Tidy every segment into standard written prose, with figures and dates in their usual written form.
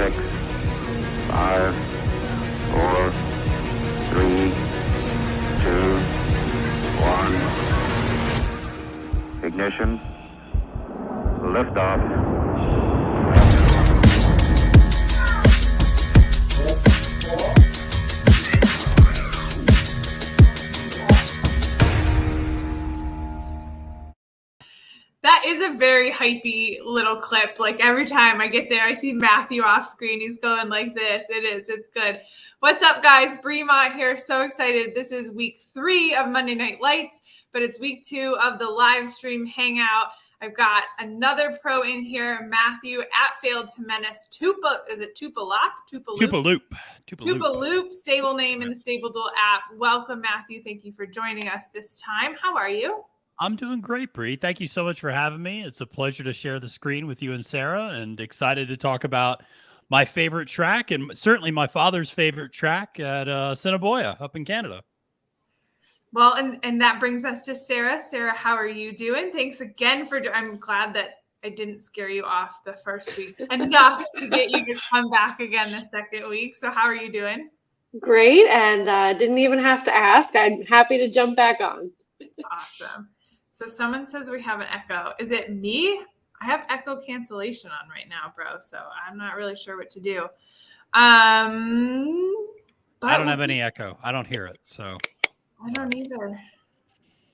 6, 5, 4, 3, 2, 1. Ignition. Liftoff. That is a very hypey little clip. Like every time I get there, I see Matthew off screen. He's going like this. It's good. What's up, guys? Bri Mott here. So excited. This is week 3 of Monday Night Lights, but it's week 2 of the live stream hangout. I've got another pro in here, Matthew at Failed to Menace. Is it Tupaloop, stable name in the StableDuel app. Welcome, Matthew. Thank you for joining us this time. How are you? I'm doing great, Bri. Thank you so much for having me. It's a pleasure to share the screen with you and Sarah, and excited to talk about my favorite track and certainly my father's favorite track at Assiniboia up in Canada. Well, and that brings us to Sarah. Sarah, how are you doing? Thanks again I'm glad that I didn't scare you off the first week enough to get you to come back again the second week. So how are you doing? Great, and didn't even have to ask. I'm happy to jump back on. Awesome. So someone says we have an echo. Is it me? I have echo cancellation on right now, bro. So I'm not really sure what to do. I don't have any echo. I don't hear it. So I don't either.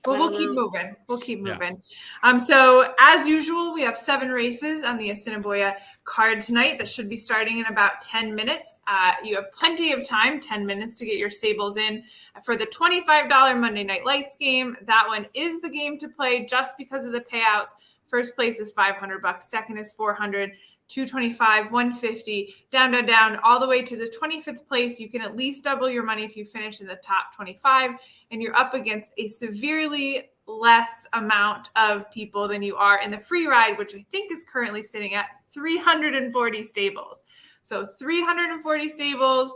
Well, we'll keep moving. Yeah. So as usual, we have 7 races on the Assiniboia card tonight that should be starting in about 10 minutes. You have plenty of time, 10 minutes to get your stables in for the $25 Monday Night Lights game. That one is the game to play just because of the payouts. First place is $500. Second is $400. 225, 150, down, all the way to the 25th place. You can at least double your money if you finish in the top 25, and you're up against a severely less amount of people than you are in the free ride, which I think is currently sitting at 340 stables. So 340 stables,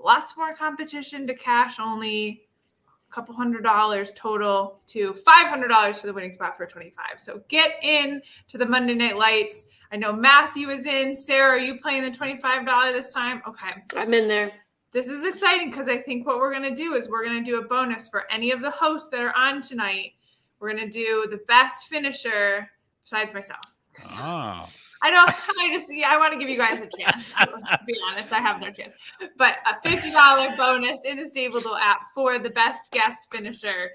lots more competition to cash only a couple $100 total to $500 for the winning spot for 25. So get in to the Monday Night Lights. I know Matthew is in. Sarah, are you playing the $25 this time? Okay. I'm in there. This is exciting because I think what we're going to do is we're going to do a bonus for any of the hosts that are on tonight. We're going to do the best finisher besides myself. Oh. I want to give you guys a chance. To be honest, I have no chance. But a $50 bonus in the StableDuel app for the best guest finisher.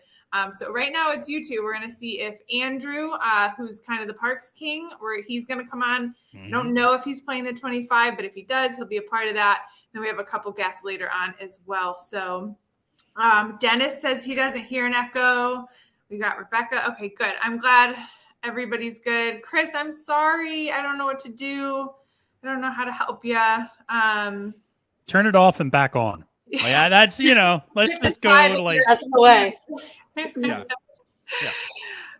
So right now it's you two. We're going to see if Andrew, who's kind of the Parks King, he's going to come on. I don't know if he's playing the 25, but if he does, he'll be a part of that. Then we have a couple guests later on as well. So Dennis says he doesn't hear an echo. We got Rebecca. Okay, good. I'm glad everybody's good. Chris, I'm sorry. I don't know what to do. I don't know how to help you. Turn it off and back on. Yeah, that's, let's just go a little like that's the way. Yeah.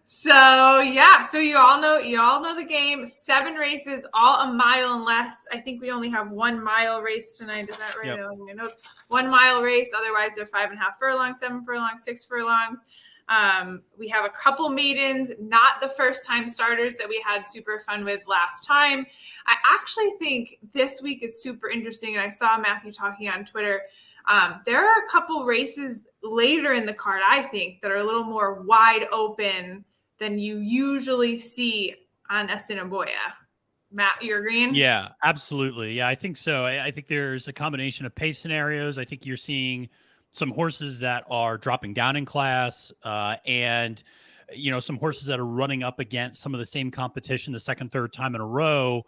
So you all know the game. 7 races, all a mile and less. I think we only have 1 mile race tonight. Is that right? Yep. I know it's 1 mile race. Otherwise, they're 5.5 furlongs, 7 furlongs, 6 furlongs. We have a couple maidens, not the first time starters that we had super fun with last time. I actually think this week is super interesting. And I saw Matthew talking on Twitter. There are a couple races later in the card, I think, that are a little more wide open than you usually see on Assiniboia. Matt, you agreeing? Yeah, absolutely. Yeah, I think so. I think there's a combination of pace scenarios. I think you're seeing some horses that are dropping down in class and some horses that are running up against some of the same competition the second, third time in a row,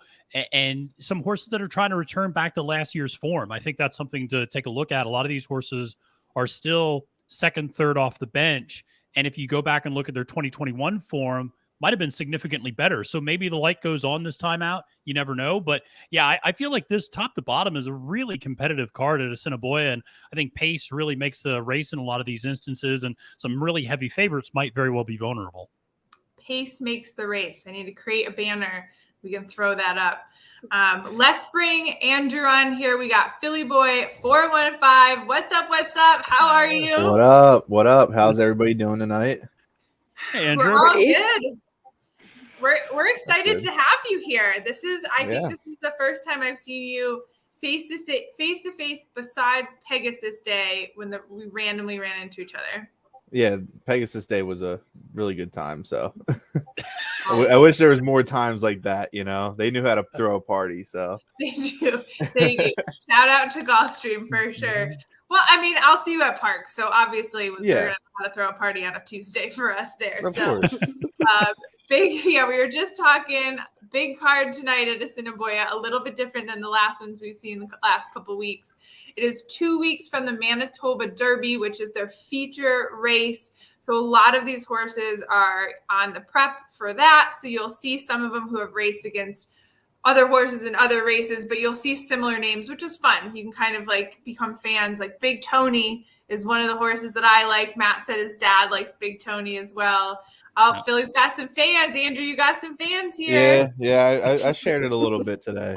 and some horses that are trying to return back to last year's form. I think that's something to take a look at. A lot of these horses are still second, third off the bench. And if you go back and look at their 2021 form, might have been significantly better. So maybe the light goes on this time out. You never know. But yeah, I feel like this top to bottom is a really competitive card at Assiniboia. And I think pace really makes the race in a lot of these instances. And some really heavy favorites might very well be vulnerable. Pace makes the race. I need to create a banner. We can throw that up. Let's bring Andrew on here. We got Philly Boy 415. What's up? How are you? What up? How's everybody doing tonight? Hey, Andrew. We're all good. We're excited good. to have you here. I think Yeah. this is the first time I've seen you face to face besides Pegasus Day when we randomly ran into each other. Yeah, Pegasus Day was a really good time. So I wish there was more times like that. They knew how to throw a party. So They do. They do. Shout out to Gulfstream for sure. Well, I mean, I'll see you at Parks. So obviously, they're going to know how to throw a party on a Tuesday for us there. Of course. We were just talking big card tonight at Assiniboia, a little bit different than the last ones we've seen the last couple weeks. It is 2 weeks from the Manitoba Derby, which is their feature race. So a lot of these horses are on the prep for that. So you'll see some of them who have raced against other horses in other races, but you'll see similar names, which is fun. You can kind of become fans. Like Big Tony is one of the horses that I like. Matt said his dad likes Big Tony as well. Oh, Philly's got some fans. Andrew, you got some fans here. Yeah. I shared it a little bit today.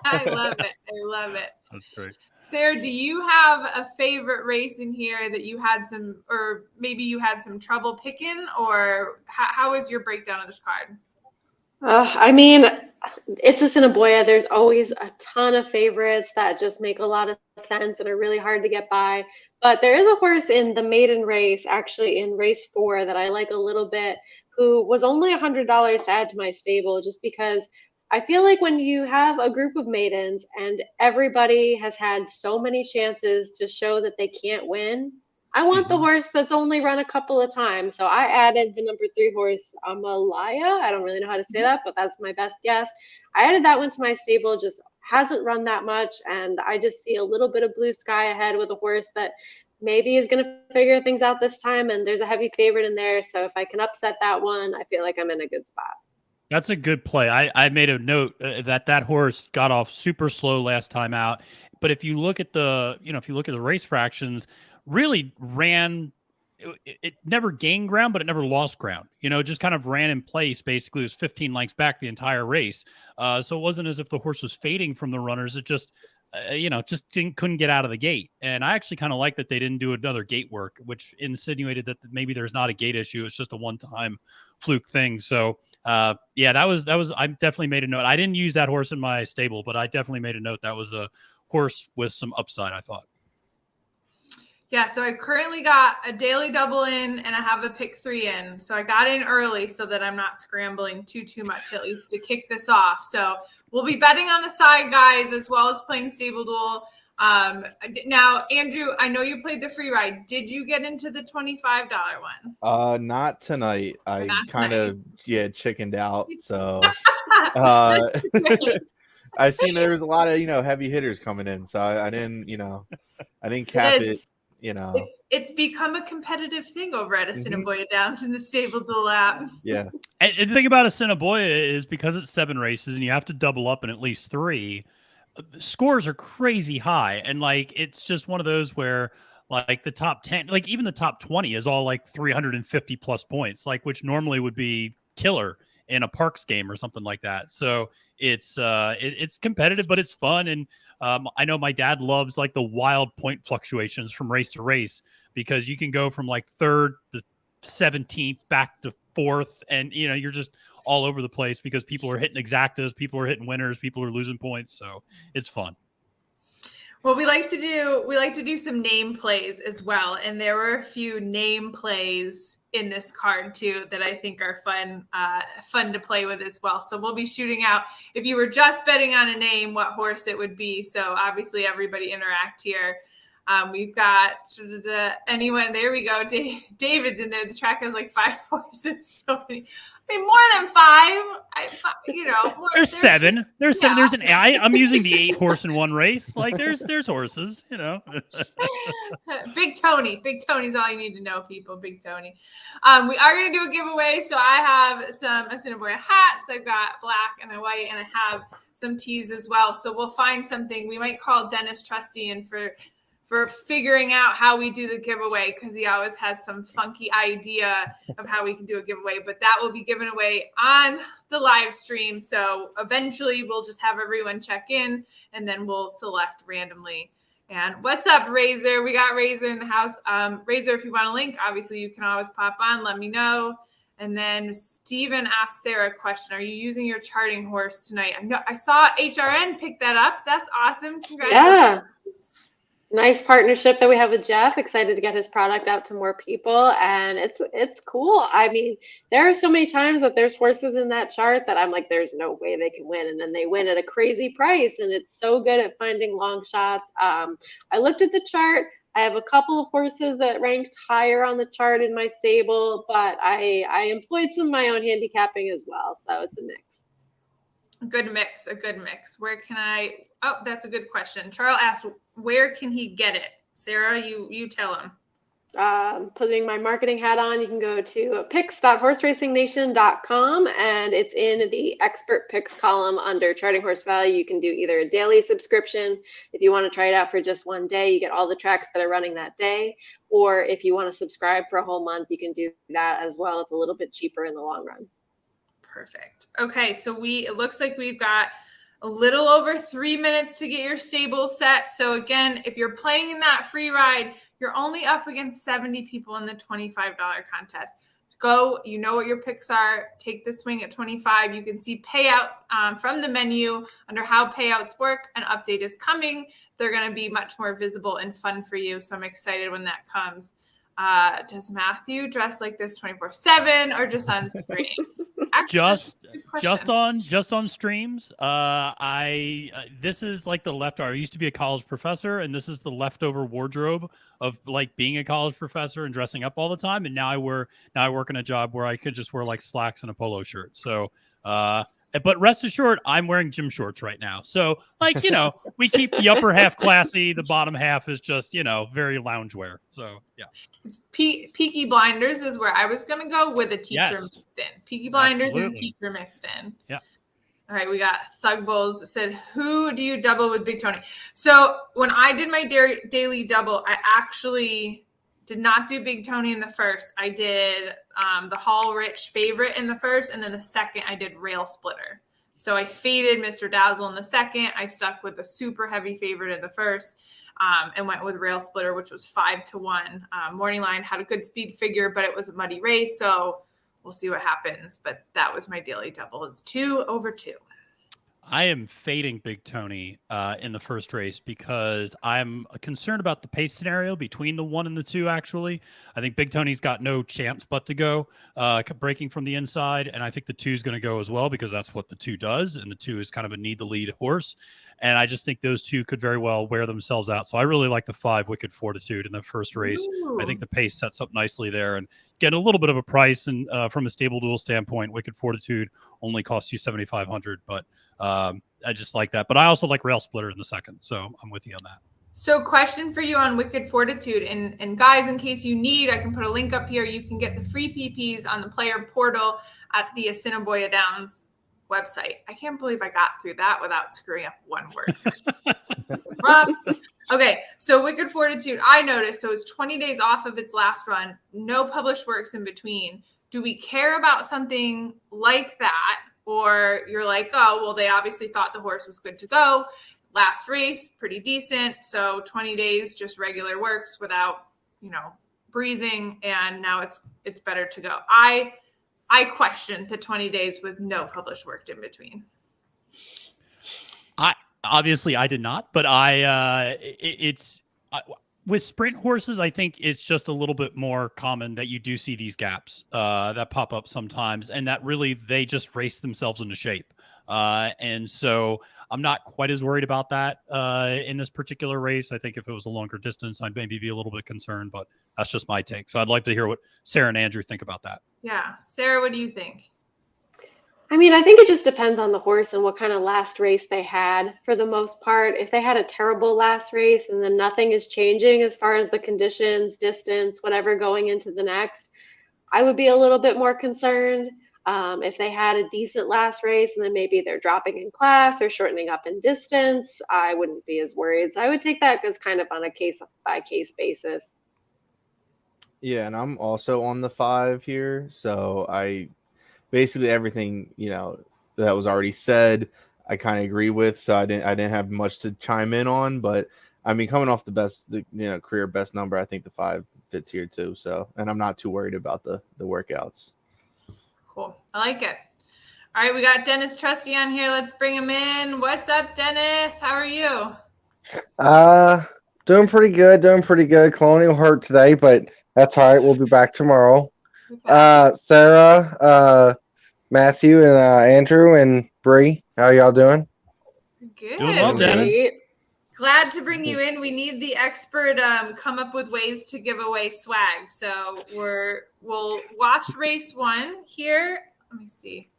I love it. That's great. Sarah, do you have a favorite race in here that you had or maybe you had some trouble picking, or how is your breakdown of this card? I mean, it's Assiniboia. There's always a ton of favorites that just make a lot of sense and are really hard to get by. But there is a horse in the maiden race, actually in race 4, that I like a little bit, who was only $100 to add to my stable, just because I feel like when you have a group of maidens and everybody has had so many chances to show that they can't win, I want the horse that's only run a couple of times. So I added the number 3 horse, Amalaya. I don't really know how to say that, but that's my best guess. I added that one to my stable, just hasn't run that much. And I just see a little bit of blue sky ahead with a horse that maybe is going to figure things out this time. And there's a heavy favorite in there. So if I can upset that one, I feel like I'm in a good spot. That's a good play. I made a note that horse got off super slow last time out. But if you look at the race fractions, really ran, it never gained ground, but it never lost ground. Just kind of ran in place. Basically, it was 15 lengths back the entire race. So it wasn't as if the horse was fading from the runners. It just, couldn't get out of the gate. And I actually kind of like that they didn't do another gate work, which insinuated that maybe there's not a gate issue. It's just a one-time fluke thing. So that was, I definitely made a note. I didn't use that horse in my stable, but I definitely made a note. That was a horse with some upside, I thought. Yeah, so I currently got a daily double in and I have a pick 3 in. So I got in early so that I'm not scrambling too much, at least to kick this off. So we'll be betting on the side, guys, as well as playing StableDuel. Now, Andrew, I know you played the free ride. Did you get into the $25 one? Not tonight. I kind of chickened out. So I seen there was a lot of heavy hitters coming in, so I didn't cap it. It's become a competitive thing over at Assiniboia Downs in the StableDuel app. Yeah. And the thing about Assiniboia is because it's 7 races and you have to double up in at least 3, the scores are crazy high. And it's just one of those where the top 10, even the top 20 is all 350 plus points, which normally would be killer in a Parks game or something like that. So it's competitive, but it's fun. And I know my dad loves the wild point fluctuations from race to race, because you can go from 3rd to 17th back to 4th. And, you're just all over the place because people are hitting exactas, people are hitting winners, people are losing points. So it's fun. Well, we like to do some name plays as well. And there were a few name plays in this card too that I think are fun to play with as well. So we'll be shooting out, if you were just betting on a name, what horse it would be. So obviously everybody interact here. We've got anyone. There we go. David's in there. The track has 5 horses. So many. I mean, more than 5. There's 7. There's 7. There's I'm using the 8 horse in one race. There's horses. Big Tony. Big Tony's all you need to know, people. Big Tony. We are going to do a giveaway. So I have some Assiniboia hats. I've got black and a white, and I have some tees as well. So we'll find something. We might call Dennis Trusty in for figuring out how we do the giveaway, because he always has some funky idea of how we can do a giveaway. But that will be given away on the live stream. So eventually we'll just have everyone check in and then we'll select randomly. And what's up, Razor? We got Razor in the house. Razor, if you want a link, obviously you can always pop on, let me know. And then Steven asked Sarah a question. Are you using your charting horse tonight? I saw HRN pick that up. That's awesome. Congratulations. Yeah. Nice partnership that we have with Jeff. Excited to get his product out to more people, and it's cool. I mean, there are so many times that there's horses in that chart that I'm like, there's no way they can win, and then they win at a crazy price, and it's so good at finding long shots. I looked at the chart. I have a couple of horses that ranked higher on the chart in my stable, but I employed some of my own handicapping as well, so it's a mix. A good mix. Where can I? Oh, that's a good question. Charles asked, where can he get it? Sarah, you tell him. Putting my marketing hat on, you can go to picks.horseracing.nation.com, and it's in the expert picks column under charting horse value. You can do either a daily subscription. If you want to try it out for just one day, you get all the tracks that are running that day. Or if you want to subscribe for a whole month, you can do that as well. It's a little bit cheaper in the long run. Perfect. Okay, so it looks like we've got a little over 3 minutes to get your stable set. So again, if you're playing in that free ride, you're only up against 70 people in the $25 contest. Go, you know what your picks are. Take the swing at 25. You can see payouts from the menu under how payouts work. An update is coming. They're going to be much more visible and fun for you. So I'm excited when that comes. Does Matthew dress like this 24/7 or just on streams? Just on streams. This is like the leftover. I used to be a college professor, and this is the leftover wardrobe of like being a college professor and dressing up all the time. And now I work in a job where I could just wear like slacks and a polo shirt. So but rest assured, I'm wearing gym shorts right now. So, like, we keep the upper half classy. The bottom half is just, very loungewear. So, yeah. It's Peaky Blinders is where I was going to go with a teacher mixed in. Peaky Blinders and teacher mixed in. Yeah. All right. We got Thug Bulls that said, who do you double with Big Tony? So when I did my daily double, I actually did not do Big Tony in the first. I did the Hall Rich favorite in the first, and then the second I did Rail Splitter. So I faded Mr. Dazzle in the second. I stuck with the super heavy favorite in the first, and went with Rail Splitter, which was 5-1. Morning line had a good speed figure, but it was a muddy race, so we'll see what happens. But that was my daily double. It's 2/2. I am fading Big Tony in the first race because I'm concerned about the pace scenario between the 1 and the 2, actually. I think Big Tony's got no chance but to go breaking from the inside, and I think the 2 is going to go as well because that's what the 2 does, and the 2 is kind of a need-the-lead horse. And I just think those 2 could very well wear themselves out. So I really like the 5 Wicked Fortitude in the first race. Ooh. I think the pace sets up nicely there and get a little bit of a price. And from a StableDuel standpoint, Wicked Fortitude only costs you $7,500, but I just like that. But I also like Rail Splitter in the second. So I'm with you on that. So question for you on Wicked Fortitude. And guys, in case you need, I can put a link up here. You can get the free PPs on the player portal at the Assiniboia Downs website. I can't believe I got through that without screwing up one word. Props. Okay, so Wicked Fortitude, I noticed, so it's 20 days off of its last run, no published works in between. Do we care about something like that? Or you're like, oh, well, they obviously thought the horse was good to go. Last race, pretty decent. So 20 days, just regular works without, breezing. And now it's better to go. I questioned the 20 days with no published work in between. I did not, but with sprint horses, I think it's just a little bit more common that you do see these gaps that pop up sometimes, and that really they just race themselves into shape. And so I'm not quite as worried about that in this particular race. I think if it was a longer distance, I'd maybe be a little bit concerned, but that's just my take. So I'd like to hear what Sarah and Andrew think about that. Yeah. Sarah, what do you think? I mean, I think it just depends on the horse and what kind of last race they had for the most part. If they had a terrible last race and then nothing is changing as far as the conditions, distance, whatever going into the next, I would be a little bit more concerned. If they had a decent last race and then maybe they're dropping in class or shortening up in distance, I wouldn't be as worried. So I would take that as kind of on a case-by-case basis. Yeah, and I'm also on the 5 here. So basically everything, that was already said, I kind of agree with. So I didn't have much to chime in on, but I mean, coming off the career best number, I think the 5 fits here too. So, and I'm not too worried about the workouts. I like it. All right, we got Dennis Trusty on here. Let's bring him in. What's up, Dennis? How are you? Doing pretty good. Colonial hurt today, but that's all right. We'll be back tomorrow. Sarah, Matthew, and Andrew, and Bri, how y'all doing? Good. Doing well, Dennis. Glad to bring you in. We need the expert come up with ways to give away swag. So we'll watch race 1 here. Let me see.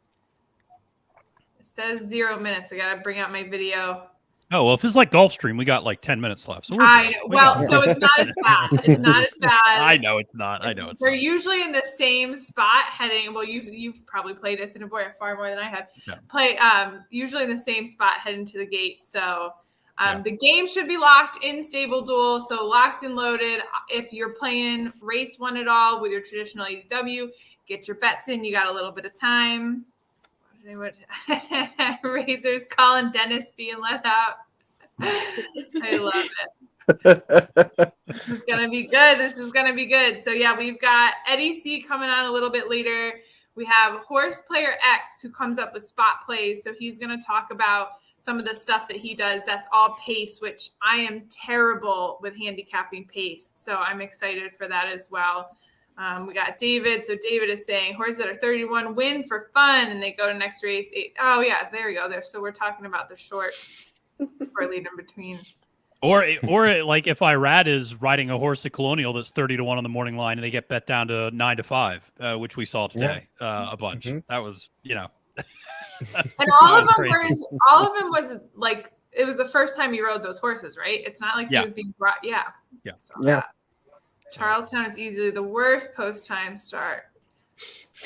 It says 0 minutes. I gotta bring out my video. Oh, well, if it's like Gulfstream, we got like 10 minutes left. So I know. Well, so it's not as bad. It's not as bad. I know it's not. We're usually in the same spot heading. Well, you've probably played Assiniboia far more than I have. Yeah. Usually in the same spot heading to the gate. So the game should be locked in StableDuel. So locked and loaded. If you're playing race 1 at all with your traditional ADW, get your bets in. You got a little bit of time. Razor's calling Dennis being let out. I love it. This is gonna be good. So yeah, we've got Eddie C coming on a little bit later. We have Horse Player X who comes up with spot plays. So he's gonna talk about some of the stuff that he does. That's all pace, which I am terrible with handicapping pace. So I'm excited for that as well. We got David. So David is saying horses that are 31 win for fun, and they go to next race 8. Oh yeah, there we go. So we're talking about the short lead in between. Or like if Irad is riding a horse at Colonial that's 30-1 on the morning line, and they get bet down to 9-5, which we saw today a bunch. Mm-hmm. That was, and all of them was like it was the first time he rode those horses, right? It's not like he was being brought. Yeah. Charlestown is easily the worst post time start.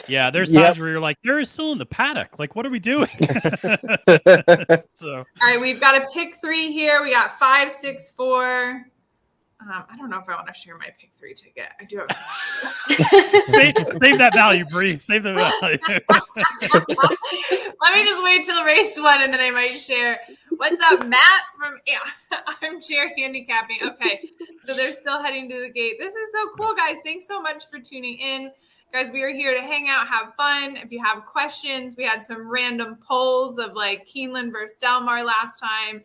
Yeah, there's times where you're like, they're still in the paddock. Like, what are we doing? All right, we've got a pick 3 here. We got 5, 6, 4. I don't know if I want to share my pick 3 ticket. I do have. Save that value, Bri. Save the value. Let me just wait till race 1, and then I might share. What's up, Matt from Armchair Handicapping? Okay, so they're still heading to the gate. This is so cool, guys. Thanks so much for tuning in. Guys, we are here to hang out, have fun. If you have questions, we had some random polls of like Keeneland versus Delmar last time.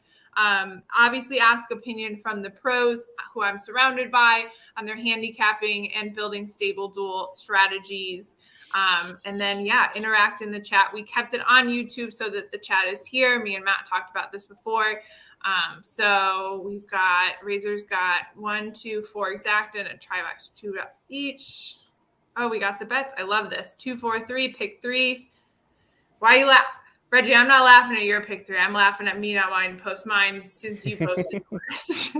Obviously, ask opinion from the pros who I'm surrounded by on their handicapping and building StableDuel strategies. And then, interact in the chat. We kept it on YouTube so that the chat is here. Me and Matt talked about this before. So we've got Razor's got 1, 2, 4 exact and a Trivax 2 each. Oh, we got the bets. I love this. 2, 4, 3, pick 3. Why you laugh? Reggie, I'm not laughing at your pick 3. I'm laughing at me not wanting to post mine since you posted yours.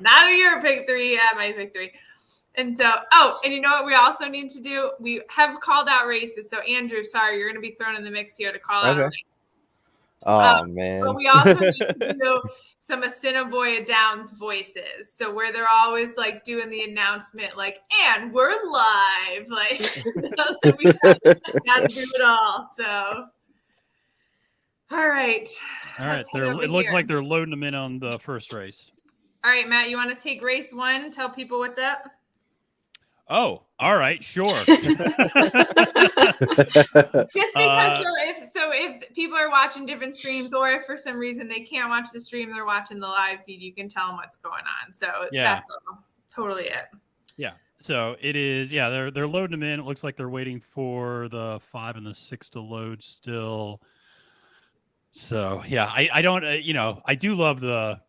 Not at your pick 3, at my pick 3. And so, and you know what we also need to do? We have called out races. So, Andrew, sorry, you're going to be thrown in the mix here to call out a race. Oh, man. But we also need to do some Assiniboia Downs voices. So where they're always like doing the announcement, like, and we're live. Like, we got to do it all. So, all right. It looks like they're loading them in on the first race. All right, Matt, you want to take race 1? Tell people what's up. Oh, all right, sure. Just because if people are watching different streams, or if for some reason they can't watch the stream, they're watching the live feed, you can tell them what's going on. So that's totally it. Yeah. So it is. Yeah, they're loading them in. It looks like they're waiting for the 5 and the 6 to load still. So yeah, I don't. I do love the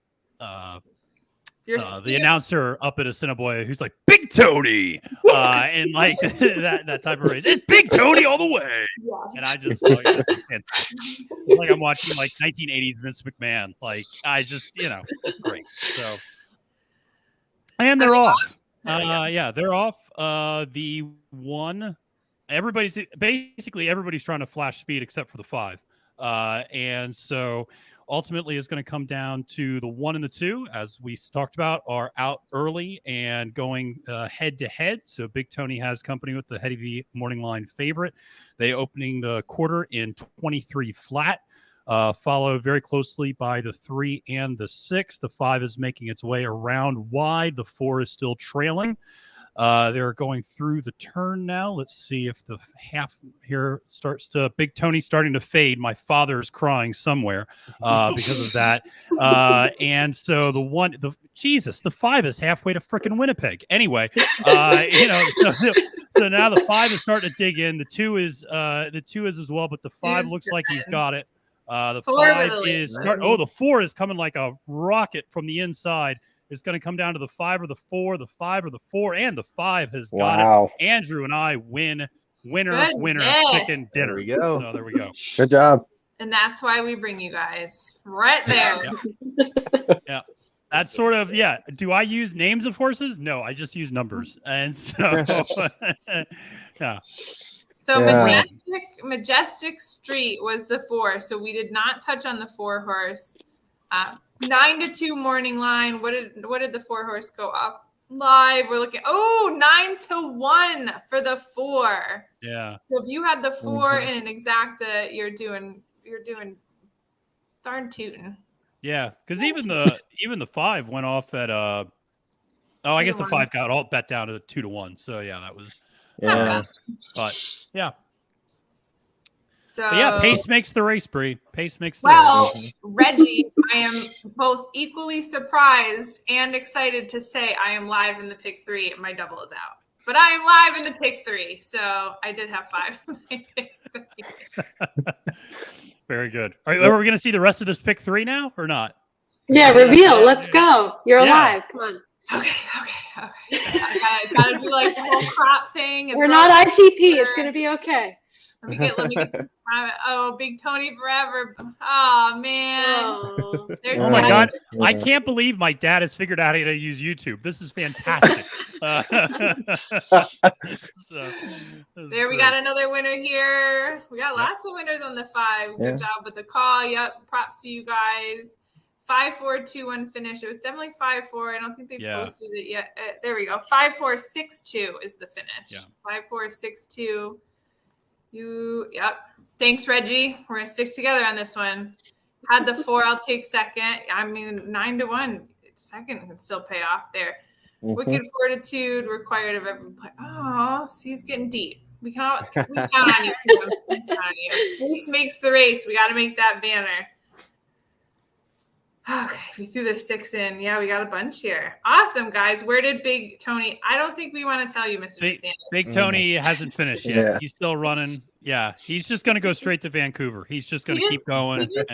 announcer up at Assiniboia who's like Big Tony, and like that type of race. It's Big Tony all the way, and I just it's like I'm watching like 1980s Vince McMahon. Like I just it's great. So and they're off. They're off. The 1, everybody's trying to flash speed except for the 5, and so. Ultimately, is going to come down to the 1 and the 2, as we talked about, are out early and going head-to-head. So Big Tony has company with the heavy morning line favorite. They opening the quarter in 23 flat, followed very closely by the 3 and the 6. The 5 is making its way around wide. The 4 is still trailing. They're going through the turn now. Let's see if the half here starts to Big Tony starting to fade. My father's crying somewhere because of that. And so the 5 is halfway to frickin' Winnipeg. Anyway, so now the 5 is starting to dig in. The 2 is as well, but the 5 looks like he's got it. The 5 is the 4 is coming like a rocket from the inside. It's going to come down to the 5 or the 4, the 5 or the 4, and the 5 has got it. Andrew and I winner chicken dinner. There we go. So there we go. Good job. And that's why we bring you guys right there. Yeah. That's sort of, do I use names of horses? No, I just use numbers. And so, yeah. So Majestic Street was the 4. So we did not touch on the 4 horse. 9-2 morning line. What did the 4 horse go up live? We're looking 9-1 for the 4. Yeah. So if you had the 4 in an exacta, you're doing darn tootin'. Yeah, because even the 5 went off at I guess the 5 got all bet down to 2-1. So yeah, that was but yeah. So but yeah, pace makes the race, Bri. Pace makes the race. Reggie, I am both equally surprised and excited to say I am live in the pick 3. My double is out. But I am live in the pick 3. So I did have 5 in my pick 3. Very good. All right, are we going to see the rest of this pick 3 now or not? Yeah, reveal. Let's go. You're alive. Come on. Okay. I gotta do like the whole crop thing. We're not ITP. It's gonna be okay. Let me get. Big Tony forever. Oh man. Oh my God! I can't believe my dad has figured out how to use YouTube. This is fantastic. There we got another winner here. We got lots of winners on the 5. Good job with the call. Yep. Props to you guys. 5-4-2-1 finish. It was definitely 5-4. I don't think they posted it yet. There we go. 5-4-6-2 is the finish. Yeah. 5-4-6-2. Yep. Thanks, Reggie. We're gonna stick together on this one. Had the 4. I'll take second. I mean, 9-1. Second can still pay off there. Wicked fortitude required of every play. Oh, see, he's getting deep. We count on you. Race makes the race. We got to make that banner. Okay, we threw the 6 in. Yeah, we got a bunch here. Awesome, guys. Where did Big Tony? I don't think we want to tell you, Mr. DeSantis. Big Tony hasn't finished yet. Yeah. He's still running. Yeah, he's just going to go straight to Vancouver. He's just going to keep going. He just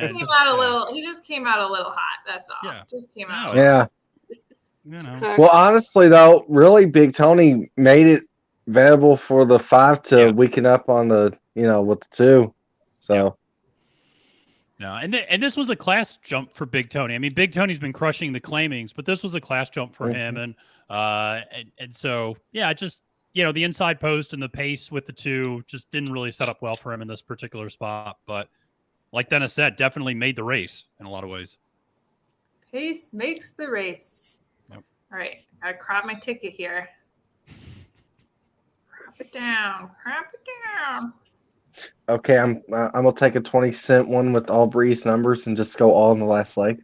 came out a little hot. That's all. Yeah. Just came out. Yeah. Well, honestly, though, really, Big Tony made it available for the 5 to weaken up on the, with the 2. So. No, and this was a class jump for Big Tony. I mean, Big Tony's been crushing the claimings, but this was a class jump for him, and so just the inside post and the pace with the 2 just didn't really set up well for him in this particular spot. But like Dennis said, definitely made the race in a lot of ways. Pace makes the race. Yep. All right, gotta crop my ticket here. Crop it down. Okay, I'm gonna take a 20-cent one with all Bri's numbers and just go all in the last leg.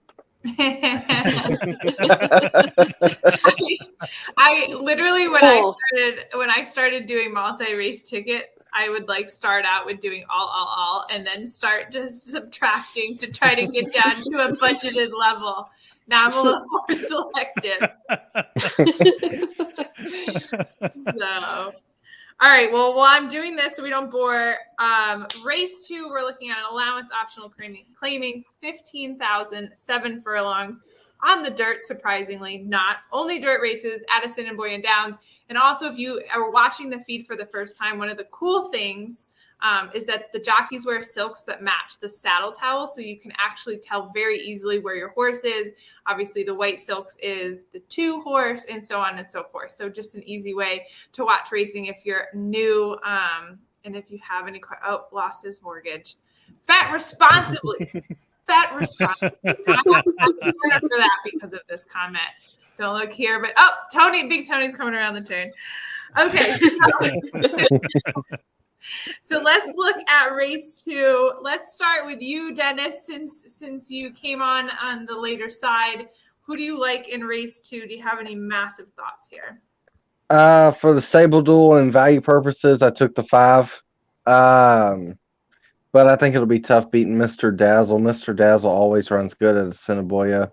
I literally when I started doing multi-race tickets, I would start out with doing all and then start just subtracting to try to get down to a budgeted level. Now I'm a little more selective. So all right, well, while I'm doing this so we don't bore, race 2, we're looking at an allowance optional claiming 15,000, 7 furlongs on the dirt, surprisingly, not only dirt races at Assiniboia Downs. And also, if you are watching the feed for the first time, one of the cool things is that the jockeys wear silks that match the saddle towel, so you can actually tell very easily where your horse is. Obviously, the white silks is the 2 horse, and so on and so forth. So just an easy way to watch racing if you're new, and if you have any lost his mortgage. Bet responsibly. Bet responsibly. I have to for that because of this comment. Don't look here, but Big Tony's coming around the turn. Okay. So let's look at race 2. Let's start with you, Dennis, since you came on the later side. Who do you like in race 2? Do you have any massive thoughts here? For the StableDuel and value purposes, I took the 5. But I think it'll be tough beating Mr. Dazzle. Mr. Dazzle always runs good at Assiniboia.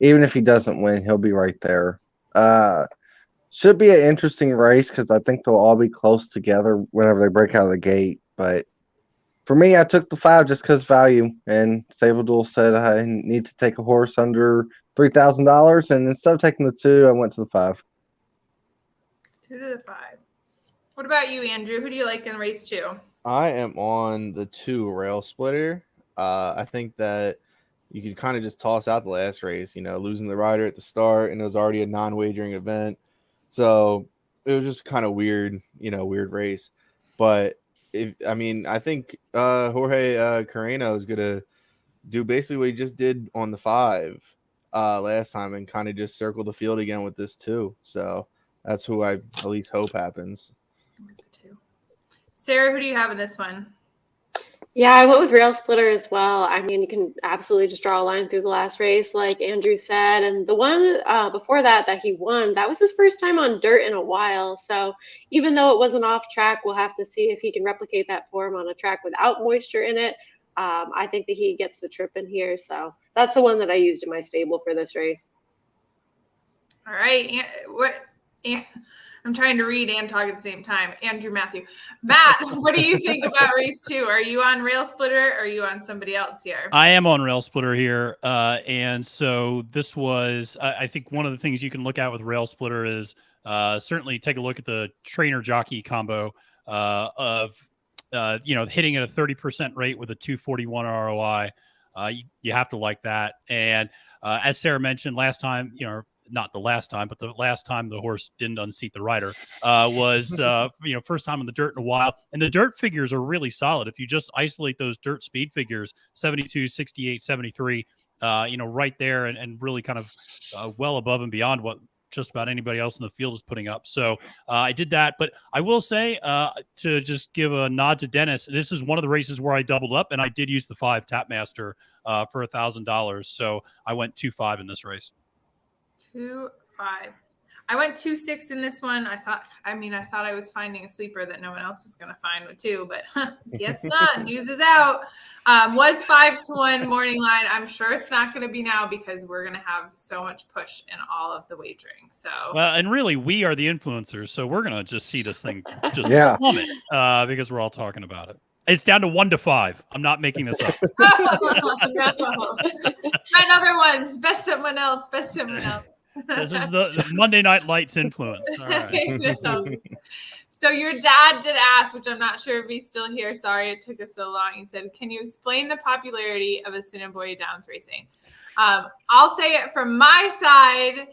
Even if he doesn't win, he'll be right there. Should be an interesting race because I think they'll all be close together whenever they break out of the gate. But for me, I took the 5 just because value. And StableDuel said I need to take a horse under $3,000. And instead of taking the 2, I went to the 5. 2 to the 5. What about you, Andrew? Who do you like in race 2? I am on the 2 rail splitter. I think that you could kind of just toss out the last race, losing the rider at the start, and it was already a non-wagering event. So it was just kind of weird, weird race. But I think Jorge Carreno is going to do basically what he just did on the 5 last time and kind of just circle the field again with this 2. So that's who I at least hope happens. Sarah, who do you have in this one? Yeah, I went with rail splitter as well. I mean, you can absolutely just draw a line through the last race, like Andrew said. And the one before that he won, that was his first time on dirt in a while. So even though it wasn't off track, we'll have to see if he can replicate that form on a track without moisture in it. I think that he gets the trip in here. So that's the one that I used in my stable for this race. All right. I'm trying to read and talk at the same time. Andrew, Matthew. Matt, what do you think about race 2? Are you on rail splitter or are you on somebody else here? I am on rail splitter here. And so this was, I think one of the things you can look at with rail splitter is certainly take a look at the trainer jockey combo of, hitting at a 30% rate with a 241 ROI. You have to like that. And as Sarah mentioned last time, not the last time, but the last time the horse didn't unseat the rider was, first time on the dirt in a while. And the dirt figures are really solid. If you just isolate those dirt speed figures, 72, 68, 73, right there and really kind of well above and beyond what just about anybody else in the field is putting up. So I did that. But I will say to just give a nod to Dennis, this is one of the races where I doubled up and I did use the 5 Tapmaster for $1,000. So I went 2-5 in this race. 2-5. I went 2-6 in this one. I thought I was finding a sleeper that no one else was going to find with 2, but guess not. News is out. Was 5-1 morning line. I'm sure it's not going to be now because we're going to have so much push in all of the wagering. So well, and really, we are the influencers, so we're going to just see this thing just plummet because we're all talking about it. It's down to 1-5. I'm not making this up. No. Bet other ones. Bet someone else. This is the Monday Night Lights influence. All right. So your dad did ask, which I'm not sure if he's still here. Sorry it took us so long. He said, can you explain the popularity of Assiniboia Downs racing? I'll say it from my side,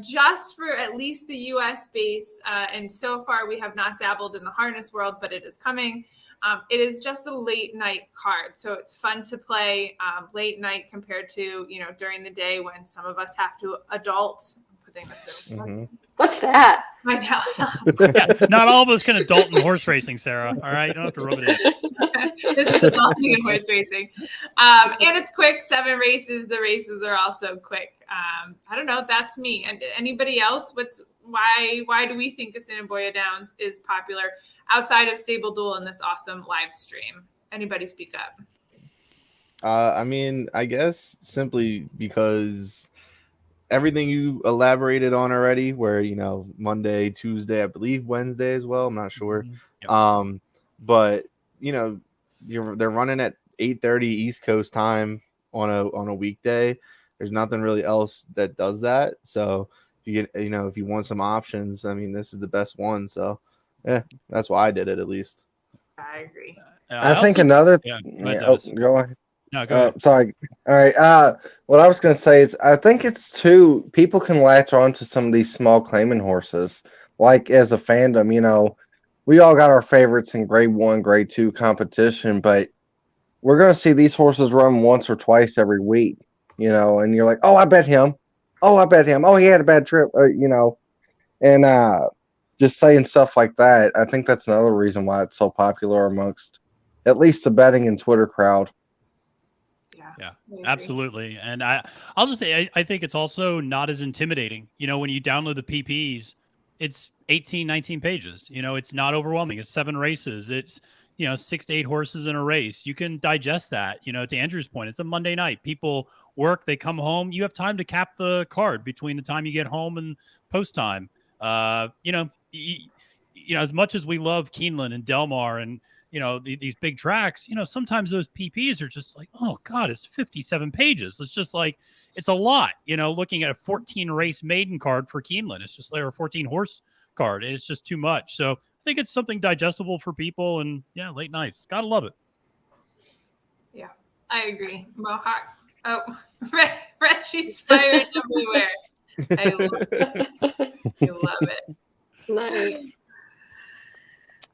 just for at least the U.S. base. And so far we have not dabbled in the harness world, but it is coming. It is just a late night card. So it's fun to play late night compared to, during the day when some of us have to adult. I'm putting this in. Mm-hmm. What's that? I know. Yeah, not all of us can adult in horse racing, Sarah. All right. You don't have to rub it in. This is adulting in horse racing. And it's quick, 7 races. The races are also quick. I don't know. That's me. And anybody else? Why do we think Assiniboia Downs is popular outside of StableDuel and this awesome live stream? Anybody speak up? I guess simply because everything you elaborated on already, where Monday, Tuesday, I believe Wednesday as well. I'm not sure. Yep. But they're running at 8:30 East Coast time on a weekday. There's nothing really else that does that. So if you want some options, this is the best one. So yeah, that's why I did it at least. I agree. I think another. Yeah, go ahead. No, go ahead. Sorry. All right. What I was going to say is I think it's too, people can latch on to some of these small claiming horses. Like as a fandom, we all got our favorites in grade 1, grade 2 competition, but we're going to see these horses run once or twice every week, and you're like, oh, I bet him. Oh, he had a bad trip, and just saying stuff like that. I think that's another reason why it's so popular amongst at least the betting and Twitter crowd. Yeah, absolutely. And I'll just say, I think it's also not as intimidating. When you download the PPs, it's 18, 19 pages. It's not overwhelming. It's 7 races. It's, 6 to 8 horses in a race. You can digest that. To Andrew's point, it's a Monday night. People work, they come home. You have time to cap the card between the time you get home and post time. As much as we love Keeneland and Del Mar and, these big tracks, sometimes those PPs are just like, oh God, it's 57 pages. It's just like, it's a lot, looking at a 14 race maiden card for Keeneland. It's just like a 14 horse card. And it's just too much. So I think it's something digestible for people, and late nights. Gotta love it. Yeah, I agree. Mohawk. Oh, Reggie's fired everywhere. I love it. Nice.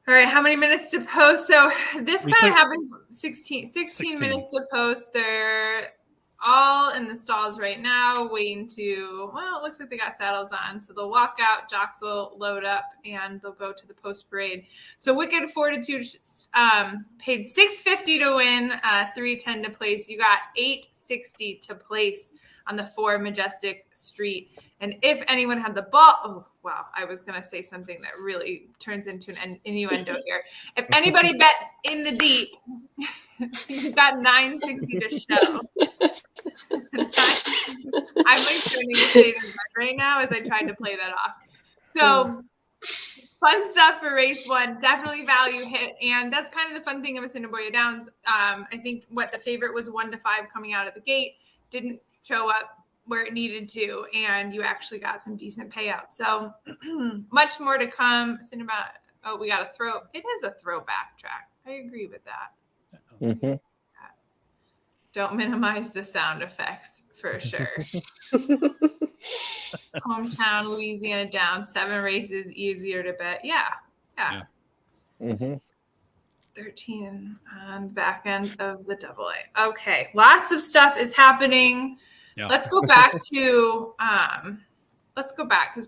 All right, how many minutes to post? So this kind of happened 16 minutes to post. They're all in the stalls right now, waiting to, well, it looks like they got saddles on. So they'll walk out, jocks will load up, and they'll go to the post parade. So Wicked Fortitude paid $650 to win, $310 to place. You got $860 to place on the 4 Majestic Street. And if anyone had the ball, oh, wow, I was going to say something that really turns into an innuendo here. If anybody bet in the deep, you got $960 to show. I'm like turning a shade of red right now as I tried to play that off. So fun stuff for race 1, definitely value hit. And that's kind of the fun thing of Assiniboia Downs. I think the favorite was 1 to 5 coming out of the gate, didn't show up where it needed to, and you actually got some decent payouts. So much more to come. We got a throw. It is a throwback track. I agree with that. Mm-hmm. Don't minimize the sound effects for sure. Hometown, Louisiana Downs, 7 races, easier to bet. Yeah. Mm-hmm. 13 on the back end of the AA. Okay, lots of stuff is happening. Yeah. Let's go back to because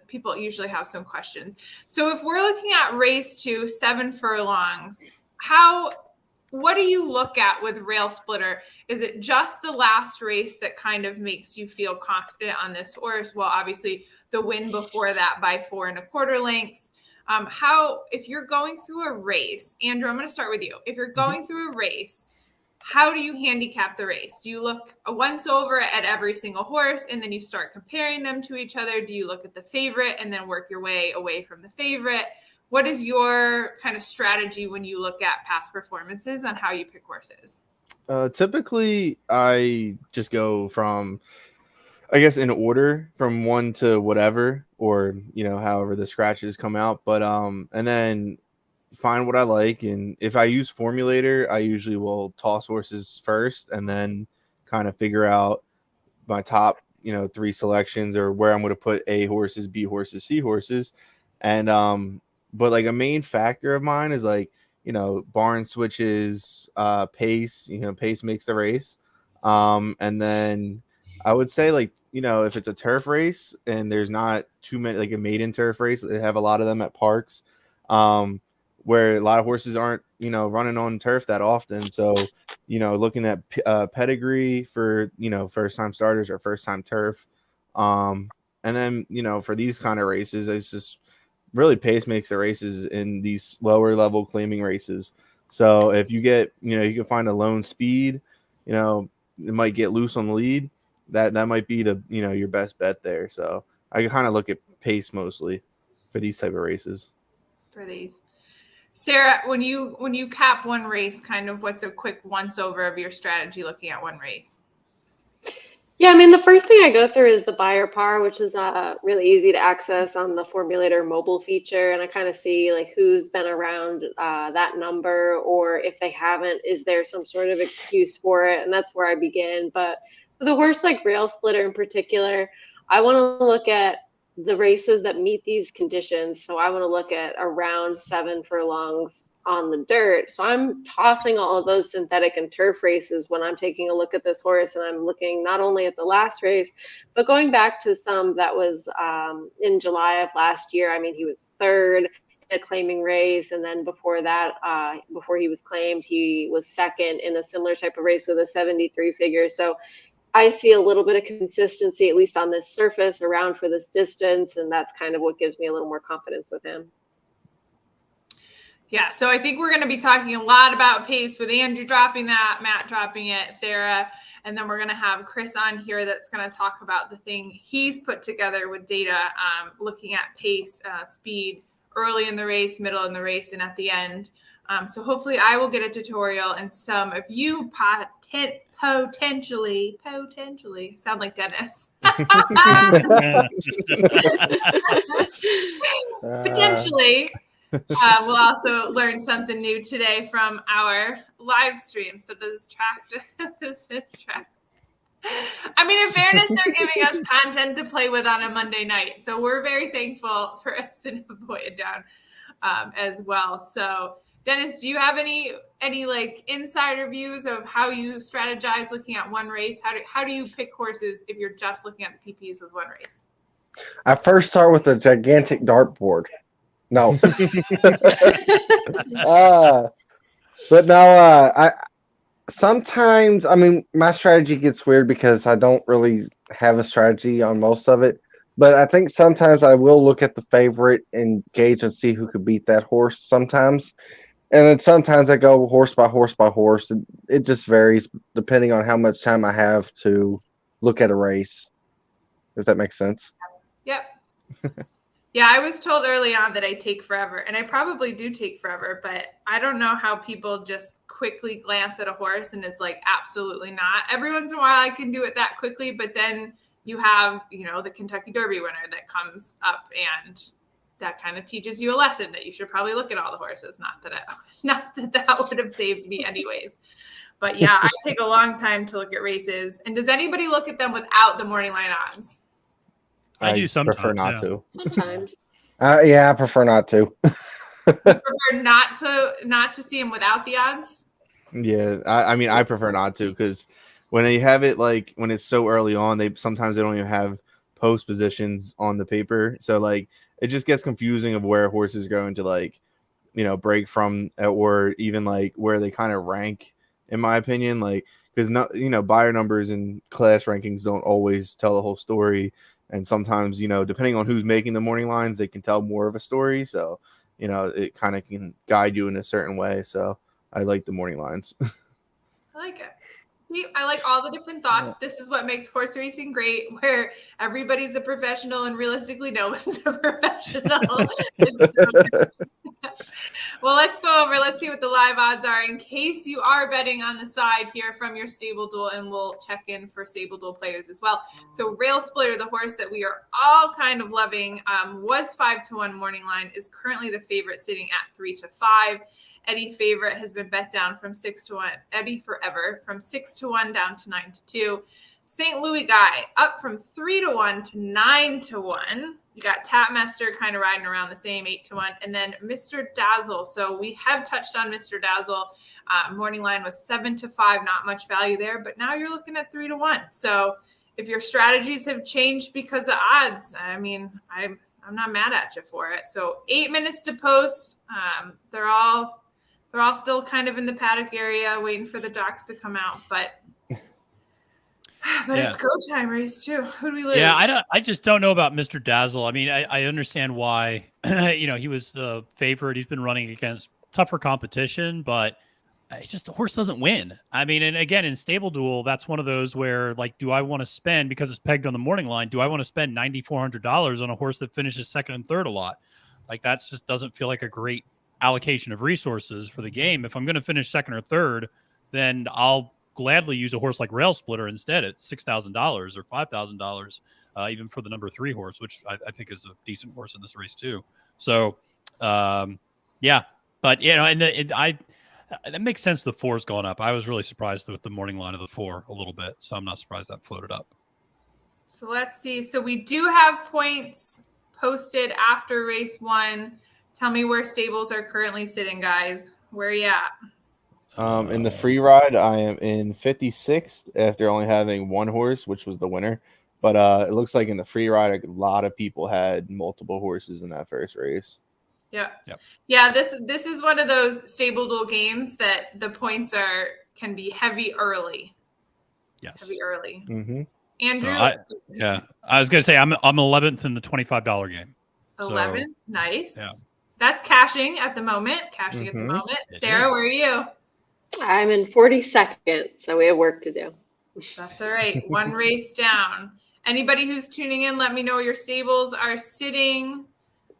people usually have some questions. So if we're looking at race 2, 7 furlongs, what do you look at with Rail Splitter? Is it just the last race that kind of makes you feel confident on this horse? Well, obviously the win before that by 4 1/4 lengths. If you're going through a race, Andrew, I'm going to start with you. If you're going through a race, how do you handicap the race? Do you look once over at every single horse and then you start comparing them to each other? Do you look at the favorite and then work your way away from the favorite? What is your kind of strategy when you look at past performances on how you pick horses? Typically, I just go from, I guess, in order from 1 to whatever, or however the scratches come out. But and then find what I like, and if I use Formulator, I usually will toss horses first, and then kind of figure out my top 3 selections, or where I'm going to put A horses, B horses, C horses, and but like a main factor of mine is like barn switches, pace. Pace makes the race, and then I would say if it's a turf race and there's not too many, like a maiden turf race, they have a lot of them at parks, where a lot of horses aren't running on turf that often. So looking at pedigree for first time starters or first time turf, and then for these kind of races, it's just really pace makes the races in these lower level claiming races. So if you get you can find a lone speed, it might get loose on the lead, that might be the your best bet there. So I kind of look at pace mostly for these type of races. For these, Sarah, when you cap one race, kind of what's a quick once over of your strategy looking at one race? Yeah, I mean, the first thing I go through is the buyer par, which is really easy to access on the Formulator mobile feature. And I kind of see like who's been around that number, or if they haven't, is there some sort of excuse for it? And that's where I begin. But for the horse like Rail Splitter in particular, I want to look at the races that meet these conditions. So I want to look at around 7 furlongs on the dirt. So I'm tossing all of those synthetic and turf races when I'm taking a look at this horse, and I'm looking not only at the last race, but going back to some that was in July of last year. I mean, he was 3rd in a claiming race, and then before that, before he was claimed, he was 2nd in a similar type of race with a 73 figure. So I see a little bit of consistency, at least on this surface, around for this distance, and that's kind of what gives me a little more confidence with him. Yeah, so I think we're going to be talking a lot about pace with Andrew dropping that, Matt dropping it, Sarah, and then we're going to have Chris on here that's going to talk about the thing he's put together with data, looking at pace, speed, early in the race, middle in the race, and at the end. So hopefully I will get a tutorial, and some of you potentially sound like Dennis. Potentially. We'll also learn something new today from our live stream. So does track? I mean, in fairness, they're giving us content to play with on a Monday night. So we're very thankful for Assiniboia Downs as well. So Dennis, do you have any like insider views of how you strategize looking at one race? How do you pick horses if you're just looking at the PPs with one race? I first start with a gigantic dartboard. No. But no, I sometimes, I mean, my strategy gets weird because I don't really have a strategy on most of it. But I think sometimes I will look at the favorite and gauge and see who could beat that horse sometimes. And then sometimes I go horse by horse by horse. It just varies depending on how much time I have to look at a race. Does that make sense? Yep. Yeah, I was told early on that I take forever, and I probably do take forever, but I don't know how people just quickly glance at a horse and it's like, absolutely not. Every once in a while I can do it that quickly, but then you have, the Kentucky Derby winner that comes up, and that kind of teaches you a lesson that you should probably look at all the horses. Not that would have saved me anyways. But yeah, I take a long time to look at races. And does anybody look at them without the morning line odds? I do sometimes. Prefer not to. Sometimes. Yeah, I prefer not to. You prefer not to see them without the odds? Yeah, I mean, I prefer not to, because when they have it, like when it's so early on, sometimes they don't even have post positions on the paper, so like it just gets confusing of where horses are going to break from, or even like where they kind of rank, in my opinion, like because buyer numbers and class rankings don't always tell the whole story. And sometimes, depending on who's making the morning lines, they can tell more of a story. So, it kind of can guide you in a certain way. So I like the morning lines. I like it. I like all the different thoughts. This is what makes horse racing great, where everybody's a professional and realistically no one's a professional. Well, let's see what the live odds are in case you are betting on the side here from your StableDuel, and we'll check in for StableDuel players as well. So Rail Splitter, the horse that we are all kind of loving, was 5-1 morning line, is currently the favorite sitting at 3-5. Eddie favorite has been bet down from 6-1. Eddie forever from 6-1 down to 9-2. St. Louis guy up from 3-1 to 9-1. You got Tapmaster kind of riding around the same 8-1, and then Mr. Dazzle. So we have touched on Mr. Dazzle. Morning line was 7-5, not much value there, but now you're looking at 3-1. So if your strategies have changed because of odds, I mean, I'm not mad at you for it. So 8 minutes to post. They're all still kind of in the paddock area waiting for the jocks to come out, but it's go time race too. Who do we lose? Yeah, I just don't know about Mr. Dazzle. I mean, I understand why, he was the favorite. He's been running against tougher competition, but it's just the horse doesn't win. I mean, and again, in StableDuel, that's one of those where, like, do I want to spend, because it's pegged on the morning line, do I want to spend $9,400 on a horse that finishes second and third a lot? Like, that just doesn't feel like a great allocation of resources for the game. If I'm going to finish second or third, then I'll gladly use a horse like Rail Splitter instead at $6,000 or $5,000, even for the number 3 horse, which I think is a decent horse in this race too. So, yeah, but that makes sense. The 4's gone up. I was really surprised with the morning line of the 4 a little bit, so I'm not surprised that floated up. So let's see. So we do have points posted after race 1. Tell me where stables are currently sitting, guys. Where are you at? In the free ride, I am in 56th after only having one horse, which was the winner. But it looks like in the free ride, a lot of people had multiple horses in that first race. Yeah. This is one of those StableDuel games that the points can be heavy early. Yes. Heavy early. Mm-hmm. Andrew. So I was gonna say I'm 11th in the $25 game. 11th. So, Nice. yeah. That's cashing at the moment. Sarah, where are you? I'm in 42nd, so we have work to do. That's all right. One race down. Anybody who's tuning in, let me know where your stables are sitting.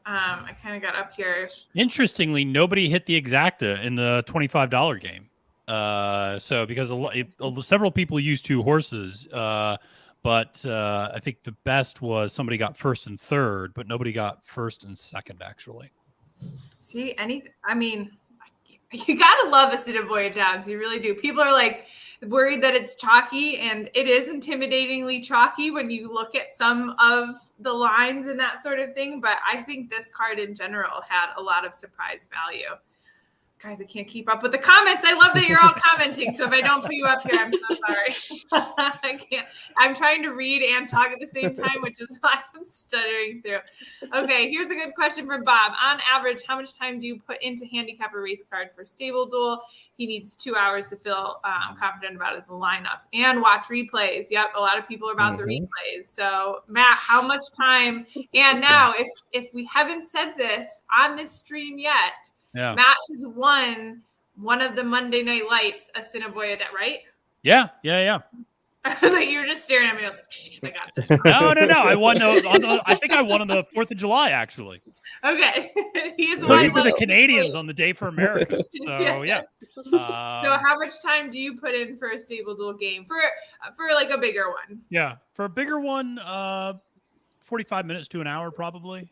I kind of got up here. Interestingly, nobody hit the exacta in the $25 game. So because several people used 2 horses, but I think the best was somebody got first and third, but nobody got first and second actually. See, I mean, you gotta love Assiniboia Downs. You really do. People are like worried that it's chalky, and it is intimidatingly chalky when you look at some of the lines and that sort of thing. But I think this card in general had a lot of surprise value. Guys, I can't keep up with the comments. I love that you're all commenting. So if I don't put you up here, I'm so sorry. I can't. I'm trying to read and talk at the same time, which is why I'm stuttering through. Okay, here's a good question from Bob. On average, how much time do you put into handicap a race card for StableDuel? He needs 2 hours to feel confident about his lineups and watch replays. Yep, a lot of people are about the replays. So Matt, how much time? And now, if we haven't said this on this stream yet, yeah. Matt has won one of the Monday Night Lights Assiniboia Downs, right? Yeah. So you were just staring at me. I was like, shit, I got this. No. I won. I think I won on the 4th of July, actually. Okay. He's looking to the Canadians on the Day for America. So yeah. So how much time do you put in for a StableDuel game for like a bigger one? Yeah, for a bigger one, 45 minutes to an hour probably.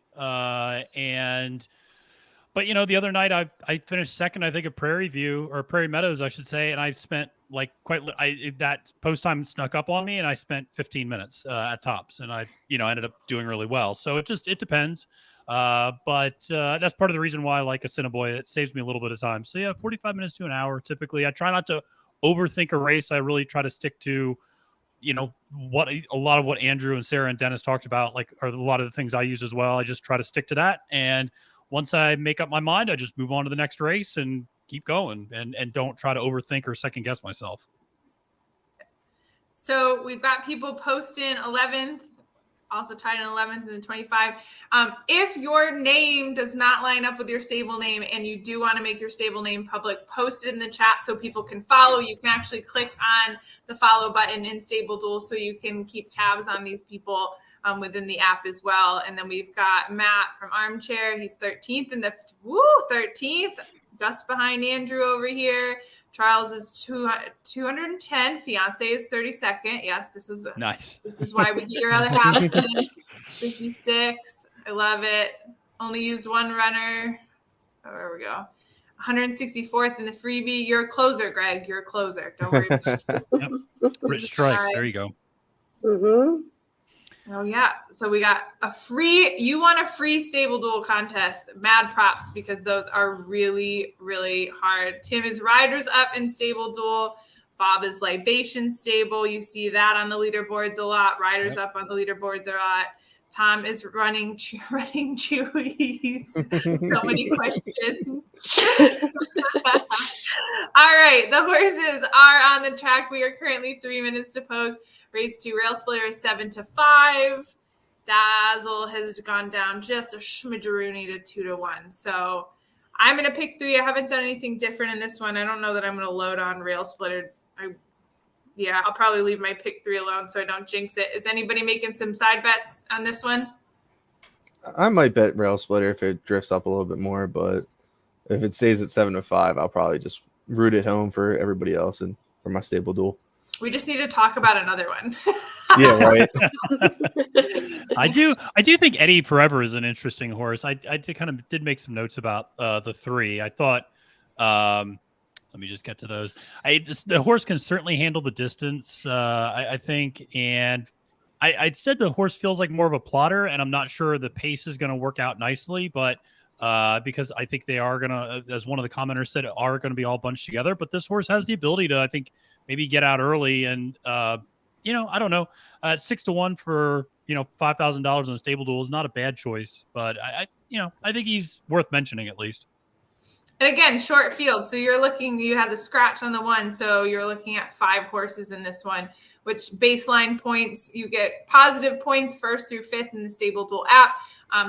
But the other night I finished second, I think, at Prairie View or Prairie Meadows, I should say, and I spent like that post time snuck up on me, and I spent 15 minutes at tops, and I ended up doing really well. So it depends, but that's part of the reason why I like Assiniboia. It saves me a little bit of time. So yeah, 45 minutes to an hour typically. I try not to overthink a race. I really try to stick to what a lot of what Andrew and Sarah and Dennis talked about, like, are a lot of the things I use as well. I just try to stick to that, and once I make up my mind, I just move on to the next race and keep going and don't try to overthink or second guess myself. So we've got people posting 11th, also tied in 11th and 25. If your name does not line up with your stable name and you do want to make your stable name public, post it in the chat so people can follow. You can actually click on the follow button in StableDuel so you can keep tabs on these people within the app as well. And then we've got Matt from Armchair. He's 13th in the 13th, just behind Andrew over here. Charles is 210. Fiance is 32nd. Yes, this is nice. This is why we get your other half in. 56. I love it. Only used one runner. Oh, there we go. 164th in the freebie. You're a closer, Greg. You're a closer. Don't worry. Yep. Rich strike. There you go. Mm-hmm. Oh, yeah. So we got you won a free StableDuel contest. Mad props, because those are really, really hard. Tim is Riders Up in StableDuel. Bob is Libation Stable. You see that on the leaderboards a lot. Riders Up on the leaderboards a lot. Tom is running Chewies. So many questions. All right. The horses are on the track. We are currently 3 minutes to pose. Race 2, Rail Splitter is 7-5. Dazzle has gone down just a schmidgeroony to 2-1. So I'm going to pick 3. I haven't done anything different in this one. I don't know that I'm going to load on Rail Splitter. I'll probably leave my pick 3 alone so I don't jinx it. Is anybody making some side bets on this one? I might bet Rail Splitter if it drifts up a little bit more, but if it stays at 7-5, I'll probably just root it home for everybody else and for my StableDuel. We just need to talk about another one. Yeah, right. I do think Eddie Forever is an interesting horse. I did make some notes about the 3. I thought, let me just get to those. The horse can certainly handle the distance, I think, and I said the horse feels like more of a plotter, and I'm not sure the pace is going to work out nicely, but because I think they are going to, as one of the commenters said, are going to be all bunched together. But this horse has the ability to, I think, maybe get out early, and I don't know, 6-1 for $5,000 on StableDuel is not a bad choice, but I think he's worth mentioning at least. And again, short field. So you have the scratch on the one. So you're looking at 5 horses in this one, which baseline points, you get positive points 1st through 5th in the StableDuel app.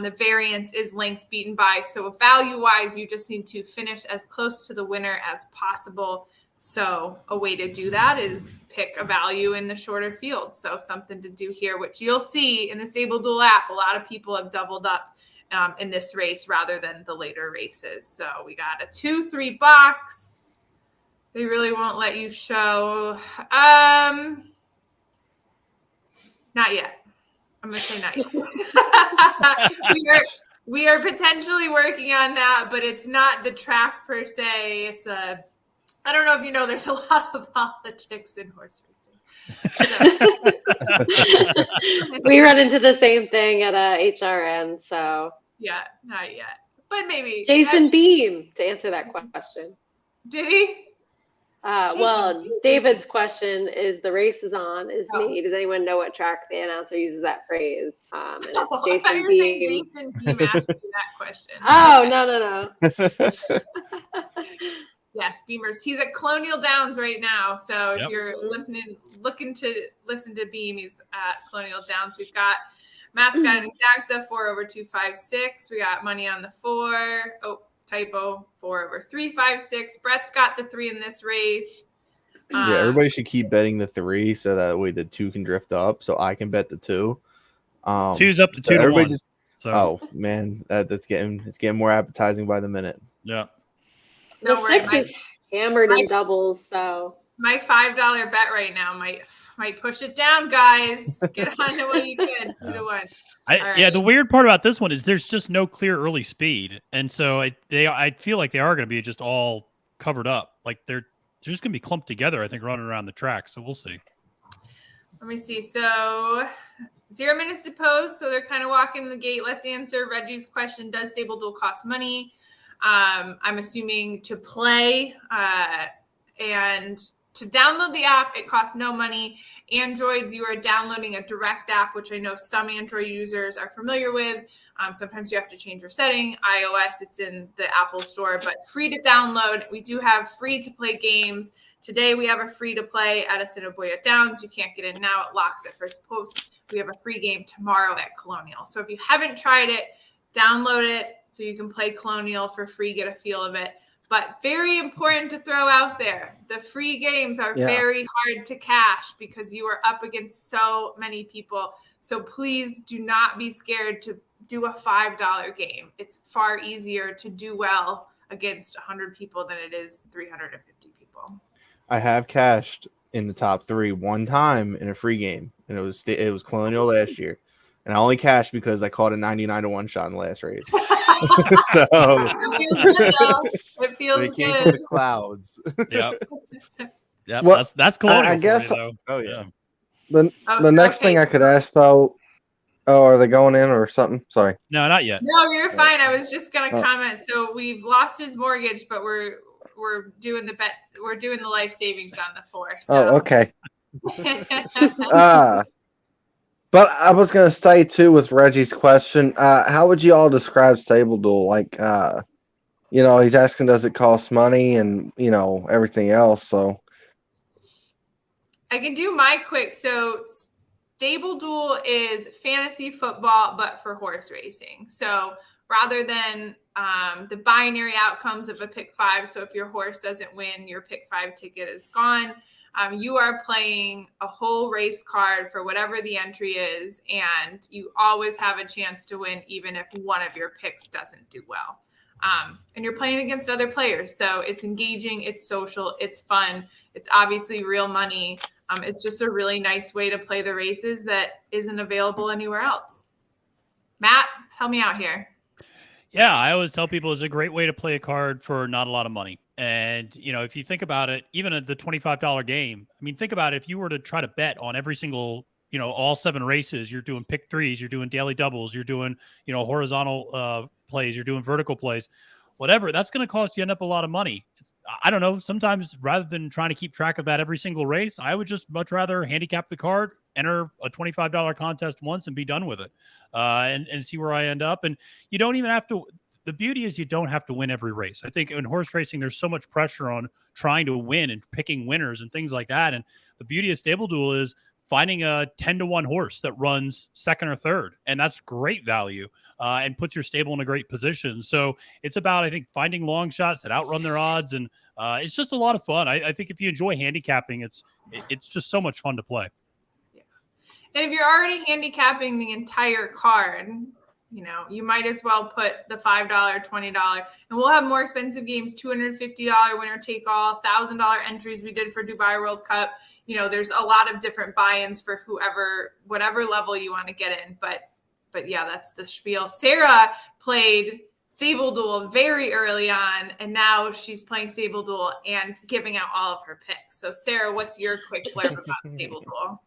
The variance is lengths beaten by. So value-wise, you just need to finish as close to the winner as possible. So a way to do that is pick a value in the shorter field. So something to do here, which you'll see in the StableDuel app. A lot of people have doubled up in this race rather than the later races. So we got a 2-3 box. They really won't let you show. Not yet. I'm going to say not yet. we are potentially working on that, but it's not the track per se. I don't know if you know, there's a lot of politics in horse racing. We run into the same thing at HRN, so. Yeah, not yet. But maybe. Jason Beam, to answer that question. Did he? Well, David's question is the race is on, is me. Does anyone know what track the announcer uses that phrase? And it's Jason Beam. Jason Beam asked you that question. Oh, no. Yes, Beamers. He's at Colonial Downs right now. So if Yep. you're looking to listen to Beam, he's at Colonial Downs. We've got Matt's got an exacta 4/256. We got money on the 4. Oh, typo, 4/356. Brett's got the 3 in this race. Yeah, everybody should keep betting the 3 so that way the 2 can drift up, so I can bet the 2. 2's up to 2 to everybody 1. Just, So oh man, it's getting more appetizing by the minute. yeah. The Don't worry, 6 is hammered in doubles, so. my $5 bet right now might push it down, guys. Get on to what you can, 2-1. Yeah, the weird part about this one is there's just no clear early speed, and so I feel like they are going to be just all covered up, like they're just going to be clumped together. I think running around the track, so we'll see. Let me see. So 0 minutes to post, so they're kind of walking the gate. Let's answer Reggie's question: does StableDuel cost money? I'm assuming to play and to download the app, it costs no money. Androids, you are downloading a direct app, which I know some Android users are familiar with. Sometimes you have to change your setting. iOS, it's in the Apple Store, but free to download. We do have free to play games. Today we have a free to play at Assiniboia Downs. You can't get in now. It locks at first post. We have a free game tomorrow at Colonial. So if you haven't tried it, download it so you can play Colonial for free, get a feel of it. But very important to throw out there, the free games are very hard to cash because you are up against so many people. So please do not be scared to do a $5 game. It's far easier to do well against 100 people than it is 350 people. I have cashed in the top 3 one time in a free game, and it was Colonial last year. And I only cashed because I caught a 99-1 shot in the last race. So it feels good, though. It feels it came good. from the clouds. Yep. Yep. Well, That's Colonial. I guess- for you, though. Oh yeah. The next thing I could ask though, are they going in or something? Sorry. No, not yet. No, you're fine. I was just gonna comment. So we've lost his mortgage, but we're doing the bet. We're doing the life savings on the 4. So. Oh, okay. But I was gonna say too with Reggie's question, how would you all describe StableDuel? Like, he's asking, does it cost money, and everything else. So I can do my quick. So StableDuel is fantasy football, but for horse racing. So rather than the binary outcomes of a pick 5, so if your horse doesn't win, your pick 5 ticket is gone. You are playing a whole race card for whatever the entry is, and you always have a chance to win, even if one of your picks doesn't do well. And you're playing against other players. So it's engaging, it's social, it's fun. It's obviously real money. It's just a really nice way to play the races that isn't available anywhere else. Matt, help me out here. Yeah, I always tell people it's a great way to play a card for not a lot of money. And, if you think about it, even at the $25 game, I mean, think about it. If you were to try to bet on every single, all 7 races, you're doing pick 3s, you're doing daily doubles, you're doing, horizontal plays, you're doing vertical plays, whatever, that's going to cost you up a lot of money. I don't know. Sometimes rather than trying to keep track of that every single race, I would just much rather handicap the card, enter a $25 contest once and be done with it, and see where I end up. And you don't even have to. the beauty is you don't have to win every race. I think in horse racing, there's so much pressure on trying to win and picking winners and things like that. And the beauty of StableDuel is finding a 10-1 horse that runs second or third. And that's great value and puts your stable in a great position. So it's about, I think, finding long shots that outrun their odds. And it's just a lot of fun. I think if you enjoy handicapping, it's just so much fun to play. Yeah. And if you're already handicapping the entire card, you know, you might as well put the $5, $20, and we'll have more expensive games, $250 winner take all, $1,000 entries we did for Dubai World Cup. You know, there's a lot of different buy-ins for whatever level you want to get in. But yeah, that's the spiel. Sarah played StableDuel very early on, and now she's playing StableDuel and giving out all of her picks. So Sarah, what's your quick blurb about StableDuel?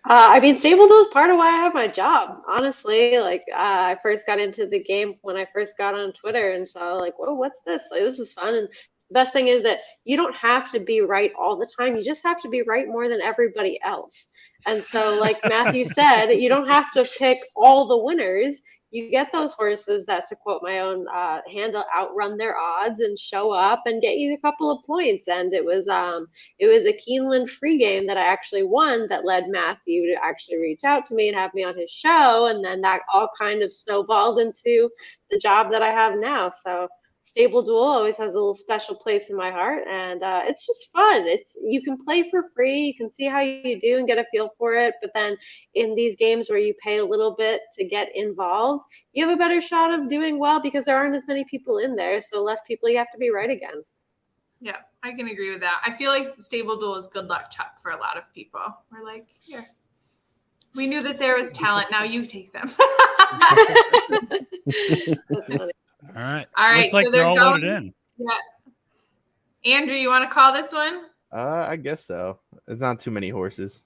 I mean, StableDuel is part of why I have my job, honestly. Like, I first got into the game when I first got on Twitter and saw, like, whoa, what's this? Like, this is fun. And the best thing is that you don't have to be right all the time. You just have to be right more than everybody else. And so, like Matthew said, you don't have to pick all the winners. You get those horses that, to quote my own handle, outrun their odds and show up and get you a couple of points. And it was a Keeneland free game that I actually won that led Matthew to actually reach out to me and have me on his show. And then that all kind of snowballed into the job that I have now. So StableDuel always has a little special place in my heart, and it's just fun. You can play for free, you can see how you do and get a feel for it, but then in these games where you pay a little bit to get involved, you have a better shot of doing well because there aren't as many people in there, so less people you have to be right against. Yeah, I can agree with that. I feel like StableDuel is good luck chuck for a lot of people. We're like, here, we knew that there was talent, now you take them. That's funny. All right. Looks like so they're all loaded in. Yeah. Andrew, you want to call this one? I guess so. It's not too many horses.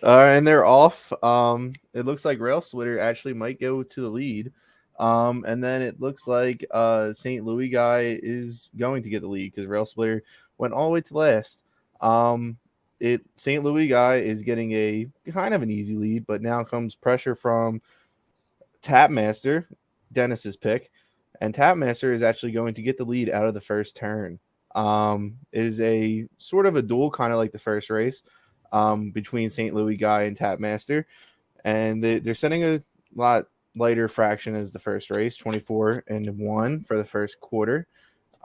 And they're off. It looks like Rail Splitter actually might go to the lead. And then it looks like St. Louis guy is going to get the lead because Rail Splitter went all the way to last. St. Louis guy is getting a kind of an easy lead, but now comes pressure from Tapmaster, Dennis's pick, and Tapmaster is actually going to get the lead out of the first turn. It is a sort of a duel, kind of like the first race, between St. Louis guy and Tapmaster, and they're setting a lot lighter fraction as the first race, 24-1 for the first quarter.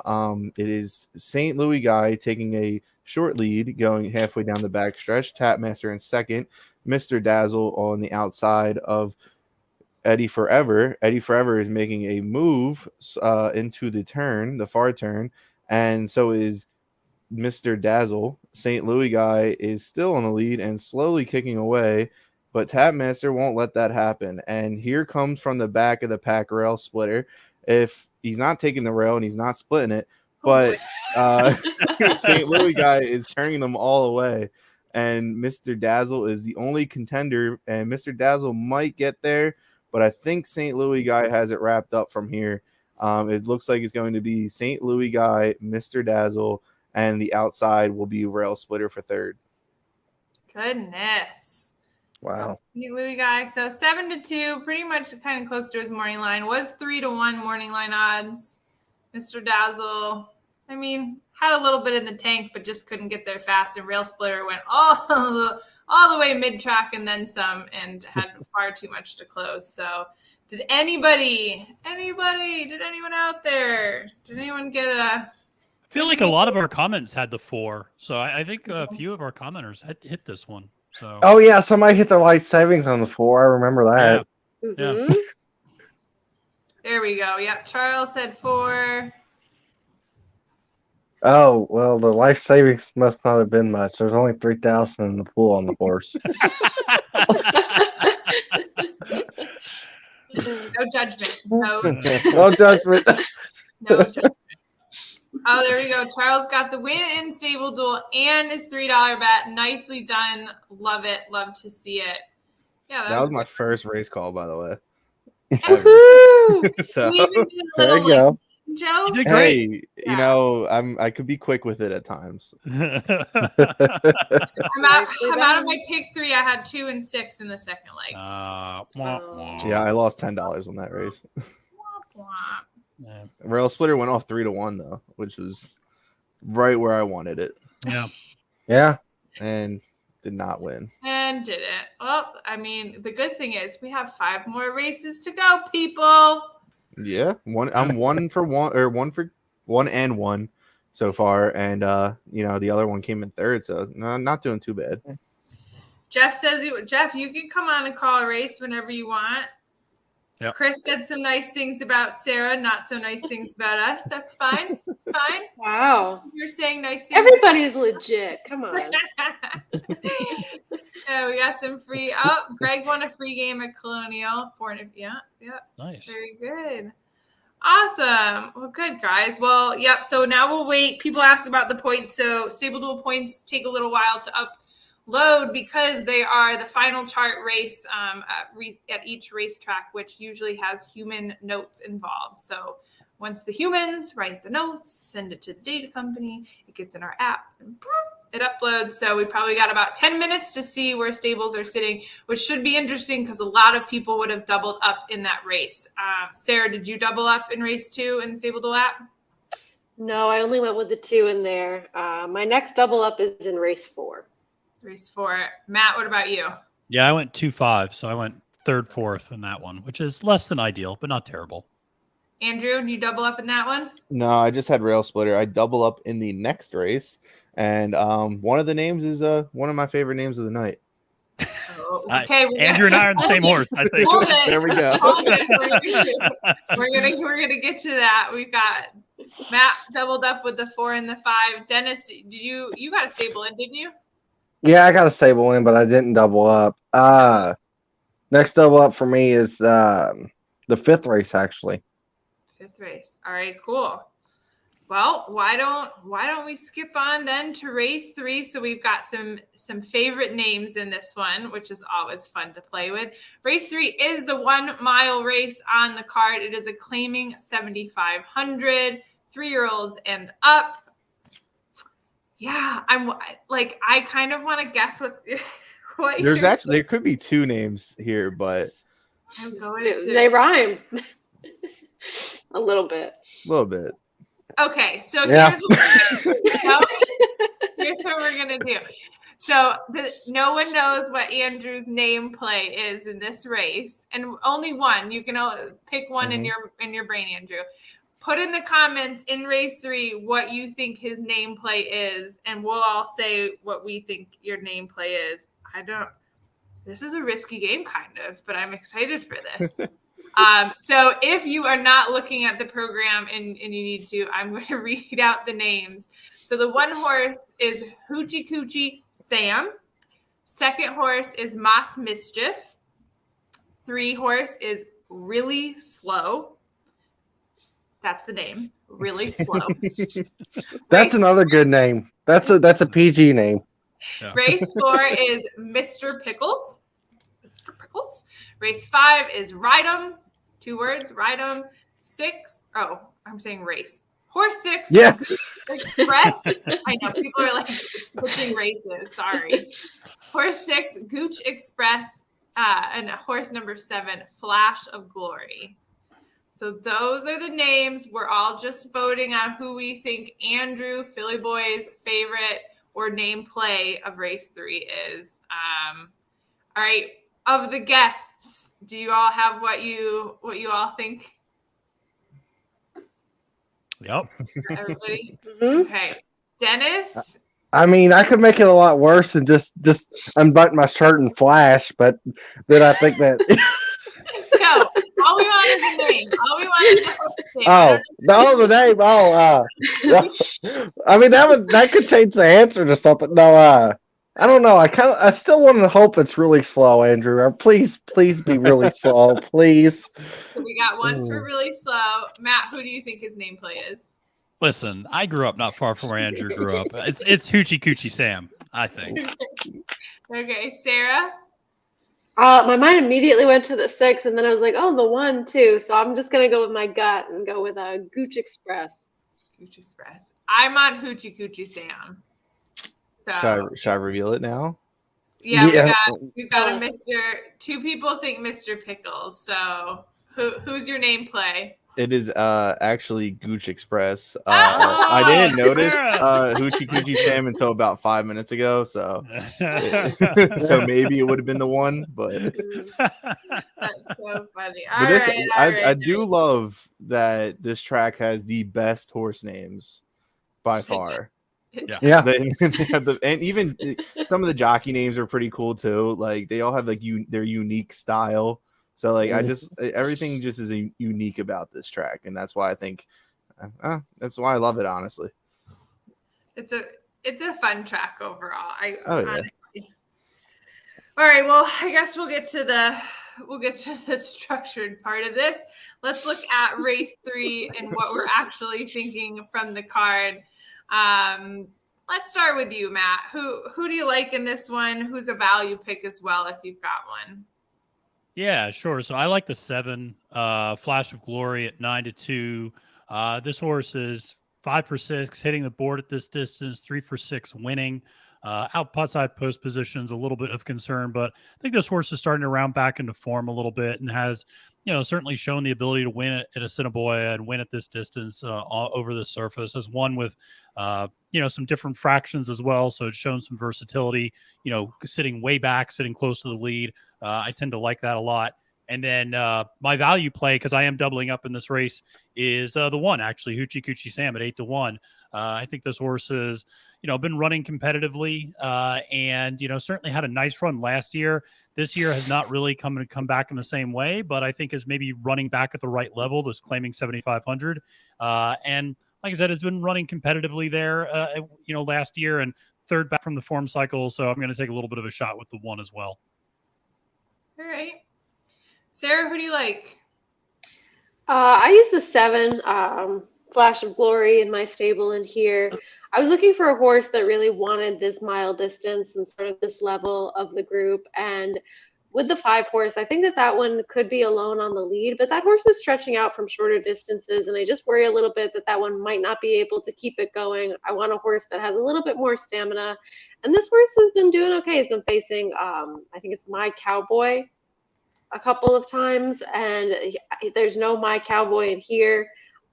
It is St. Louis guy taking a short lead, going halfway down the backstretch. Tapmaster in second, Mr. Dazzle on the outside of Eddie Forever. Eddie Forever is making a move into the far turn, and so is Mr. Dazzle. St. Louis guy is still on the lead and slowly kicking away, but Tapmaster won't let that happen. And here comes from the back of the pack Rail Splitter. If he's not taking the rail and he's not splitting it, but St. Louis guy is turning them all away. And Mr. Dazzle is the only contender, and Mr. Dazzle might get there, but I think St. Louis guy has it wrapped up from here. It looks like it's going to be St. Louis guy, Mr. Dazzle, and the outside will be Rail Splitter for third. Goodness. Wow. St. Louis guy. So 7-2, pretty much kind of close to his morning line. Was 3-1 morning line odds. Mr. Dazzle, I mean, had a little bit in the tank, but just couldn't get there fast. And Rail Splitter went all the way mid-track and then some, and had far too much to close. So did anyone out there, did anyone get a... I feel like a lot of our comments had the 4. So I think a few of our commenters had hit this one. So. Oh, yeah. Somebody hit their life savings on the 4. I remember that. Yeah. Mm-hmm. Yeah. There we go. Yep. Charles said 4. Oh, well, the life savings must not have been much. There's only 3,000 in the pool on the horse. No judgment. No judgment. No judgment. Oh, there we go. Charles got the win in StableDuel and his $3 bet. Nicely done. Love it. Love to see it. Yeah, that was my first race call, by the way. Woohoo! So You even did a There little, you go. Joe. You did great. hey, You know, I could be quick with it at times. I'm out of my pick 3. I had 2 and 6 in the second leg. Yeah, I lost $10 on that race. Yeah. Rail splitter went off 3-1 though, which was right where I wanted it. Yeah. Yeah. And did not win. And didn't. Well, I mean, the good thing is we have 5 more races to go, people. Yeah, I'm 1 for 1 or 1 for 1 and 1 so far, and you know, the other one came in third, so no, not doing too bad. Jeff says Jeff, you can come on and call a race whenever you want. Yep. Chris said some nice things about Sarah, not so nice things about us. That's fine. It's fine. Wow. You're saying nice things. Everybody's legit. Come on. Oh, we got some free. Oh, Greg won a free game at Colonial. Yeah. Nice. Very good. Awesome. Well, good, guys. Well, yep. So now we'll wait. People ask about the points. So StableDuel points take a little while to upload because they are the final chart race at each racetrack, which usually has human notes involved. So once the humans write the notes, send it to the data company, it gets in our app, and it uploads. So we probably got about 10 minutes to see where stables are sitting, which should be interesting because a lot of people would have doubled up in that race. Sarah, did you double up in race 2 in the StableDuel app? No, I only went with the 2 in there. My next double up is in race 4. Race 4. Matt, what about you? Yeah, I went 2-5, so I went 3rd, 4th in that one, which is less than ideal, but not terrible. Andrew, did you double up in that one? No, I just had rail splitter. I double up in the next race, and one of the names is one of my favorite names of the night. Oh, okay, Andrew and I are on the same horse, I think. There we go. We're gonna get to that. We've got Matt doubled up with the 4 and the 5. Dennis, did you got a stable in, didn't you? Yeah, I got a stable in, but I didn't double up. Next double up for me is the 5th race, actually. 5th race. All right, cool. Well, why don't we skip on then to race 3? So we've got some favorite names in this one, which is always fun to play with. Race 3 is the 1 mile race on the card. It is a claiming 7,500, 3-year-olds and up. Yeah, I kind of want to guess what There could be 2 names here, but I'm going they rhyme a little bit. Okay, so Yeah. here's what we're gonna do. So no one knows what Andrew's nameplay is in this race, and only one. You can pick one in your brain, Andrew. Put in the comments in race 3 what you think his nameplay is, and we'll all say what we think your nameplay is. This is a risky game, kind of, but I'm excited for this. So if you are not looking at the program and you need to, I'm going to read out the names. So the 1 horse is Hoochie Coochie Sam. 2nd horse is Moss Mischief. 3 horse is Really Slow. That's the name. Really Slow. That's another good name. That's a PG name. Yeah. Race 4 is Mr. Pickles. Mr. Pickles. Race 5 is Ride 'em. 2 words. Ride 'em. 6. Oh, I'm saying race. Horse 6. Yeah. Express. I know people are like switching races. Sorry. Horse 6, Gooch Express, and horse number 7, Flash of Glory. So those are the names. We're all just voting on who we think Andrew, Philly Boy's favorite or name play of race 3 is. All right. Of the guests, do you all have what you all think? Yep. Everybody? Mm-hmm. Okay. Dennis? I mean, I could make it a lot worse and just unbutton my shirt and flash, but then I think that. No, all we want is a name. All we want is a name. The name. I mean, that could change the answer to something. No, I don't know. I still want to hope it's really slow, Andrew. Please be really slow, please. So we got one for really slow. Matt, who do you think his nameplay is? Listen, I grew up not far from where Andrew grew up. It's Hoochie Coochie Sam, I think. Okay, Sarah? My mind immediately went to the 6, and then I was like, oh, the 1 too. So I'm just gonna go with my gut and go with Gooch Express. Coochie Express. I'm on Hoochie Coochie Sam. So, Should I reveal it now? yeah, we've got a Mr. Two people think Mr. Pickles. So who's your name play? It is actually Gooch Express. I didn't notice Hoochie Coochie Sam until about 5 minutes ago, so so maybe it would have been the one, but That's so funny. I do love that this track has the best horse names by far. Yeah. And even some of the jockey names are pretty cool too. Like they all have like their unique style. So like everything just is unique about this track, and that's why I think that's why I love it. Honestly, it's a fun track overall. Honestly. All right, well, I guess we'll get to the structured part of this. Let's look at race 3 and what we're actually thinking from the card. Let's start with you, Matt. Who do you like in this one? Who's a value pick as well, if you've got one? Yeah, sure. So I like the 7, Flash of Glory at 9-2. This horse is 5 for 6, hitting the board at this distance, 3 for 6, winning. Outside post positions, a little bit of concern, but I think this horse is starting to round back into form a little bit and has, certainly shown the ability to win at Assiniboia and win at this distance over the surface. Has won with, some different fractions as well. So it's shown some versatility, sitting way back, sitting close to the lead. I tend to like that a lot. And then my value play, because I am doubling up in this race, is the 1, actually, Hoochie Coochie Sam at 8-1. I think this horse has, been running competitively and, certainly had a nice run last year. This year has not really come back in the same way, but I think is maybe running back at the right level, this claiming 7,500. And like I said, it's been running competitively there, last year and third back from the form cycle. So I'm going to take a little bit of a shot with the 1 as well. All right. Sarah, who do you like? I use the 7, Flash of Glory in my stable in here. I was looking for a horse that really wanted this mile distance and sort of this level of the group. And with the 5 horse, I think that one could be alone on the lead, but that horse is stretching out from shorter distances. And I just worry a little bit that one might not be able to keep it going. I want a horse that has a little bit more stamina. And this horse has been doing okay. He's been facing, I think it's My Cowboy a couple of times, and there's no My Cowboy in here.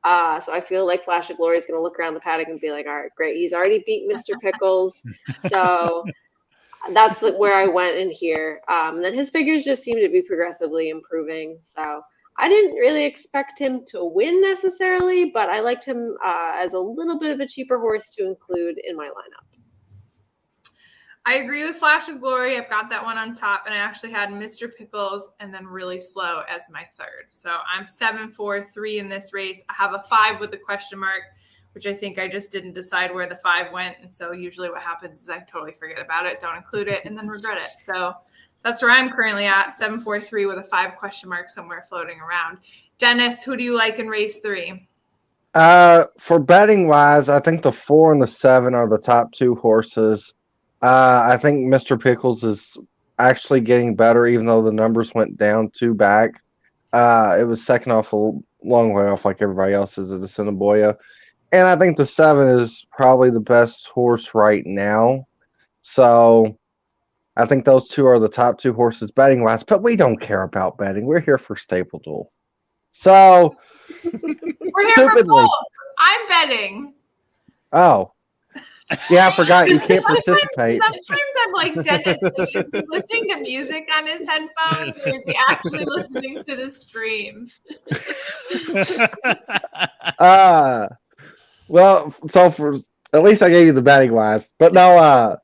So I feel like Flash of Glory is going to look around the paddock and be like, all right, great. He's already beat Mr. Pickles. So that's where I went in here. And then his figures just seem to be progressively improving. So I didn't really expect him to win necessarily, but I liked him as a little bit of a cheaper horse to include in my lineup. I agree with Flash of Glory. I've got that one on top, and I actually had Mr. Pickles and then Really Slow as my 3rd. So I'm 7-4-3 in this race. I have a 5 with a question mark, which I think I just didn't decide where the 5 went. And so usually what happens is I totally forget about it, don't include it, and then regret it. So that's where I'm currently at, 7-4-3 with a 5 question mark somewhere floating around. Dennis, who do you like in race 3? For betting wise, I think the 4 and the 7 are the top 2 horses. I think Mr. Pickles is actually getting better, even though the numbers went down 2 back. It was second off a long way off like everybody else is at the Assiniboia. And I think the 7 is probably the best horse right now. So I think those 2 are the top 2 horses betting wise, but we don't care about betting. We're here for StableDuel. So we're here for both. I'm betting. Oh. Yeah, I forgot you can't participate. Sometimes I'm like, Dennis, is he listening to music on his headphones, or is he actually listening to the stream? Well, so for at least I gave you the betting wise, but no, I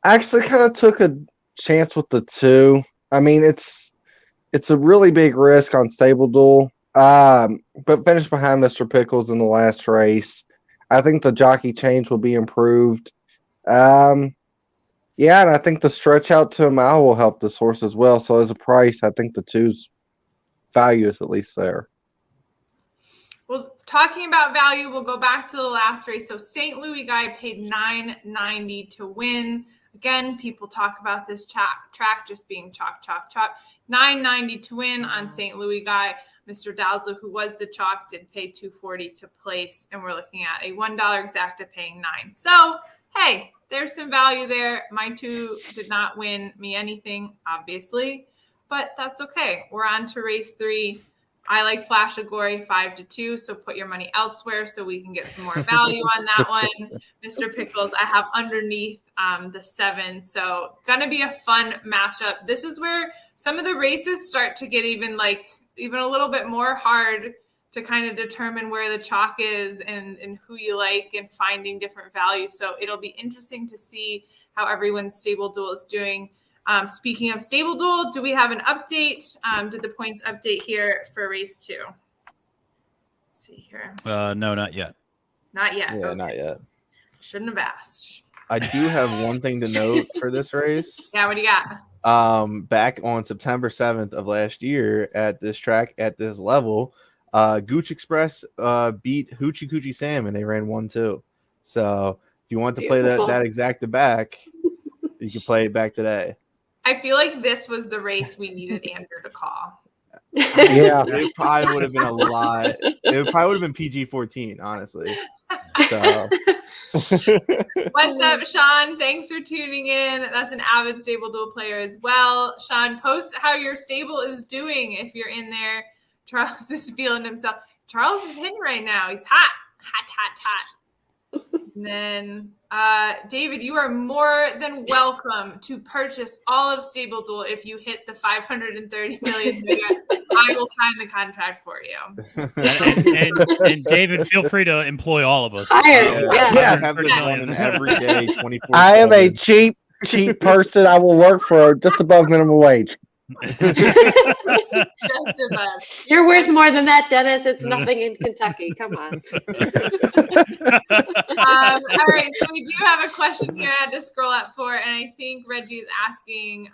actually kind of took a chance with the 2. I mean, it's a really big risk on StableDuel, but finished behind Mr. Pickles in the last race. I think the jockey change will be improved. And I think the stretch out to a mile will help this horse as well. So as a price, I think the 2's value is at least there. Well, talking about value, we'll go back to the last race. So St. Louis guy paid $9.90 to win. Again, people talk about this track just being chalk. $9.90 to win on St. Louis guy. Mr. Dalzell, who was the chalk, did pay $240 to place, and we're looking at a $1 exacta paying $9. So, hey, there's some value there. My 2 did not win me anything, obviously, but that's okay. We're on to race 3. I like Flash of Glory 5-2, so put your money elsewhere so we can get some more value on that one. Mr. Pickles, I have underneath the 7, so gonna be a fun matchup. This is where some of the races start to get even a little bit more hard to kind of determine where the chalk is and who you like and finding different values. So it'll be interesting to see how everyone's StableDuel is doing. Speaking of StableDuel, do we have an update? Did the points update here for race 2? Let's see here. No, not yet. Not yet. Yeah, Okay. not yet. Shouldn't have asked. I do have one thing to note for this race. Yeah, what do you got? Back on September 7th of last year at this track at this level, Gooch Express beat Hoochie Coochie Sam and they ran 1-2. So if you want to play that exacta back, you can play it back today. I feel like this was the race we needed Andrew to call. Yeah. It probably would have been a lot. It probably would have been PG-14, honestly. So. What's up, Sean? Thanks for tuning in. That's an avid StableDuel player as well. Sean, post how your stable is doing if you're in there. Charles is feeling himself. Charles is hitting right now. He's hot. And then David, you are more than welcome to purchase all of StableDuel if you hit the 530 million. I will sign the contract for you. and David, feel free to employ all of us. I Yes. have this on every day, 24/7. I am a cheap person. I will work for just above minimum wage. Just above. You're worth more than that, Dennis. It's nothing in Kentucky. Come on. All right, so we do have a question here I had to scroll up for, and I think Reggie is asking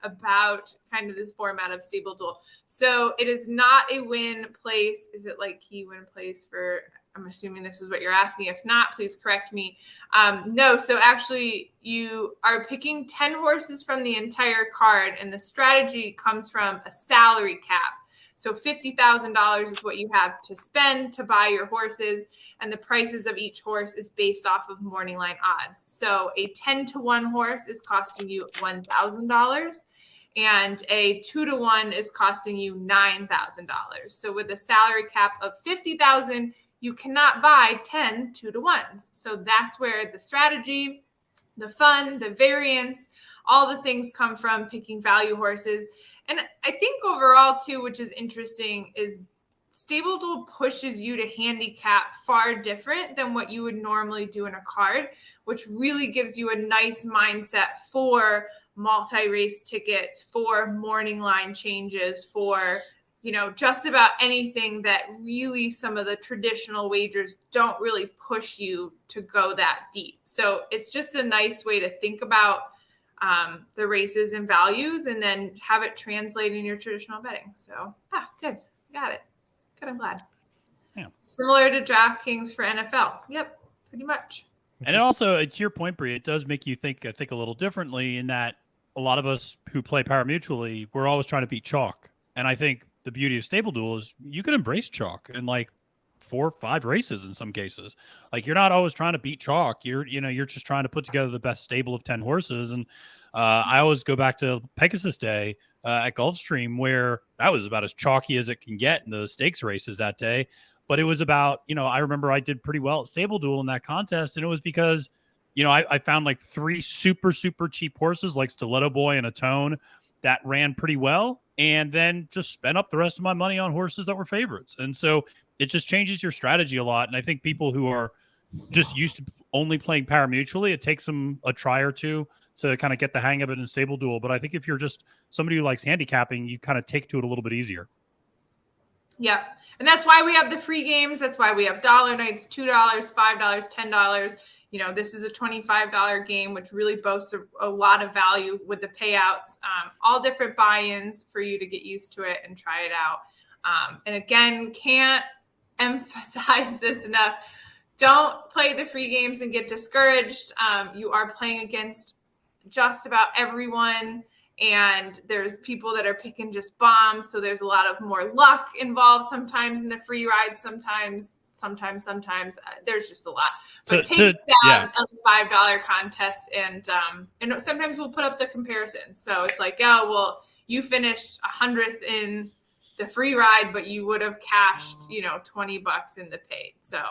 about kind of the format of StableDuel. So it is not a win place. Is it like key win place for? I'm assuming this is what you're asking. If not, please correct me. No, so actually you are picking 10 horses from the entire card, and the strategy comes from a salary cap. So $50,000 is what you have to spend to buy your horses, and the prices of each horse is based off of morning line odds. So a 10-1 horse is costing you $1,000. And a 2-1 is costing you $9,000. So with a salary cap of $50,000, you cannot buy 10 2-1s. So that's where the strategy, the fun, the variance, all the things come from picking value horses. And I think overall too, which is interesting, is StableDuel pushes you to handicap far different than what you would normally do in a card, which really gives you a nice mindset for multi-race tickets, for morning line changes, for just about anything that really some of the traditional wagers don't really push you to go that deep. So it's just a nice way to think about the races and values and then have it translate in your traditional betting. So, good. Got it. Good. I'm glad. Yeah. Similar to DraftKings for NFL. Yep, pretty much. And it also, to your point, Bri, it does make you think a little differently in that a lot of us who play pari-mutually, we're always trying to beat chalk. And I think the beauty of StableDuel is you can embrace chalk in like 4 or 5 races in some cases. Like you're not always trying to beat chalk. You're just trying to put together the best stable of 10 horses. And I always go back to Pegasus Day at Gulfstream, where that was about as chalky as it can get in the stakes races that day. But it was about, I remember I did pretty well at StableDuel in that contest. And it was because, I found like 3 super, super cheap horses like Stiletto Boy and Atone that ran pretty well, and then just spent up the rest of my money on horses that were favorites. And so it just changes your strategy a lot. And I think people who are just used to only playing pari-mutually, it takes them a try or two to kind of get the hang of it in StableDuel. But I think if you're just somebody who likes handicapping, you kind of take to it a little bit easier. Yeah. And that's why we have the free games. That's why we have dollar nights, $2, $5, $10. This is a $25 game, which really boasts a lot of value with the payouts, all different buy-ins for you to get used to it and try it out. And again, can't emphasize this enough. Don't play the free games and get discouraged. You are playing against just about everyone. And there's people that are picking just bombs. So there's a lot of more luck involved sometimes in the free rides. Sometimes there's just a lot. But take a stab on the $5 contest, and sometimes we'll put up the comparison. So it's like, oh, well, you finished 100th in the free ride, but you would have cashed, $20 in the paid. So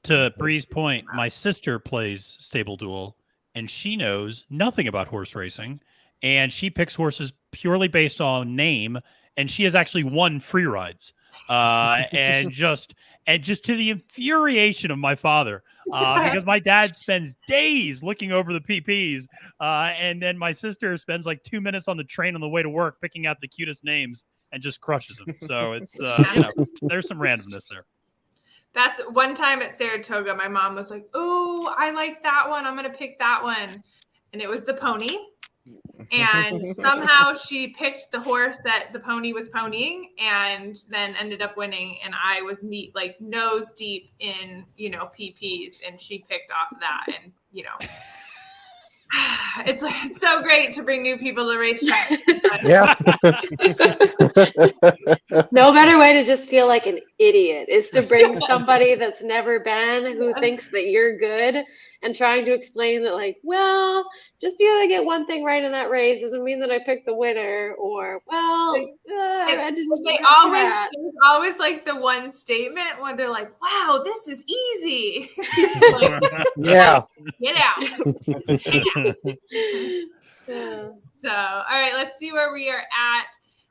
to Bri's point, my sister plays StableDuel, and she knows nothing about horse racing, and she picks horses purely based on name, and she has actually won free rides. And just to the infuriation of my father, because my dad spends days looking over the PPs, and then my sister spends like 2 minutes on the train on the way to work picking out the cutest names and just crushes them. So it's there's some randomness there. That's one time at Saratoga, my mom was like, "Oh, I like that one. I'm gonna pick that one," and it was the pony. And somehow she picked the horse that the pony was ponying, and then ended up winning. And I was nose deep in PPs, and she picked off that. And it's so great to bring new people to racetracks. Yeah. No better way to just feel like an idiot is to bring somebody that's never been, who thinks that you're good, and trying to explain that, just because I get one thing right in that race doesn't mean that I picked the winner, or I didn't. There's always like the one statement when they're like, "Wow, this is easy." Yeah. Get out. So, all right, let's see where we are at.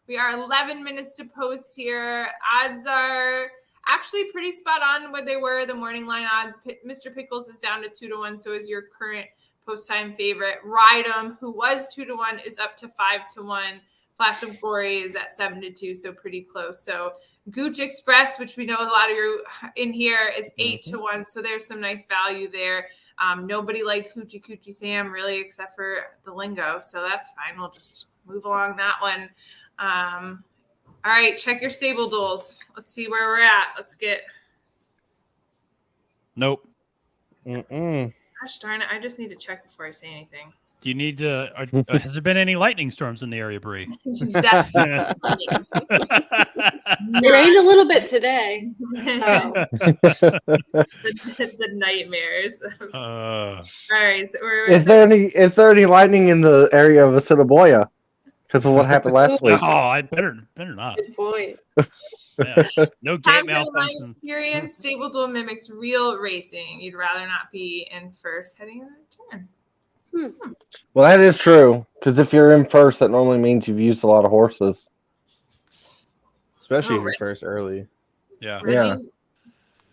We are 11 minutes to post here. Odds are actually pretty spot on where they were. The morning line odds, Mr. Pickles is down to 2-1. So is your current post time favorite. Rydom, who was 2-1, is up to 5-1. Flash of Glory is at 7-2, so pretty close. So Gooch Express, which we know a lot of you in here, is 8-1. So there's some nice value there. Nobody liked Hoochie Coochie Sam really, except for the lingo. So that's fine. We'll just move along that one. All right, check your stable duels. Let's see where we're at. Let's get. Nope. Gosh darn it! I just need to check before I say anything. Do you need to? Has there been any lightning storms in the area, Bri? That's It rained a little bit today. The nightmares. All right. So is there any lightning in the area of Assiniboia because of what happened last week? Oh, I better not. Good point. Yeah. No gate In my malfunctions. experience, StableDuel mimics real racing. You'd rather not be in first heading in the turn. Well, that is true, because if you're in first, that normally means you've used a lot of horses. Especially if you're first early. Yeah.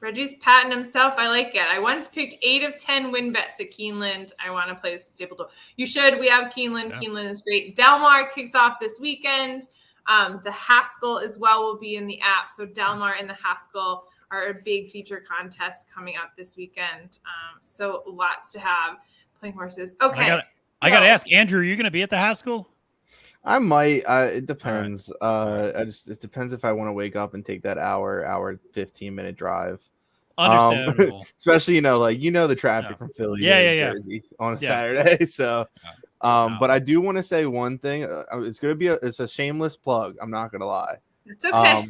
Reggie's patting himself. I like it. I once picked 8 of 10 win bets at Keeneland. I want to play this StableDuel. You should. We have Keeneland. Yeah. Keeneland is great. Del Mar kicks off this weekend. The Haskell as well will be in the app. So Del Mar and the Haskell are a big feature contest coming up this weekend. So lots to have. Playing horses. Okay. I got to ask, Andrew, are you going to be at the Haskell? I might. It depends. It depends if I want to wake up and take that hour 15-minute drive. Understandable. Especially, the traffic from Philly to Jersey on a Saturday. So, but I do want to say one thing. It's a shameless plug. I'm not going to lie. It's okay.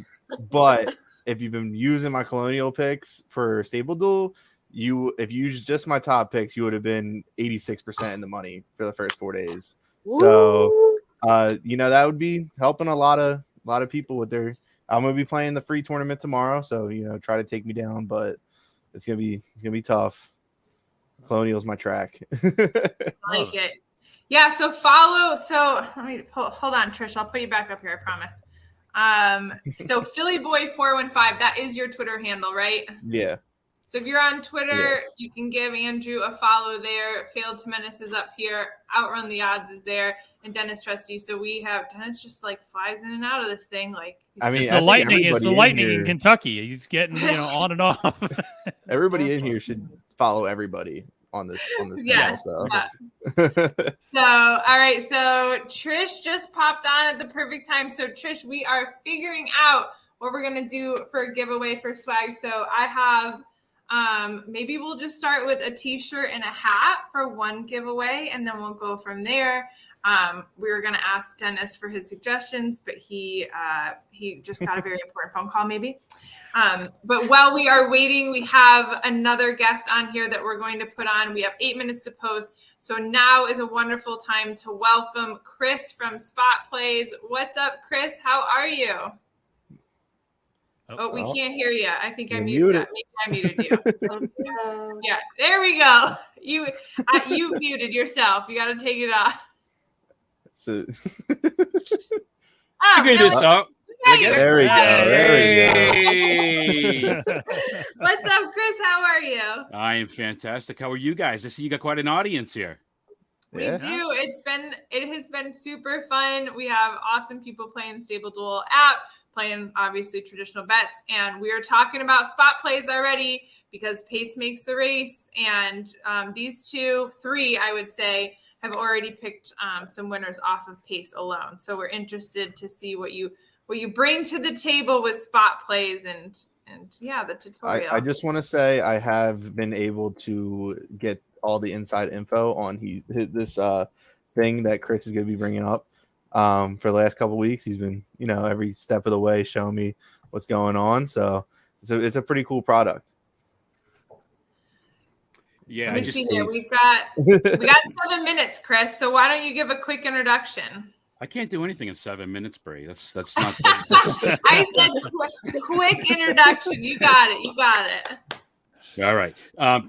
But if you've been using my Colonial picks for StableDuel, if you used just my top picks, you would have been 86% in the money for the first 4 days. So, that would be helping a lot of people with their. I'm gonna be playing the free tournament tomorrow, so try to take me down, but it's gonna be tough. Colonial's my track. I like it. Yeah. So follow. So let me hold on, Trish. I'll put you back up here. I promise. So Philly Boy 415. That is your Twitter handle, right? Yeah. So if you're on Twitter, you can give Andrew a follow there. Failed to Menace is up here. Outrun the Odds is there. And Dennis Trusty. So we have Dennis just flies in and out of this thing. It's the lightning in Kentucky. He's getting on and off. Everybody in here should follow everybody on this. Yes. So all right. So Trish just popped on at the perfect time. So Trish, we are figuring out what we're gonna do for a giveaway for swag. So I have Maybe we'll just start with a t-shirt and a hat for one giveaway, and then we'll go from there. We were going to ask Dennis for his suggestions, but he just got a very important phone call maybe. But while we are waiting, we have another guest on here that we're going to put on. We have 8 minutes to post. So now is a wonderful time to welcome Chris from Spot Plays. What's up, Chris? How are you? Oh, we can't hear you. I think I muted you. Maybe I muted you. Yeah, there we go. You muted yourself. You got to take it off. So Figure this out. there we go. There we go. What's up, Chris? How are you? I am fantastic. How are you guys? I see you got quite an audience here. We do. It has been super fun. We have awesome people playing StableDuel app, playing obviously traditional bets, and we are talking about spot plays already because pace makes the race. And these three, I would say, have already picked some winners off of pace alone. So we're interested to see what you bring to the table with spot plays and yeah, the tutorial. I just want to say I have been able to get all the inside info on this thing that Chris is going to be bringing up for the last couple of weeks. He's been, every step of the way showing me what's going on. So it's a pretty cool product. Yeah, Let me see here. We got 7 minutes, Chris. So why don't you give a quick introduction? I can't do anything in 7 minutes, Bri. That's not. I said quick introduction. You got it. All right.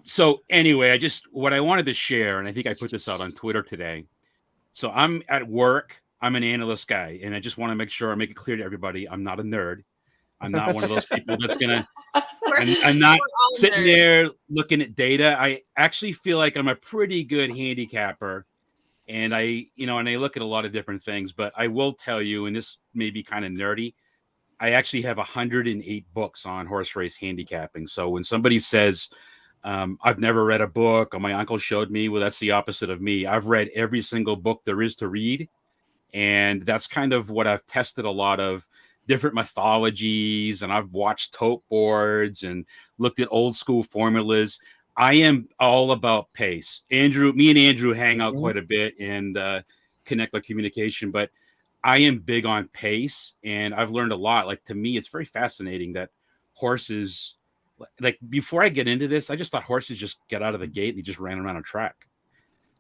So anyway, what I wanted to share, and I think I put this out on Twitter today. So I'm at work. I'm an analyst guy, and I just want to make it clear to everybody, I'm not a nerd. I'm not one of those people that's gonna. I'm not sitting there looking at data. I actually feel like I'm a pretty good handicapper, and I look at a lot of different things. But I will tell you, and this may be kind of nerdy, I actually have 108 books on horse race handicapping. So when somebody says, I've never read a book, or my uncle showed me, well, that's the opposite of me. I've read every single book there is to read. And that's kind of what I've tested a lot of different mythologies. And I've watched tote boards and looked at old school formulas. I am all about pace. Me and Andrew hang out quite a bit and connect our communication, but I am big on pace, and I've learned a lot. Like, to me, it's very fascinating that horses, like, before I get into this, I just thought horses just get out of the gate and they just ran around a track.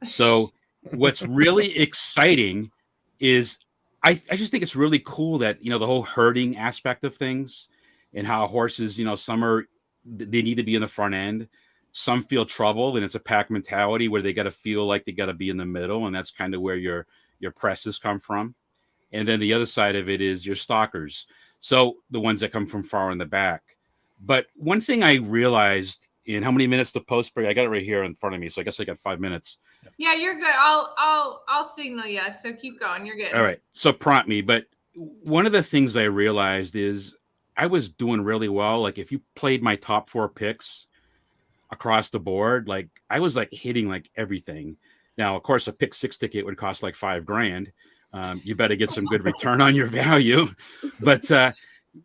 So what's really exciting is I just think it's really cool that, the whole herding aspect of things and how horses, some they need to be in the front end. Some feel trouble, and it's a pack mentality where they got to feel like they got to be in the middle. And that's kind of where your presses come from. And then the other side of it is your stalkers. So the ones that come from far in the back. But one thing I realized in how many minutes to post, Bri, I got it right here in front of me. So I guess I got 5 minutes. Yeah, you're good. I'll signal you. So keep going. You're good. All right. So prompt me. But one of the things I realized is I was doing really well. Like, if you played my top 4 picks across the board, like, I was like hitting like everything. Now, of course, a pick 6 ticket would cost like $5,000. You better get some good return on your value. But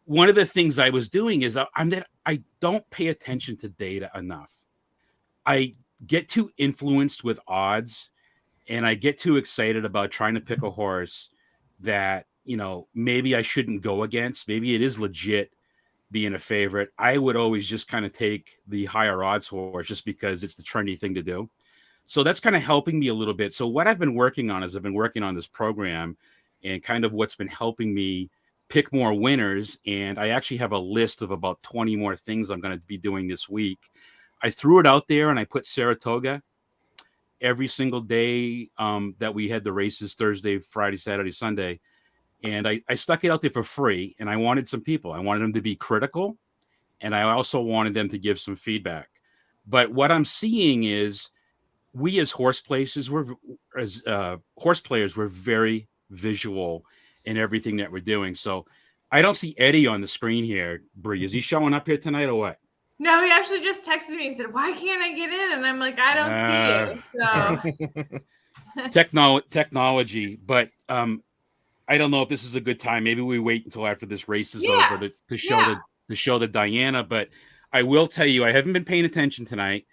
one of the things I was doing is I don't pay attention to data enough. I get too influenced with odds, and I get too excited about trying to pick a horse that, maybe I shouldn't go against. Maybe it is legit being a favorite. I would always just kind of take the higher odds horse just because it's the trendy thing to do. So that's kind of helping me a little bit. So what I've been working on is I've been working on this program, and kind of what's been helping me pick more winners. And I actually have a list of about 20 more things I'm going to be doing this week. I threw it out there and I put Saratoga every single day that we had the races, Thursday, Friday, Saturday, Sunday. And I stuck it out there for free, and I wanted some people. I wanted them to be critical, and I also wanted them to give some feedback. But what I'm seeing is we as horse players, we're very visual in everything that we're doing. So I don't see Eddie on the screen here. Bri, is he showing up here tonight or what? No, he actually just texted me and said, "Why can't I get in?" And I'm like, "I don't see you." So technology, but I don't know if this is a good time. Maybe we wait until after this race is over to show the Diana. But I will tell you, I haven't been paying attention tonight.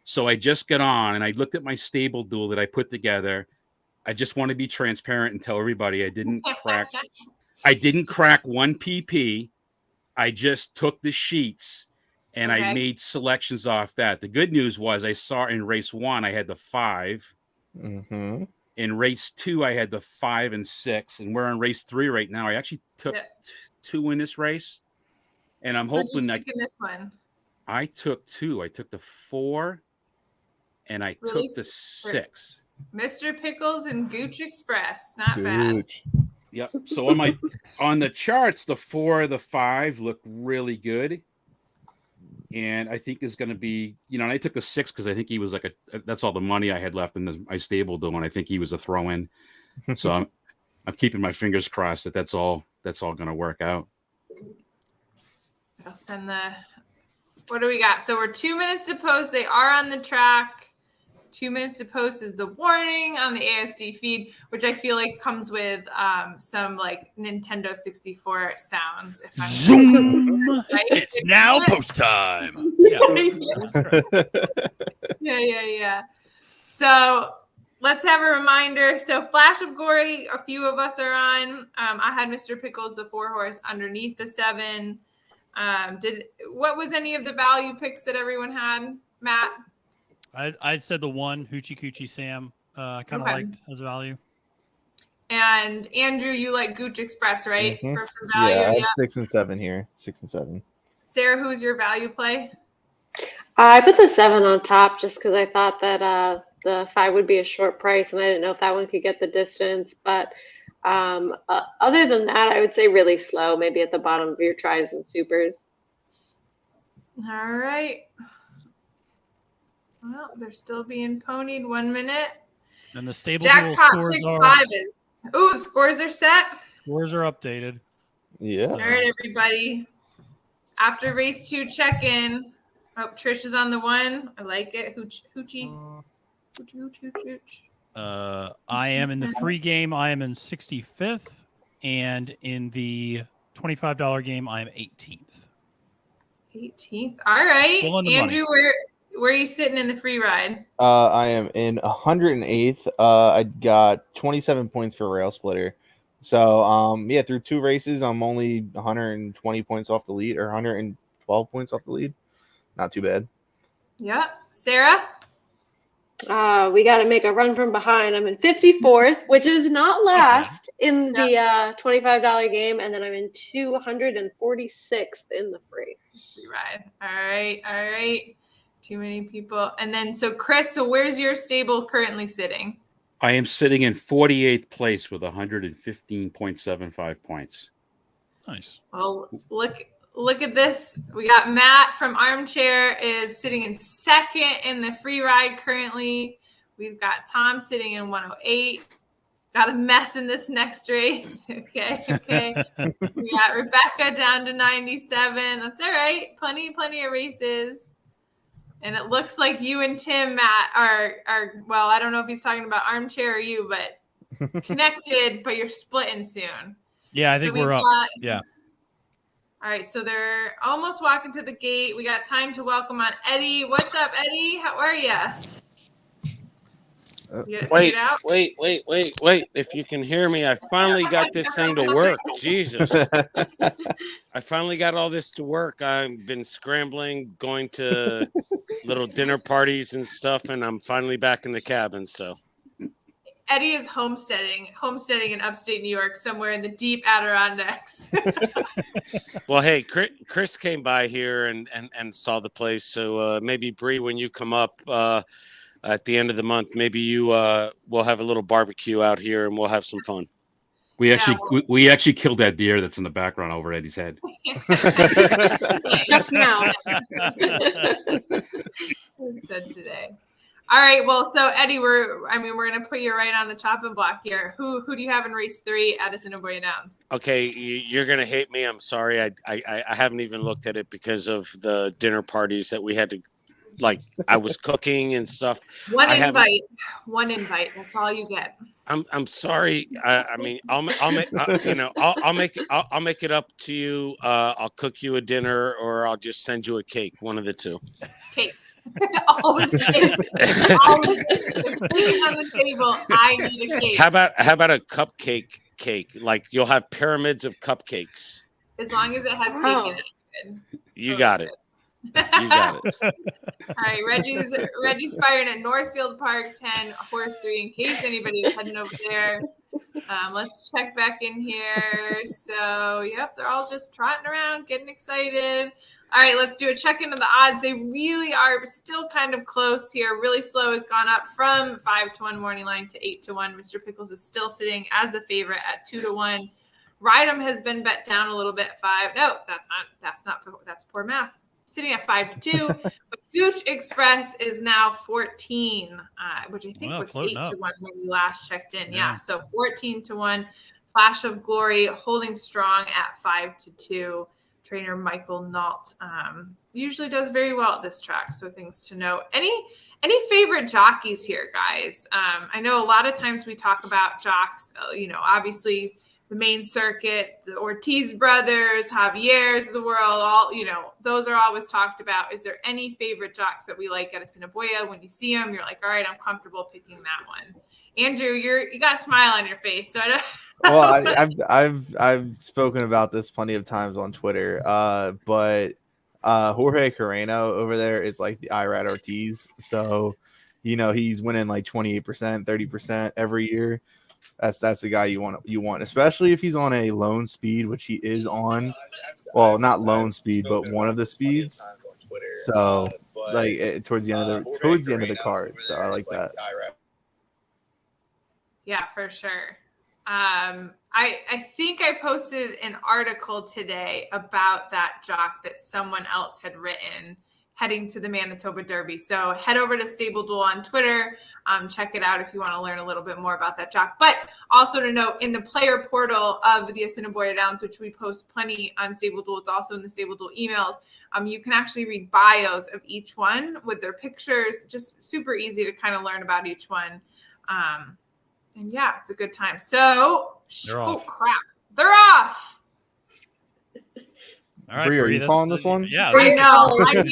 So I just got on and I looked at my StableDuel that I put together. I just want to be transparent and tell everybody I didn't crack one PP. I just took the sheets and I made selections off that. The good news was I saw in race 1 I had the 5. Mm-hmm. In race 2 I had the 5 and 6, and we're on race 3 right now. I actually took 2 in this race, and I'm hoping that in this one. I took 2. I took the 4, and I took the 6. Mr. Pickles and Gooch Express, not bad. Yep. So on the charts, the 4, the 5 look really good. And I think is going to be, and I took the 6 because I think he was like that's all the money I had left in my StableDuel, and I think he was a throw-in. So I'm keeping my fingers crossed that's all going to work out. I'll send what do we got? So we're 2 minutes to post. They are on the track. 2 minutes to post is the warning on the ASD feed, which I feel like comes with some like Nintendo 64 sounds. If I'm Zoom! Right? It's now post time. Yeah. So let's have a reminder. So Flash of Glory, a few of us are on. I had Mr. Pickles, the 4 horse, underneath the 7. What was any of the value picks that everyone had, Matt? I said the 1 Hoochie Coochie Sam kind of liked as value. And Andrew, you like Gooch Express, right? Mm-hmm. For some value. Yeah, I have 6 and 7 here. 6 and 7. Sarah, who's your value play? I put the 7 on top just because I thought that the 5 would be a short price, and I didn't know if that one could get the distance. But other than that, I would say really slow, maybe at the bottom of your tries and supers. All right. Well, they're still being ponied. 1 minute. And the StableDuel Jackpot scores pick are 5 is. Ooh, scores are set. Scores are updated. Yeah. All right, everybody. After race 2 check-in. Oh, Trish is on the 1. I like it. Hoochie. I am in the free game. I am in 65th. And in the $25 game, I am 18th. 18th. All right. Still in the Andrew, where are you sitting in the free ride? I am in 108th. I got 27 points for Rail Splitter. So, through 2 races, I'm only 120 points off the lead, or 112 points off the lead. Not too bad. Yeah. Sarah? We got to make a run from behind. I'm in 54th, which is not last in the $25 game, and then I'm in 246th in the free ride. All right. Too many people. And then, so Chris, where's your stable currently sitting? I am sitting in 48th place with 115.75 points. Nice. Well, look at this. We got Matt from Armchair is sitting in 2nd in the free ride currently. We've got Tom sitting in 108. Got a mess in this next race. Okay. We got Rebecca down to 97. That's all right. Plenty of races. And it looks like you and Tim, Matt, are well, I don't know if he's talking about Armchair or you, but connected, but you're splitting soon. Yeah, I think we're up. Yeah. All right, so they're almost walking to the gate. We got time to welcome on Eddie. What's up, Eddie? How are you? Wait. If you can hear me, I finally got this thing to work. Jesus. I finally got all this to work. I've been scrambling, going to little dinner parties and stuff, and I'm finally back in the cabin. So Eddie is homesteading in upstate New York, somewhere in the deep Adirondacks. Well, hey, Chris came by here and saw the place. So maybe, Bri, when you come up at the end of the month, maybe you we'll have a little barbecue out here and we'll have some fun. We actually killed that deer that's in the background over Eddie's head. Just now. It's dead today. All right. Well, so Eddie, we're gonna put you right on the chopping block here. Who do you have in race 3 at Assiniboia Downs? Okay, you're gonna hate me. I'm sorry. I haven't even looked at it because of the dinner parties that we had to like I was cooking and stuff. One I haven't- invite. That's all you get. I'm sorry. I mean, I'll make I'll make it up to you. I'll cook you a dinner, or I'll just send you a cake. One of the two. Cake. Always cake. Always cake on the table. I need a cake. How about a cupcake cake? Like you'll have pyramids of cupcakes. As long as it has cake in it. Good. You got it. You got it. All right, Reggie's firing at Northfield Park 10, horse 3. In case anybody's heading over there, let's check back in here. So, yep, they're all just trotting around, getting excited. All right, let's do a check into the odds. They really are still kind of close here. Really Slow has gone up from 5-1 morning line to 8-1. Mr. Pickles is still sitting as the favorite at 2-1. Rydom has been bet down a little bit. 5. No, that's poor math. Sitting at 5-2, but Gooch Express is now 14, which I think was 8-1 when we last checked in. Yeah, so 14-1. Flash of Glory holding strong at 5-2. Trainer Michael Nault usually does very well at this track, so things to note. Any favorite jockeys here, guys? I know a lot of times we talk about jocks. Obviously. The main circuit, the Ortiz brothers, Javier's of the world, all, those are always talked about. Is there any favorite jocks that we like at Assiniboia? When you see them, you're like, all right, I'm comfortable picking that one. Andrew, you got a smile on your face. So I've spoken about this plenty of times on Twitter, but Jorge Carreno over there is like the Irad Ortiz. So, he's winning like 28%, 30% every year. That's the guy you want, especially if he's on a lone speed, which he is on. Well, not lone speed, but one of the speeds. So, like towards the end of the card. So I like that. Yeah, for sure. I think I posted an article today about that jock that someone else had written heading to the Manitoba Derby. So head over to StableDuel on Twitter. Check it out if you want to learn a little bit more about that jock. But also to note, in the player portal of the Assiniboia Downs, which we post plenty on StableDuel, it's also in the StableDuel emails, you can actually read bios of each one with their pictures. Just super easy to kind of learn about each one. And yeah, it's a good time. So, crap. They're off. All right, Bri, are you calling this one? Yeah. I know. Head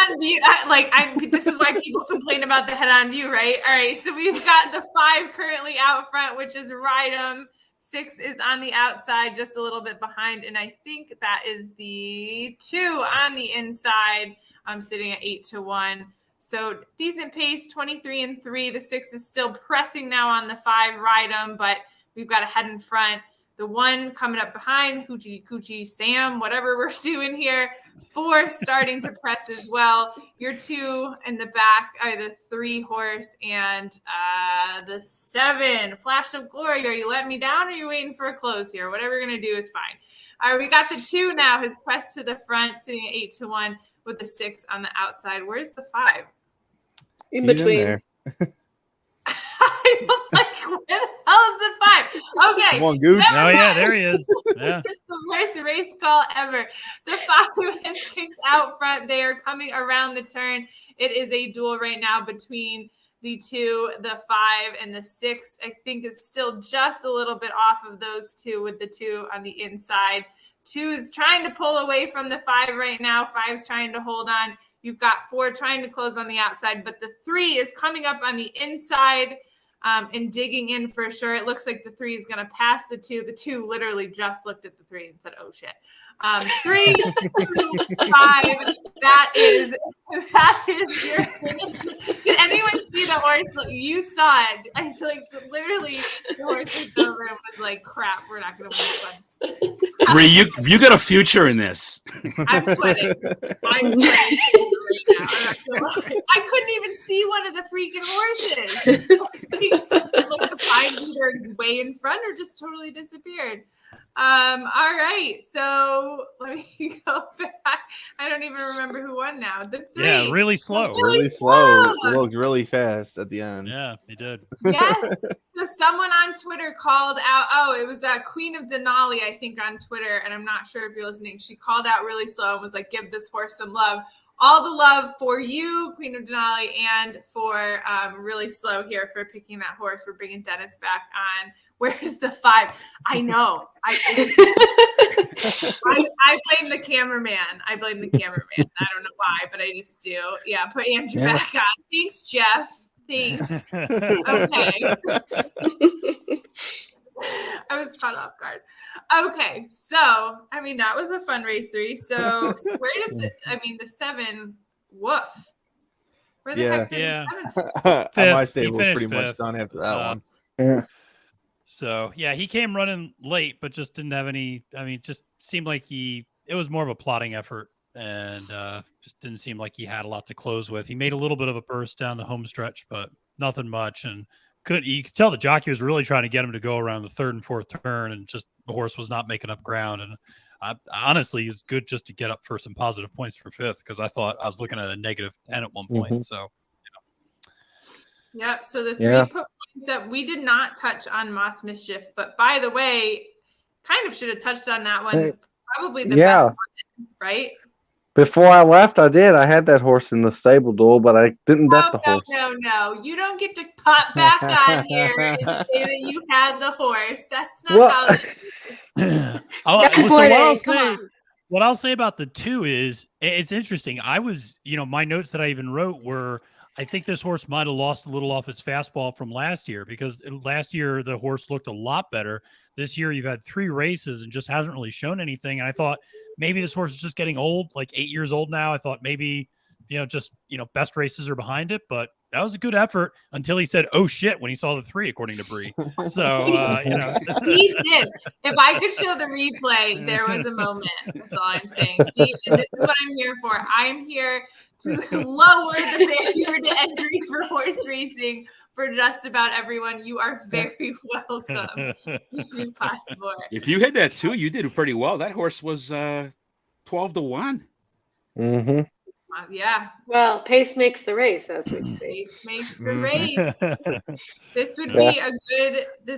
on view. This is why people complain about the head on view, right? All right. So we've got the 5 currently out front, which is Rydom. 6 is on the outside, just a little bit behind. And I think that is the 2 on the inside. I'm sitting at 8-1. So decent pace, 23-3. The 6 is still pressing now on the 5, Rydom, but we've got a head in front. The 1 coming up behind, Coochie Sam, whatever we're doing here. 4 starting to press as well. Your 2 in the back are the 3 horse and the 7. Flash of Glory. Are you letting me down or are you waiting for a close here? Whatever you're going to do is fine. All right, we got the 2 now. His press to the front, sitting at 8-1 with the 6 on the outside. Where's the 5? In between. I'm like, where the hell is the 5? Okay. Come on, Gooch. Oh, yeah, there he is. Yeah. It's the worst race call ever. The 5 is kicked out front. They are coming around the turn. It is a duel right now between the 2, the 5, and the 6. I think is still just a little bit off of those 2 with the 2 on the inside. 2 is trying to pull away from the 5 right now. 5 is trying to hold on. You've got 4 trying to close on the outside, but the 3 is coming up on the inside. And digging in for sure. It looks like the 3 is going to pass the 2. The 2 literally just looked at the 3 and said, oh, shit. 3, 2, 5. That is your finish. Did anyone see the horse? You saw it. I feel like literally the horse looked over and was like, crap, we're not going to win this one. Bri, you got a future in this. I'm sweating. Right now. I couldn't even see one of the freaking horses. Like the 5 either way in front or just totally disappeared. All right, so let me go back. I don't even remember who won now. The 3. Yeah, really slow. Really slow. It looked really fast at the end. Yeah, he did. Yes. So someone on Twitter called out. Oh, it was Queen of Denali, I think, on Twitter, and I'm not sure if you're listening. She called out really slow and was like, "Give this horse some love." all the love for you, Queen of Denali, and for really slow here for picking that horse. We're bringing Dennis back on. Where's the 5? I know. I blame the cameraman. I don't know why, but I just do. Yeah, put Andrew back on. Thanks, Jeff. Thanks. Okay. I was caught off guard. Okay, so I mean that was a fun racery. So where did the 7? Woof. Where the heck did the 7? My stable was pretty much fifth. done after that one. Yeah. So yeah, he came running late, but just didn't have any. I mean, just seemed like it was more of a plotting effort, and just didn't seem like he had a lot to close with. He made a little bit of a burst down the home stretch, but nothing much. And you could tell the jockey was really trying to get him to go around the 3rd and 4th turn, and just the horse was not making up ground. And honestly, it's good just to get up for some positive points for 5th, because I thought I was looking at a -10 at one point. Mm-hmm. So. Yep. So the 3 points that we did not touch on Moss Mischief, but by the way, kind of should have touched on that one. Probably the best one, right? Before I left, I did. I had that horse in the stable duel, but I didn't bet the horse. No. You don't get to pop back on here and say that you had the horse. That's not how what I'll say about the 2 is it's interesting. I was, my notes that I even wrote were, I think this horse might have lost a little off its fastball from last year, because last year the horse looked a lot better. This year you've had 3 races and just hasn't really shown anything. And I thought maybe this horse is just getting old, like 8 years old now. I thought maybe, best races are behind it, but that was a good effort until he said, "Oh shit," when he saw the 3, according to Bri. So, he did. If I could show the replay, there was a moment. That's all I'm saying. See, and this is what I'm here for. I'm here to lower the barrier to entry for horse racing for just about everyone. You are very welcome. If you hit that 2, you did pretty well. That horse was 12-1. Mm-hmm. Yeah. Well, pace makes the race, as we say. Pace makes the race. This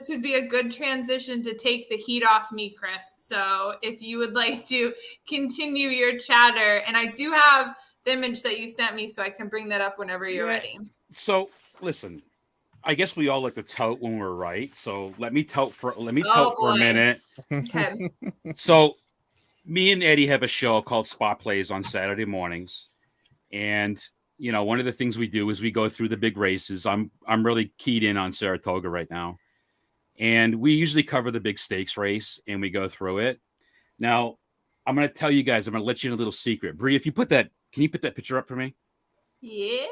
would be a good transition to take the heat off me, Chris. So if you would like to continue your chatter, and I do have the image that you sent me, so I can bring that up whenever you're ready. So listen, I guess we all like to tout when we're right. So let me tout for a minute. Okay. So me and Eddie have a show called Spot Plays on Saturday mornings. And, one of the things we do is we go through the big races. I'm really keyed in on Saratoga right now. And we usually cover the big stakes race and we go through it. Now, I'm going to tell you guys, I'm going to let you in a little secret. Bri, can you put that picture up for me? Yeah.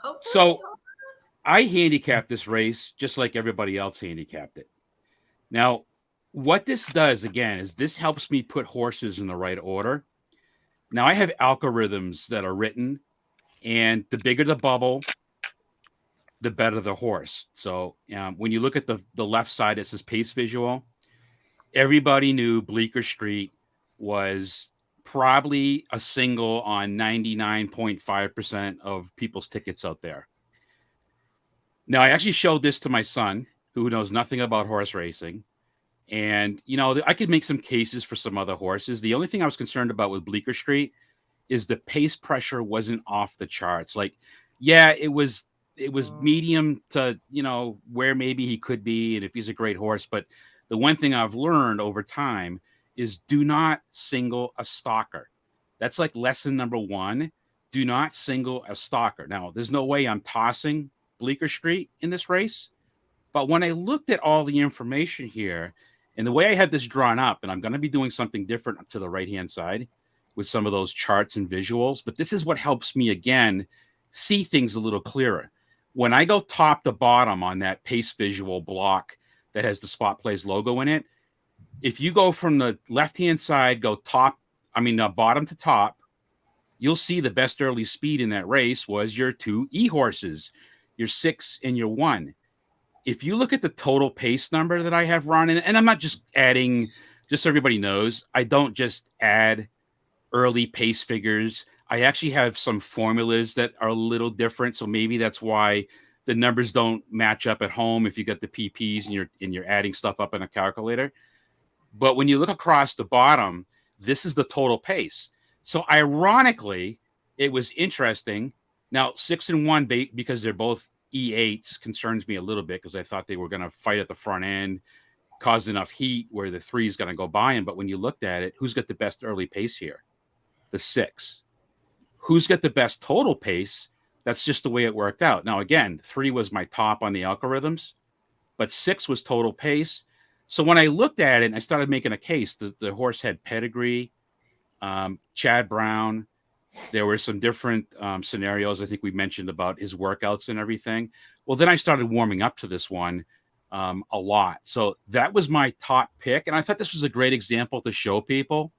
Okay. So I handicapped this race just like everybody else handicapped it. Now, what this does, again, is this helps me put horses in the right order. Now, I have algorithms that are written, and the bigger the bubble, the better the horse. So when you look at the left side, it says pace visual. Everybody knew Bleecker Street was probably a single on 99.5% of people's tickets out there. Now, I actually showed this to my son, who knows nothing about horse racing. And, I could make some cases for some other horses. The only thing I was concerned about with Bleecker Street is the pace pressure wasn't off the charts. Like, yeah, it was medium to, where maybe he could be and if he's a great horse. But the one thing I've learned over time is do not single a stalker. That's like lesson number 1. Do not single a stalker. Now, there's no way I'm tossing Bleecker Street in this race. But when I looked at all the information here, and the way I had this drawn up, and I'm going to be doing something different to the right-hand side with some of those charts and visuals, but this is what helps me, again, see things a little clearer. When I go top to bottom on that pace visual block that has the Spot Plays logo in it, if you go from the left-hand side, bottom to top, you'll see the best early speed in that race was your 2 E horses, your 6 and your 1. If you look at the total pace number that I have run, and I'm not just adding, just so everybody knows, I don't just add early pace figures. I actually have some formulas that are a little different. So maybe that's why the numbers don't match up at home if you got the PPs and you're adding stuff up in a calculator. But when you look across the bottom, this is the total pace. So ironically, it was interesting. Now 6-1 because they're both E8s concerns me a little bit because I thought they were going to fight at the front end, cause enough heat where the 3 is going to go by him. But when you looked at it, who's got the best early pace here? The 6. Who's got the best total pace? That's just the way it worked out. Now, again, 3 was my top on the algorithms, but 6 was total pace. So when I looked at it and I started making a case, the horse had pedigree, Chad Brown. There were some different scenarios I think we mentioned about his workouts and everything. Well, then I started warming up to this one a lot. So that was my top pick. And I thought this was a great example to show people.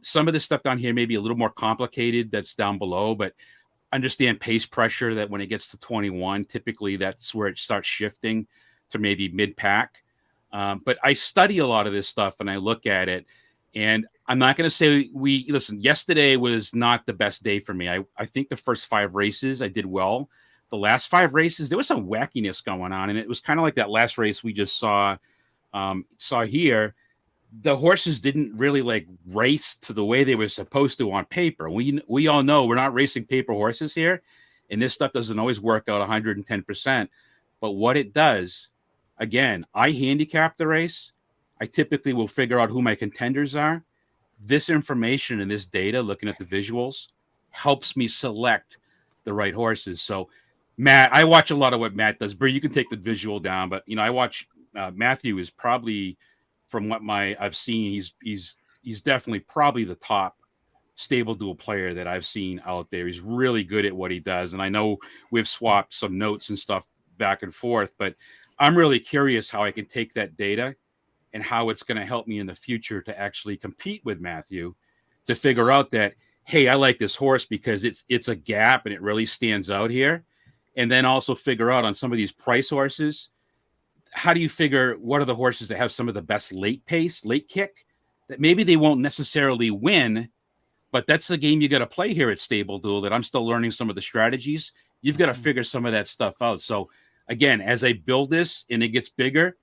Some of this stuff down here may be a little more complicated that's down below, but understand pace pressure that when it gets to 21, typically that's where it starts shifting to maybe mid-pack. But I study a lot of this stuff and I look at it, and I'm not going to say listen, yesterday was not the best day for me. I think the first 5 races I did well. The last 5 races, there was some wackiness going on, and it was kind of like that last race we just saw here. The horses didn't really like race to the way they were supposed to on paper. We all know we're not racing paper horses here, and this stuff doesn't always work out 110%. But what it does, again, I handicap the race. I typically will figure out who my contenders are. This information and this data, looking at the visuals, helps me select the right horses. So, Matt, I watch a lot of what Matt does. Bri, you can take the visual down, but I watch Matthew is probably, from what I've seen, he's definitely probably the top StableDuel player that I've seen out there. He's really good at what he does, and I know we've swapped some notes and stuff back and forth, but I'm really curious how I can take that data and how it's going to help me in the future to actually compete with Matthew, to figure out that, hey, I like this horse because it's a gap and it really stands out here. And then also figure out on some of these price horses, how do you figure what are the horses that have some of the best late pace, late kick, that maybe they won't necessarily win, but that's the game you got to play here at StableDuel, that I'm still learning some of the strategies. You've got to figure some of that stuff out. So again, as I build this and it gets bigger,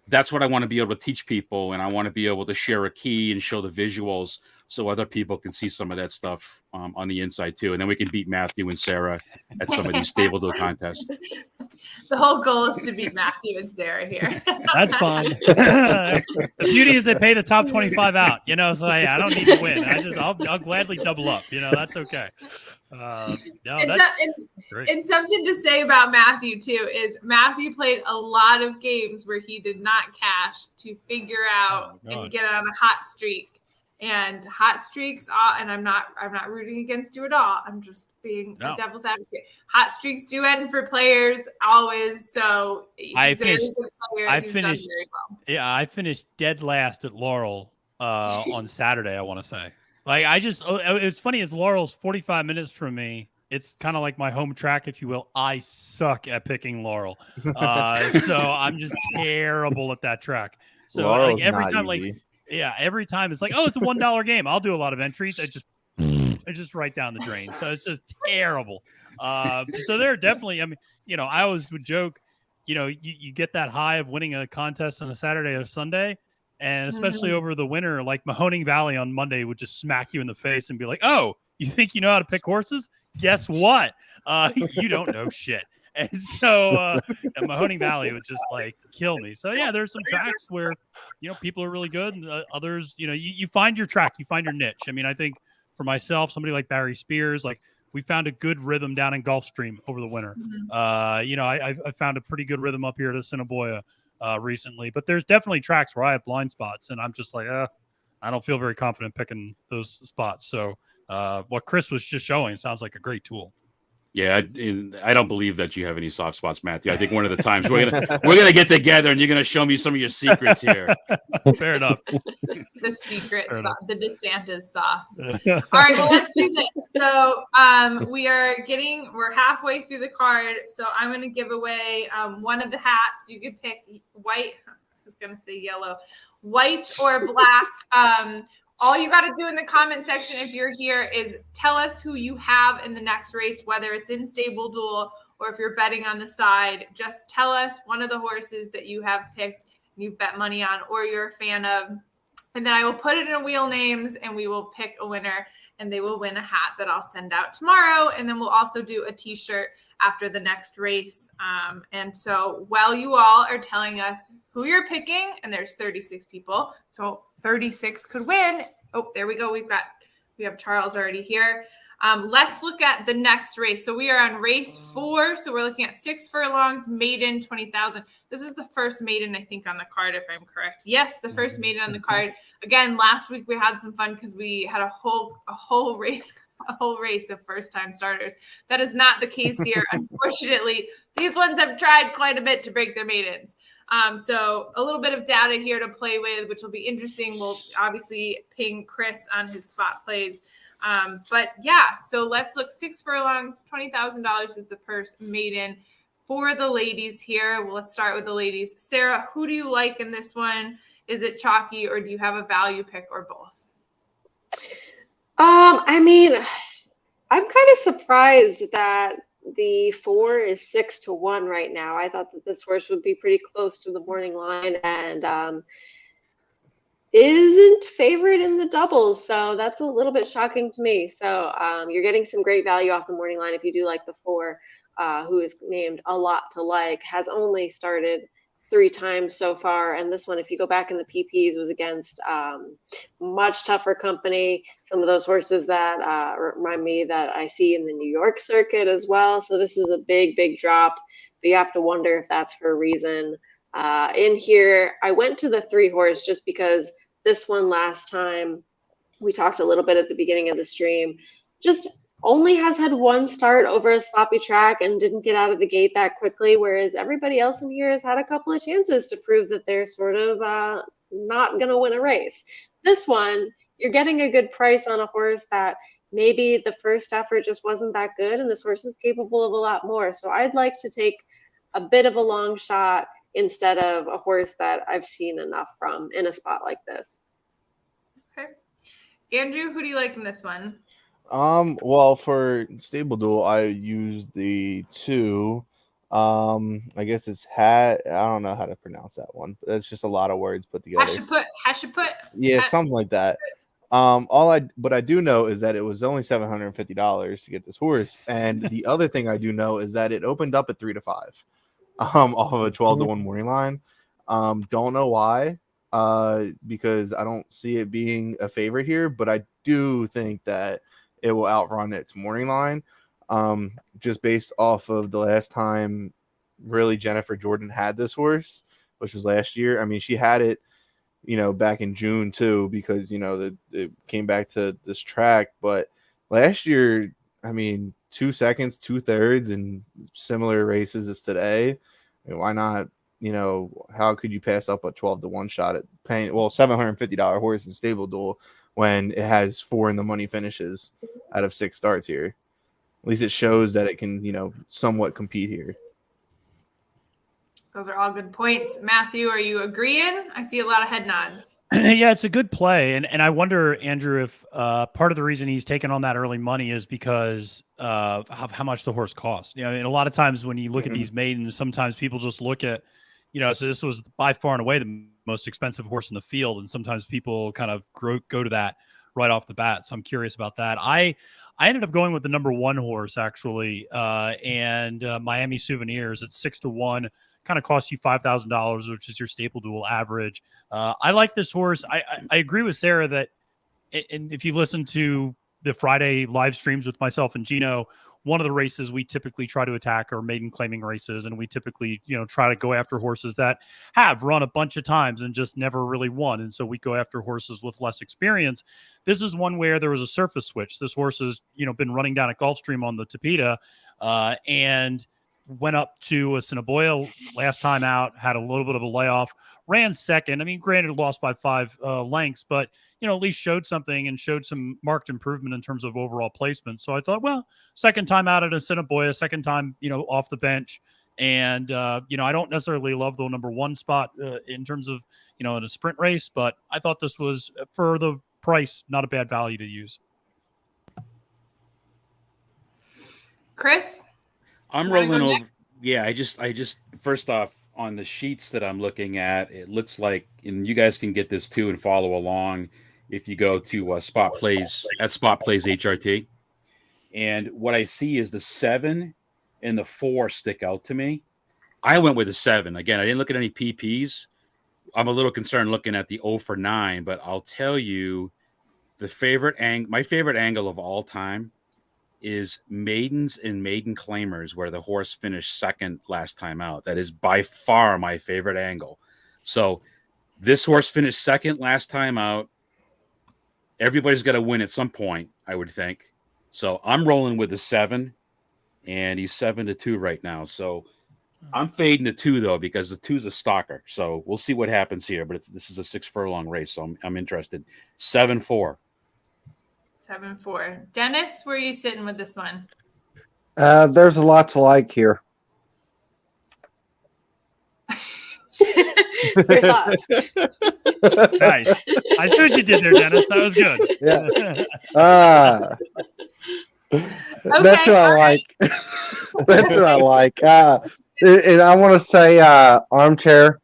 that's what I want to be able to teach people. And I want to be able to share a key and show the visuals so other people can see some of that stuff on the inside too. And then we can beat Matthew and Sarah at some of these StableDuel contests. The whole goal is to beat Matthew and Sarah here. That's fine. The beauty is they pay the top 25 out, so I don't need to win. I'll gladly double up. That's okay. Great. And something to say about Matthew too is Matthew played a lot of games where he did not cash to figure out and get on a hot streak. And hot streaks, and I'm not rooting against you at all. I'm just being a devil's advocate. Hot streaks do end for players always. So I finished dead last at Laurel on Saturday. I want to say, it's funny. It's Laurel's 45 minutes from me. It's kind of like my home track, if you will. I suck at picking Laurel, so I'm just terrible at that track. So Laurel's every not time, easy. every time it's like, it's a $1 game. I'll do a lot of entries. I just right down the drain. So it's just terrible. So they're definitely, I always would joke, you get that high of winning a contest on a Saturday or Sunday. And especially over the winter, like Mahoning Valley on Monday would just smack you in the face and be like, oh, you think you know how to pick horses? Guess what? You don't know shit. And so Mahoning Valley would just kill me. So yeah, there's some tracks where, people are really good, and others, you find your track, you find your niche. I mean, I think for myself, somebody like Barry Spears, we found a good rhythm down in Gulfstream over the winter. I found a pretty good rhythm up here at Assiniboia recently, but there's definitely tracks where I have blind spots, and I'm just like, I don't feel very confident picking those spots. So what Chris was just showing sounds like a great tool. Yeah, I don't believe that you have any soft spots, Matthew. I think one of the times we're gonna get together and you're gonna show me some of your secrets here. Fair enough. The secret sauce, the DeSantis sauce. All right, well, let's do this. So we're halfway through the card. So I'm gonna give away one of the hats. You can pick white. I was gonna say yellow, white or black. All you got to do in the comment section if you're here is tell us who you have in the next race, whether it's in StableDuel or if you're betting on the side. Just tell us one of the horses that you have picked and you've bet money on or you're a fan of. And then I will put it in wheel names and we will pick a winner. and they will win a hat that I'll send out tomorrow. And then we'll also do a t-shirt after the next race. And so while you all are telling us who you're picking, and there's 36 people, so 36 could win. Oh, there we go. We have Charles already here. Let's look at the next race. So we are on race 4. So we're looking at 6 furlongs, maiden, 20,000. This is the first maiden, I think, on the card, if I'm correct. Yes, the first maiden on the card. Again, last week we had some fun because we had a whole race of first-time starters. That is not the case here. Unfortunately, these ones have tried quite a bit to break their maidens. So a little bit of data here to play with, which will be interesting. We'll obviously ping Chris on his spot plays. But yeah, so let's look. 6 furlongs, $20,000 is the purse maiden for the ladies here. Well, let's start with the ladies. Sarah, who do you like in this one? Is it chalky, or do you have a value pick, or both? I mean, I'm kind of surprised that the 4 is 6-1 right now. I thought that this horse would be pretty close to the morning line, and isn't favored in the doubles, so that's a little bit shocking to me. So you're getting some great value off the morning line if you do like the 4, who is named A Lot to Like, has only started 3 times so far, and this one, if you go back in the PPs, was against much tougher company. Some of those horses that remind me that I see in the New York circuit as well. So this is a big drop, but you have to wonder if that's for a reason. In here, I went to the 3 horse just because this one last time, we talked a little bit at the beginning of the stream, just only has had 1 start over a sloppy track and didn't get out of the gate that quickly, whereas everybody else in here has had a couple of chances to prove that they're sort of not going to win a race. This one, you're getting a good price on a horse that maybe the first effort just wasn't that good, and this horse is capable of a lot more. So I'd like to take a bit of a long shot instead of a horse that I've seen enough from in a spot like this. Okay. Andrew, who do you like in this one? Well, for StableDuel, I used the 2. I guess it's I don't know how to pronounce that one. But it's just a lot of words put together. Hashiput. Yeah, something like that. But I do know is that it was only $750 to get this horse, and the other thing I do know is that it opened up at 3-5. Off of a 12-1 morning line. Don't know why, because I don't see it being a favorite here, but I do think that it will outrun its morning line, just based off of the last time really Jennifer Jordan had this horse, which was last year. I mean, she had it, back in June too, because, it came back to this track, but last year, I mean, 2 seconds, 2/3 in similar races as today. I mean, why not? How could you pass up a 12-1 shot at paying $750 horse in StableDuel when it has 4 in the money finishes out of 6 starts here? At least it shows that it can, somewhat compete here. Those are all good points. Matthew, are you agreeing? I see a lot of head nods. Yeah, it's a good play. And I wonder, Andrew, if part of the reason he's taken on that early money is because of how much the horse costs. And a lot of times when you look at these maidens, sometimes people just look at, so this was by far and away the most expensive horse in the field. And sometimes people kind of go to that right off the bat. So I'm curious about that. I ended up going with the number 1 horse, actually, and Miami Souvenirs at 6-1. Kind of costs you $5,000, which is your StableDuel average. I like this horse. I agree with Sarah that, and if you listen to the Friday live streams with myself and Gino, one of the races we typically try to attack are maiden claiming races, and we typically try to go after horses that have run a bunch of times and just never really won, and so we go after horses with less experience. This is one where there was a surface switch. This horse has been running down at Gulfstream on the Tapeta, and went up to Assiniboia last time out, had a little bit of a layoff, ran second. I mean, granted, lost by 5 lengths, but, at least showed something and showed some marked improvement in terms of overall placement. So I thought, well, second time out at Assiniboia, second time, off the bench. And, I don't necessarily love the number 1 spot in terms of, in a sprint race, but I thought this was, for the price, not a bad value to use. Chris? I'm rolling over. Yeah, I just first off, on the sheets that I'm looking at, it looks like, and you guys can get this too and follow along. if you go to Spot Plays HRT. And what I see is the 7 and the 4 stick out to me. I went with the 7. Again, I didn't look at any PPs. I'm a little concerned looking at the 0 for 9, but I'll tell you my favorite angle of all time is maidens and maiden claimers, where the horse finished second last time out. That is by far my favorite angle. So this horse finished second last time out. Everybody's got to win at some point, I would think. So I'm rolling with the 7, and he's 7-2 right now. So I'm fading the 2 though, because the 2's a stalker. So we'll see what happens here. But this is a 6 furlong race, so I'm interested. 7-4. 7-4. Dennis, where are you sitting with this one? There's a lot to like here. Your thoughts? Nice. I see what you did there, Dennis. That was good. Yeah. Okay, That's what I like. That's what I like. And I want to say, Armchair,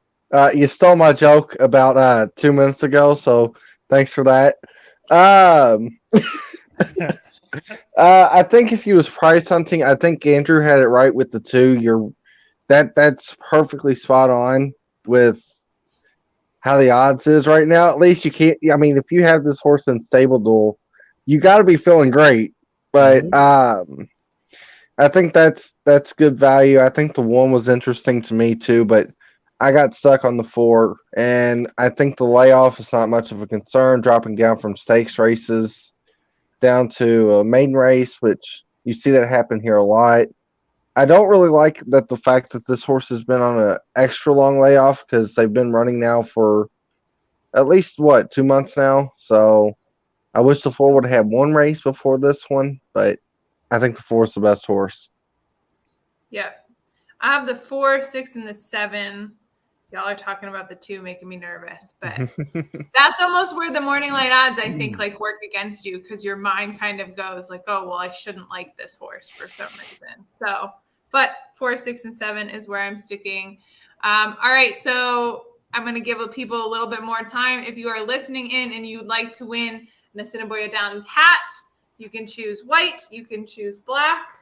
you stole my joke about 2 minutes ago, so thanks for that. I think if you was price hunting, I think Andrew had it right with the 2. That's perfectly spot on with how the odds is right now. At least you can't. I mean, if you have this horse in StableDuel, you got to be feeling great. But I think that's good value. I think the 1 was interesting to me too, but I got stuck on the 4, and I think the layoff is not much of a concern, dropping down from stakes races down to a maiden race, which you see that happen here a lot. I don't really like that the fact that this horse has been on an extra long layoff, because they've been running now for at least, 2 months now. So I wish the 4 would have had 1 race before this one, but I think the 4 is the best horse. Yeah. I have the 4, 6, and the 7. Y'all are talking about the 2, making me nervous, but that's almost where the morning light odds, I think, like work against you, because your mind kind of goes like, oh, well, I shouldn't like this horse for some reason. So, but 4, 6, and 7 is where I'm sticking. All right. So I'm going to give people a little bit more time. If you are listening in and you'd like to win an Assiniboia Downs hat, you can choose white, you can choose black.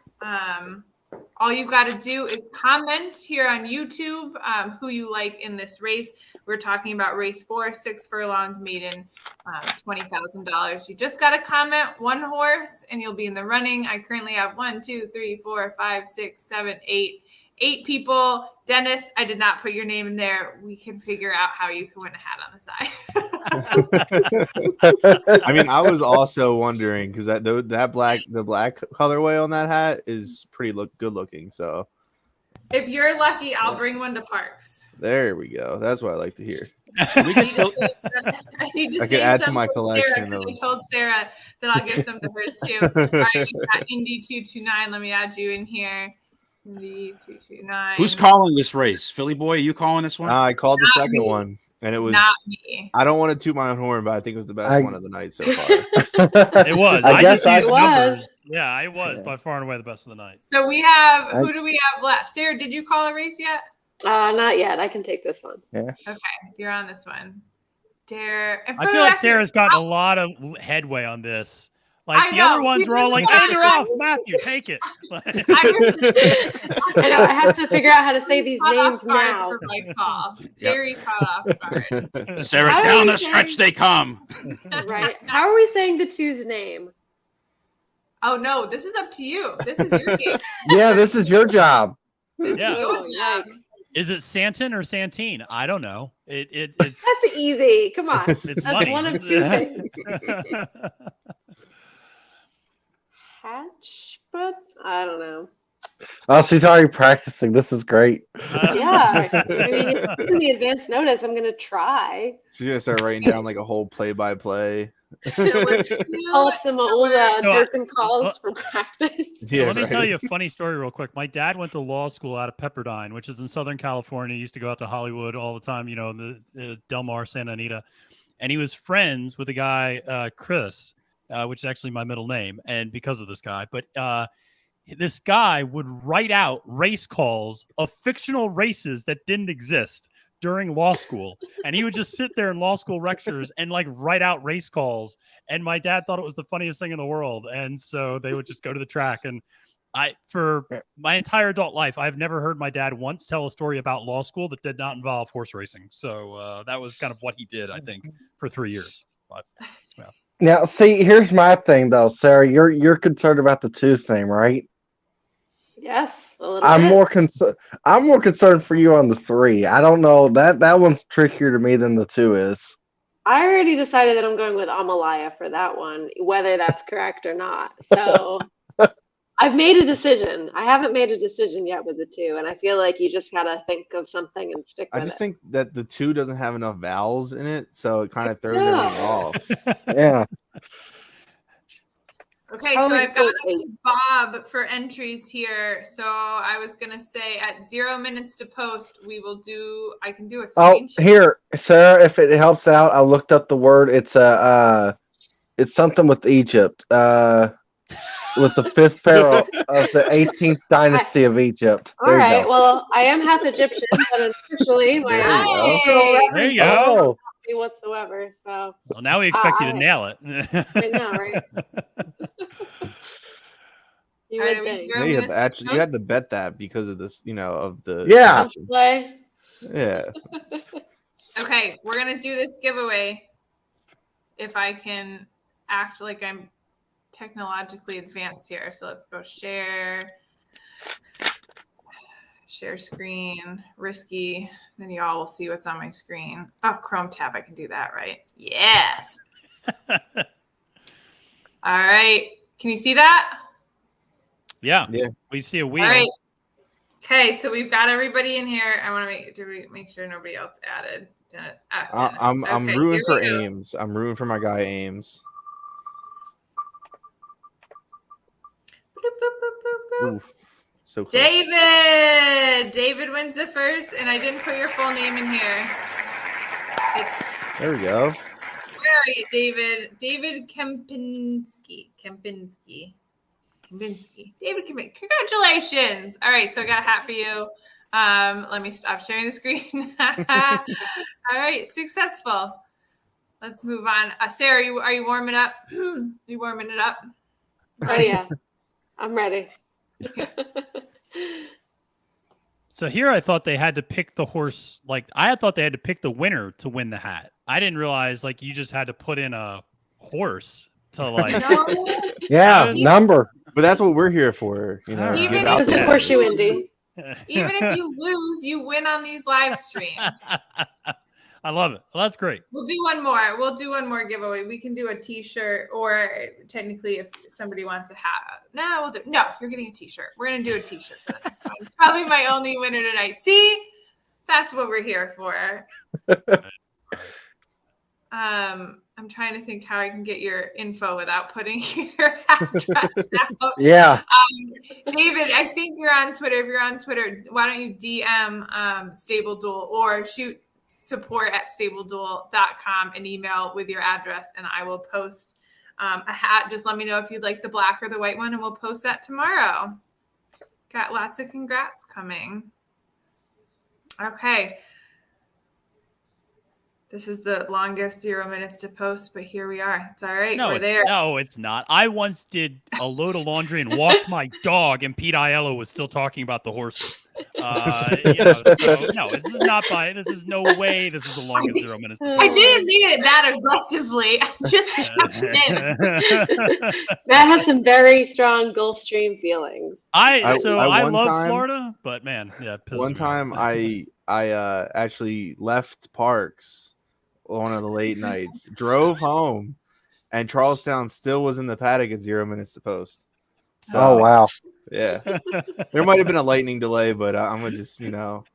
All you got to do is comment here on YouTube who you like in this race. We're talking about race 4, 6 furlongs, maiden, $20,000. You just got to comment 1 horse and you'll be in the running. I currently have 1, 2, 3, 4, 5, 6, 7, 8 people. Dennis, I did not put your name in there. We can figure out how you can win a hat on the side. I mean, I was also wondering, because the black colorway on that hat is pretty good looking. So if you're lucky, I'll bring one to Parks. there we go. That's what I like to hear. I need to I could add to my collection. Sarah, I told Sarah that I'll give some to hers too. All right, we got Indy 229. Let me add you in here. Indy 229. Who's calling this race? Philly Boy, are you calling this one? I called the Not second me. one, and it was Not me. I don't want to toot my own horn, but I think it was the best one of the night so far. It was. I guess just used it was. numbers. Yeah, it was by far and away the best of the night. So we have, who do we have left? Sarah, did you call a race yet? Not yet. I can take this one. Okay, you're on this one. Dare. I feel like Sarah's gotten a lot of headway on this. Like the other ones were all like, "Hey, they're off, Matthew, take it." I know. I have to figure out how to say these names now. For my call. Very caught off guard. Sarah, How are down we the stretch they come. Right? How are we saying the 2's name? Oh no, this is up to you. This is your game. Yeah, this is your job. This Yeah. is your job. Is it Santin or Santine? I don't know. It's That's easy. Come on. it's That's money. one of 2 things. Hatch, but I don't know. Oh, she's already practicing. This is great. Yeah. I mean, if it's in the advance notice, I'm going to try. She's gonna start writing down like a whole play-by-play. Pull up some old Durkin calls for practice. So let me tell you a funny story real quick. My dad went to law school out of Pepperdine, which is in Southern California. He used to go out to Hollywood all the time, you know, in the Del Mar, Santa Anita. And he was friends with a guy, Chris, which is actually my middle name, and because of this guy. But this guy would write out race calls of fictional races that didn't exist during law school, and he would just sit there in law school lectures and like write out race calls. And my dad thought it was the funniest thing in the world. And so they would just go to the track. And for my entire adult life, I've never heard my dad once tell a story about law school that did not involve horse racing. So that was kind of what he did, I think, for 3 years. But, yeah. Now, see, here's my thing though, Sarah. You're concerned about the 2's name, right? Yes, a little I'm bit. more concerned for you on the 3. I don't know, that one's trickier to me than the 2 is. I already decided that I'm going with Amalaya for that one, whether that's correct or not. So I've made a decision. I haven't made a decision yet with the 2, and I feel like you just gotta think of something and stick with it. I just think that the 2 doesn't have enough vowels in it, so it kind of throws everything off. Yeah. Okay, so I've got up to Bob for entries here. So I was gonna say at 0 minutes to post, I can do a screen share. Here, Sarah, if it helps out, I looked up the word. It's something with Egypt. It was the 5th pharaoh of the 18th dynasty of Egypt. All right. Well, I am half Egyptian, but unfortunately, my There you go. whatsoever. So. Well, now we expect you to nail it. I know, right? You would think. You had to bet that because of this, of the Play. Yeah. Okay, we're gonna do this giveaway. If I can act like I'm technologically advanced here, so let's go share screen, risky, then y'all will see what's on my screen. Oh, Chrome tab, I can do that, right? Yes. All right, can you see that? Yeah, we see a wheel. All right. Okay, so we've got everybody in here. I want to make sure nobody else added. I'm rooting for Ames. I'm rooting for my guy Ames. Oof, so close. David wins the first, and I didn't put your full name in here. There we go. Where are you, David? David Kempinski. David Kempinski. Congratulations. All right, so I got a hat for you. Let me stop sharing the screen. All right, successful. Let's move on. Sarah, are you warming up? You warming it up? Oh yeah, I'm ready. So here I thought they had to pick the horse. Like I thought they had to pick the winner to win the hat. I didn't realize like you just had to put in a horse to like. Number. But that's what we're here for, Even if of course you, Indy. Even if you lose, you win on these live streams. I love it. Well, that's great. We'll do one more. We'll do one more giveaway. We can do a T-shirt, or technically, if somebody wants a hat. No, you're getting a T-shirt. We're gonna do a T-shirt for the next one. Probably my only winner tonight. See, that's what we're here for. I'm trying to think how I can get your info without putting your address out. Yeah. David, I think you're on Twitter. If you're on Twitter, why don't you DM StableDuel or shoot support@StableDuel.com an email with your address, and I will post a hat. Just let me know if you'd like the black or the white one, and we'll post that tomorrow. Got lots of congrats coming. Okay. This is the longest 0 minutes to post, but here we are. It's all right. We're there. No, it's not. I once did a load of laundry and walked my dog, and Pete Aiello was still talking about the horses. So, no, this is not by. This is no way. This is the longest 0 minutes. I didn't mean it that aggressively. I just jumped in. Matt has some very strong Gulfstream feelings. I love Florida, but man, yeah. One time I actually left Parks one of the late nights, drove home, and Charlestown still was in the paddock at 0 minutes to post. So, oh wow. Yeah. There might have been a lightning delay, but I'm gonna just, All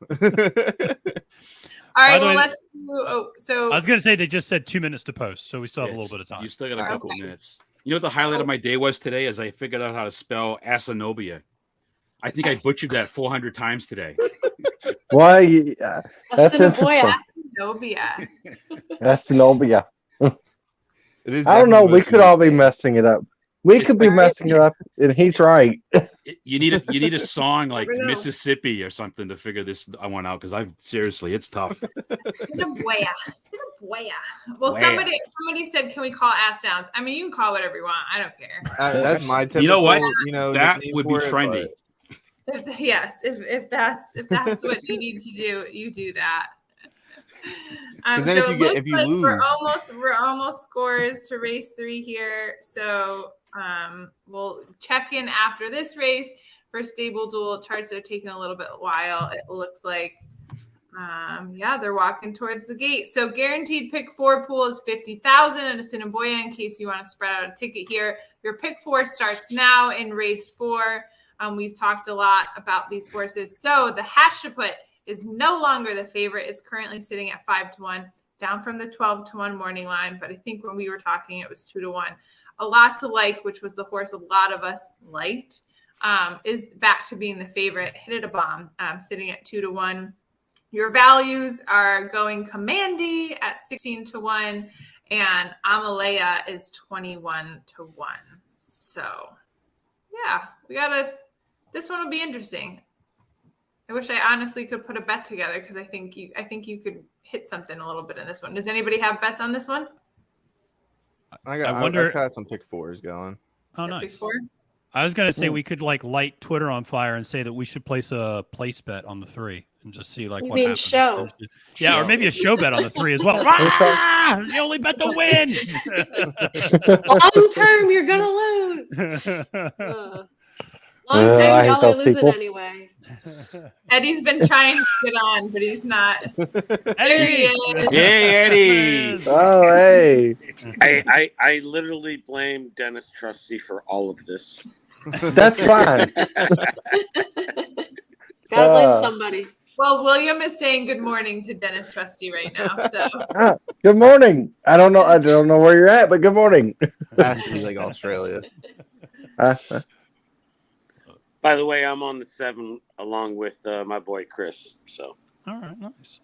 right, well, let's do. So I was gonna say they just said 2 minutes to post, so we still have a little bit of time. You still got a couple minutes. You know what the highlight of my day was today? Is I figured out how to spell Assiniboia. I think I butchered that 400 times today. Well, yeah, that's interesting. Assinobia. Assinobia. It is. I don't know. We could all be messing it up. We It's could be like- messing it up, and he's right. You need a song like Never know. Mississippi or something to figure this one out because seriously, it's tough. Assiniboia. Well, Where? somebody said, can we call Ass Downs? I mean, you can call whatever you want. I don't care. That's my typical, You know what? That nickname would be for it, trendy. but- Yes, if that's what you need to do, you do that. 'Cause then if it you looks lose- we're almost scores to race 3 here. So we'll check in after this race for StableDuel. Charts are taking a little bit while. It looks like they're walking towards the gate. So guaranteed pick 4 pool is 50,000 at Assiniboia in case you want to spread out a ticket here. Your pick 4 starts now in race 4. We've talked a lot about these horses. So the Hashaput is no longer the favorite. It's currently sitting at 5-1, down from the 12-1 morning line. But I think when we were talking, it was 2-1. A Lot to Like, which was the horse a lot of us liked, is back to being the favorite. Hit it a bomb, sitting at 2-1. Your values are going Commandy at 16-1, and Amalea is 21-1. So, yeah, this one will be interesting. I wish I honestly could put a bet together because I think you could hit something a little bit in this one. Does anybody have bets on this one? I wonder- got some pick 4s going. Oh, Pick nice. 4? I was gonna say we could like light Twitter on fire and say that we should place a place bet on the 3 and just see like You what mean happens. show? Yeah, or maybe a show bet on the 3 as well. Ah, the only bet to win. Long term, you're gonna lose. Long term, I hate y'all are those losing people. anyway. Eddie's been trying to get on, but he's not. There he is. Yay, Eddie! Oh, hey. I literally blame Dennis Trusty for all of this. That's fine. Gotta blame somebody. Well, William is saying good morning to Dennis Trusty right now. So Good morning. I don't know where you're at, but good morning. Has to be like Australia. By the way, I'm on the 7 along with my boy Chris. So All right, nice.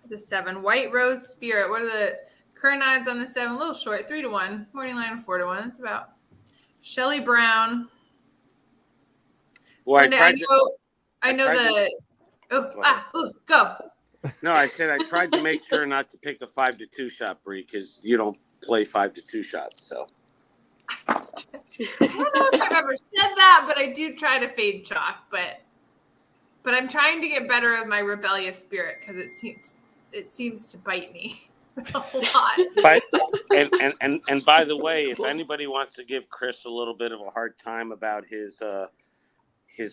the 7, White Rose Spirit. What are the current odds on the 7? A little short, 3-1. Morning line 4-1. That's about Shelley Brown. well, Sunday, I know go. No, I said I tried to make sure not to pick a 5-2 shot, Bri, because you don't play 5-2 shots. So I don't know if I've ever said that, but I do try to fade chalk. But I'm trying to get better of my rebellious spirit because it seems to bite me a lot. and by the way, if anybody wants to give Chris a little bit of a hard time about his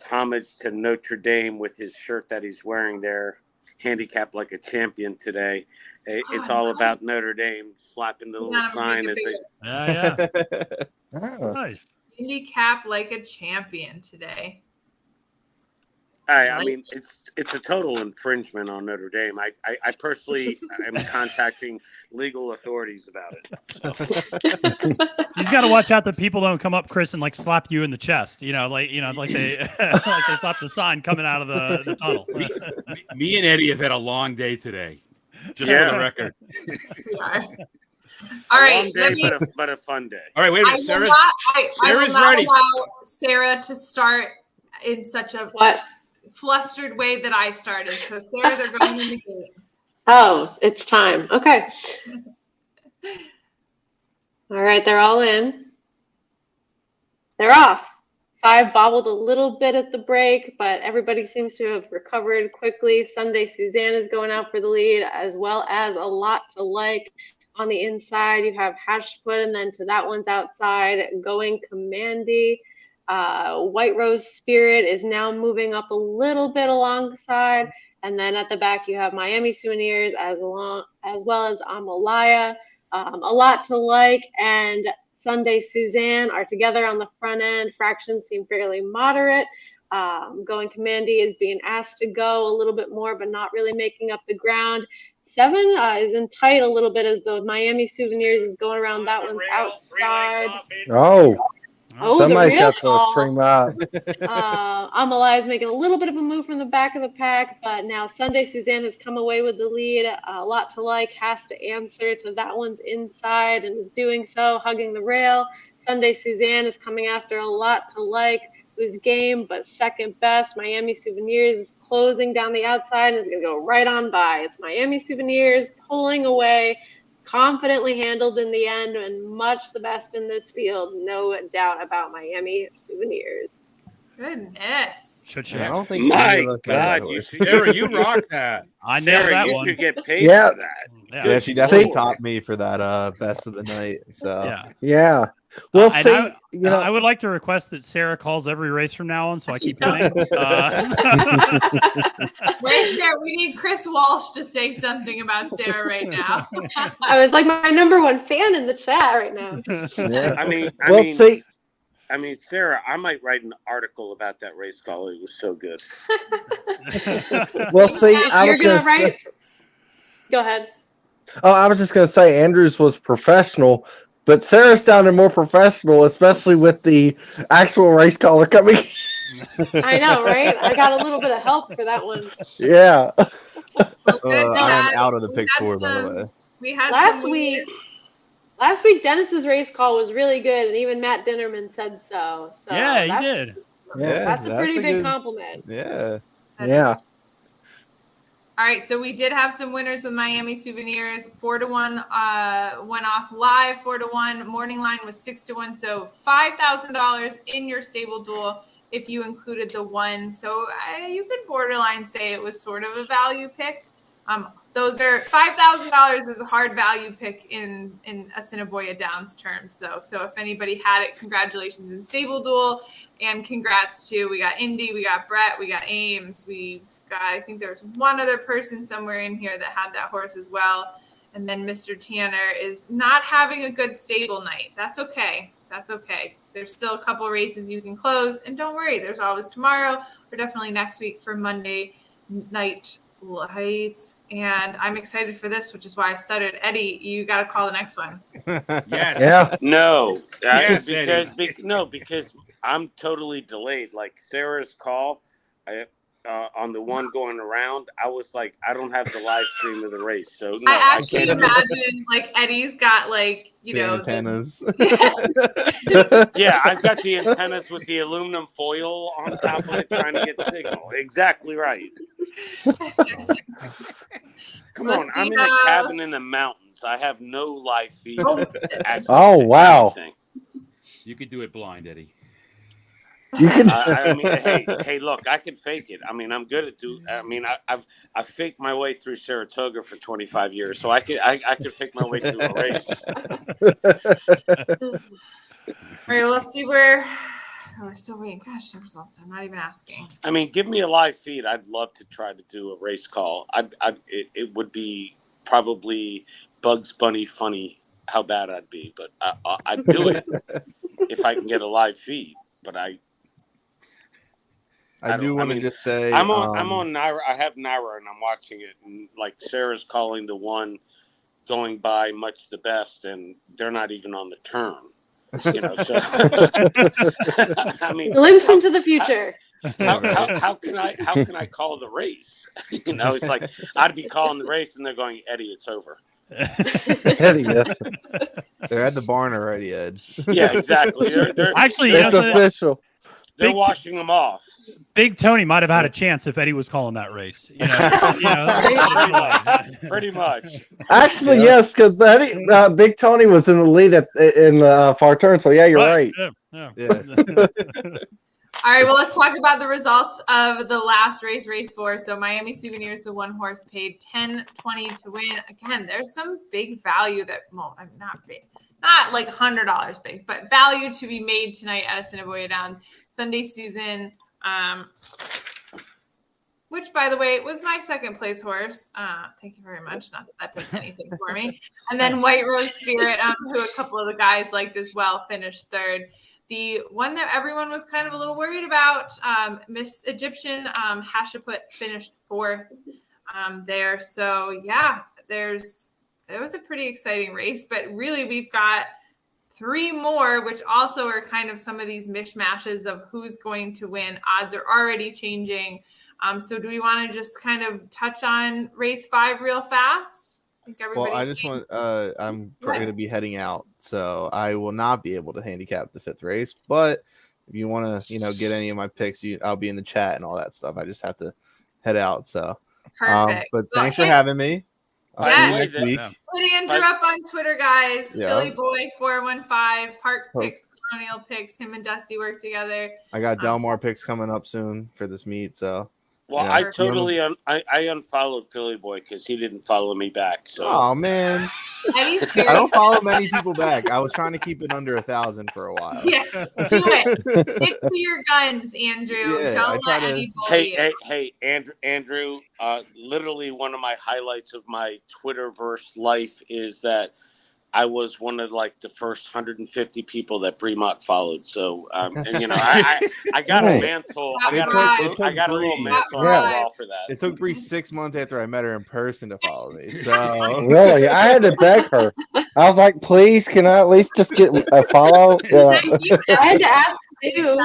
homage to Notre Dame with his shirt that he's wearing there, handicapped like a champion today. It's all about Notre Dame slapping the little sign as Yeah. Oh. Nice. Handicap like a champion today. I mean, it's a total infringement on Notre Dame. I personally am contacting legal authorities about it. He's got to watch out that people don't come up, Chris, and like slap you in the chest. Like they like they slapped the sign coming out of the tunnel. Me and Eddie have had a long day today. Just Yeah. for the record. We are. All right, Long day, but a fun day. All right, wait a minute. I will Sarah's not ready. allow Sarah to start in such a What? flustered way that I started. So Sarah, they're going in the game. Oh, it's time. Okay. All right, they're all in. They're off. 5 bobbled a little bit at the break, but everybody seems to have recovered quickly. Sunday Suzanne is going out for the lead, as well as A Lot to Like. On the inside, you have Hashput, and then to that one's outside, going Commandy. White Rose Spirit is now moving up a little bit alongside. And then at the back, you have Miami Souvenirs as well as Amalaya. A Lot to Like and Sunday Suzanne are together on the front end. Fractions seem fairly moderate. Going Commandy is being asked to go a little bit more, but not really making up the ground. 7 is in tight a little bit as the Miami Souvenirs is going around that one's outside. Oh. Oh, Somebody's the real got to call. stream up. Amalai's making a little bit of a move from the back of the pack, but now Sunday Suzanne has come away with the lead. A lot to like, has to answer to that one's inside and is doing so, hugging the rail. Sunday Suzanne is coming after a lot to like, who's game but second best. Miami Souvenirs is closing down the outside and is going to go right on by. It's Miami Souvenirs pulling away, confidently handled in the end, and much the best in this field. No doubt about Miami Souvenirs. Goodness. I don't think any My of us know that God, you horse. Sarah, you rock that. I nailed Sarah, that you one. should get paid Yeah. for that. Yeah, she definitely See- topped me for that best of the night. So Yeah. Yeah. Well, And see, you know, I would like to request that Sarah calls every race from now on, so I keep winning. Where's Sarah? We need Chris Walsh to say something about Sarah right now. I was like my number one fan in the chat right now. yeah. I mean, See, Sarah, I might write an article about that race call. It was so good. well, see, I You're was gonna going to write. say, Go ahead. I was just going to say Andrews was professional, but Sarah sounded more professional, especially with the actual race caller coming. I know, right? I got a little bit of help for that one. Yeah. Well, good. I am Dad. out of the We pick had 4, by the some- way. We had Last some week, winners. Dennis's race call was really good, and even Matt Dinnerman said so. So Yeah, you that's, did. Yeah, That's a pretty big good- compliment. Yeah. That Yeah. is- All right, so we did have some winners with Miami Souvenirs. 4-1 went off live. 4-1 morning line was 6-1. So $5,000 in your stable duel if you included the one. So you could borderline say it was sort of a value pick. Those are $5,000 is a hard value pick in Assiniboia Downs terms. So if anybody had it, congratulations in stable duel, and congrats to we got Indy, we got Brett, we got Ames, we've got I think there's one other person somewhere in here that had that horse as well, and then Mr. Tanner is not having a good stable night. That's okay. That's okay. There's still a couple races you can close, and don't worry, there's always tomorrow or definitely next week for Monday night lights, and I'm excited for this, which is why I stuttered. Eddie, you got to call the next one. Yes. Yeah. No, Yes, because I'm totally delayed. Like Sarah's call, on the one going around, I was like, I don't have the live stream of the race, so no. I actually can't. imagine like Eddie's got like The the antennas. Yeah, I've got the antennas with the aluminum foil on top of it, trying to get signal. Exactly right. Come on, I'm in a cabin in the mountains. I have no live feed. access Oh, to wow. anything. You could do it blind, Eddie. You can. I mean, hey, look, I can fake it. I mean, I'm good at do. I mean, I've faked my way through Saratoga for 25 years, so I could fake my way through a race. All right, well, let's see where we're still waiting. Gosh, the results. I'm not even asking. I mean, give me a live feed. I'd love to try to do a race call. It would be probably Bugs Bunny funny how bad I'd be, but I'd do it if I can get a live feed. But I do want to just say I'm on Naira. I have Naira and I'm watching it, and like Sarah's calling the one going by much the best, and they're not even on the turn. You know, so I mean, Glimpse into the future. how can I call the race? You know, it's like I'd be calling the race, and they're going, Eddie, it's over. Eddie, that's, they're at the barn already, Ed. Yeah, Actually, exactly. you it's know, official. They're Big- washing them off. Big Tony might have had a chance if Eddie was calling that race. You know, Pretty much. Actually, yes, because Big Tony was in the lead in the far turn. So yeah, you're right. Yeah. Yeah. All right, well, let's talk about the results of the last race, race 4. So Miami Souvenirs, the one horse, paid $10.20 to win. Again, there's some big value that, well, I'm not big, not like $100 big, but value to be made tonight at Assiniboia Downs. Sunday Susan, which, by the way, was my second place horse. Thank you very much. Not that that does anything for me. And then White Rose Spirit, who a couple of the guys liked as well, finished third. The one that everyone was kind of a little worried about, Miss Egyptian, Hashaput finished fourth there. So, yeah, it was a pretty exciting race. But really, we've got 3 more, which also are kind of some of these mishmashes of who's going to win. Odds are already changing. So do we want to just kind of touch on race 5 real fast? I think Well, I everybody's just want I'm going to be heading out, so I will not be able to handicap the 5th race. But if you want to, get any of my picks, I'll be in the chat and all that stuff. I just have to head out. So, perfect. but thanks for having me. I'll see you next week. Lydians are up on Twitter, guys. Yeah. Philly Boy 415, Parks picks, Colonial picks. Him and Dusty work together. I got Delmar picks coming up soon for this meet, so. Well, I totally I unfollowed Philly Boy because he didn't follow me back. So. Oh man, I don't follow many people back. I was trying to keep it under 1,000 for a while. Yeah, do it. Stick to your guns, Andrew. Yeah, don't let any bully you. Hey, Andrew. Literally, one of my highlights of my Twitterverse life is that I was one of the first 150 people that Bri Mott followed. So, I got a mantle. I got a little mantle on the wall for that. It took Bri 6 months after I met her in person to follow me. So really, I had to beg her. I was like, please, can I at least just get a follow? I had to ask too. Is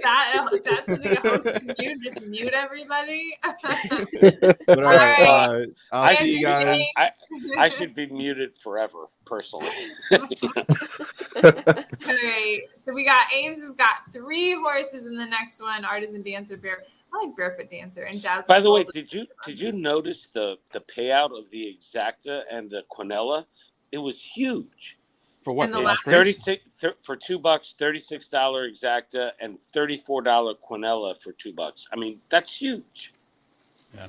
that something a host can do? Just mute everybody? But all right, I'll see you guys. I should be muted forever, personally. All right. So we got Ames has got 3 horses in the next one. Artisan Dancer, I like Barefoot Dancer and Dazzle. By the way, did you notice the payout of the Exacta and the Quinella? It was huge. For what? The last 36 for $2, $36 Exacta and $34 Quinella for $2. I mean, that's huge. Yeah.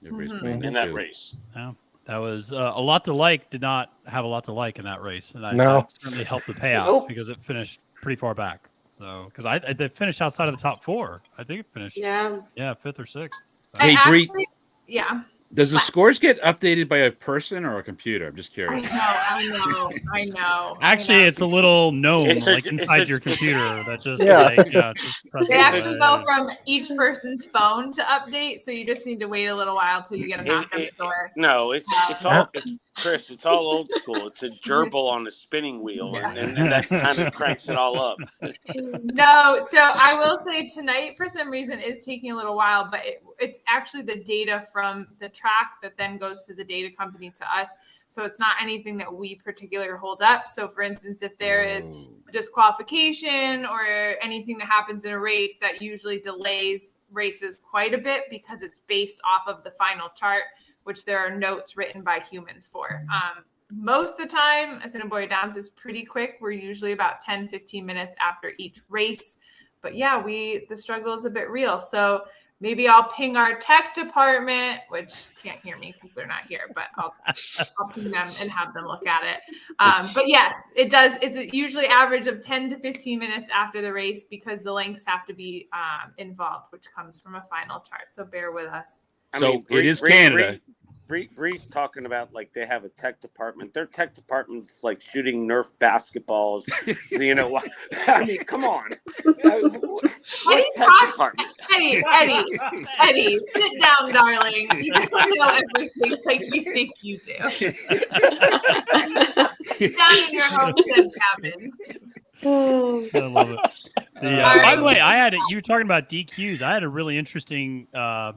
In that race. Yeah. That was a lot to like. Did not have a lot to like in that race, and that certainly helped the payouts because it finished pretty far back. So, because they finished outside of the top 4. I think it finished. Yeah, 5th or 6th. Hey, Bri. Yeah. Does the scores get updated by a person or a person? I'm just curious. I know. Actually, it's a little gnome inside your computer that just they actually go from each person's phone to update, so you just need to wait a little while till you get a knock on the door. No, it's all Chris. It's all old school. It's a gerbil on a spinning wheel, and that kind of cranks it all up. No, so I will say tonight, for some reason, is taking a little while, but it's actually the data from the track that then goes to the data company to us. So it's not anything that we particularly hold up. So for instance, if there is a disqualification or anything that happens in a race, that usually delays races quite a bit because it's based off of the final chart, which there are notes written by humans for. Most of the time, Assiniboia Downs is pretty quick. We're usually about 10, 15 minutes after each race. But yeah, the struggle is a bit real. So maybe I'll ping our tech department, which can't hear me because they're not here, but I'll ping them and have them look at it. But yes, it does. It's usually average of 10 to 15 minutes after the race because the lengths have to be involved, which comes from a final chart. So bear with us. It is Canada. Bri's talking about they have a tech department. Their tech department's like shooting Nerf basketballs. I mean, come on. Eddie, sit down, darling. You don't know everything like you think you do. Down in your homestead cabin. I love it. By the way, you were talking about DQs. I had a really interesting. I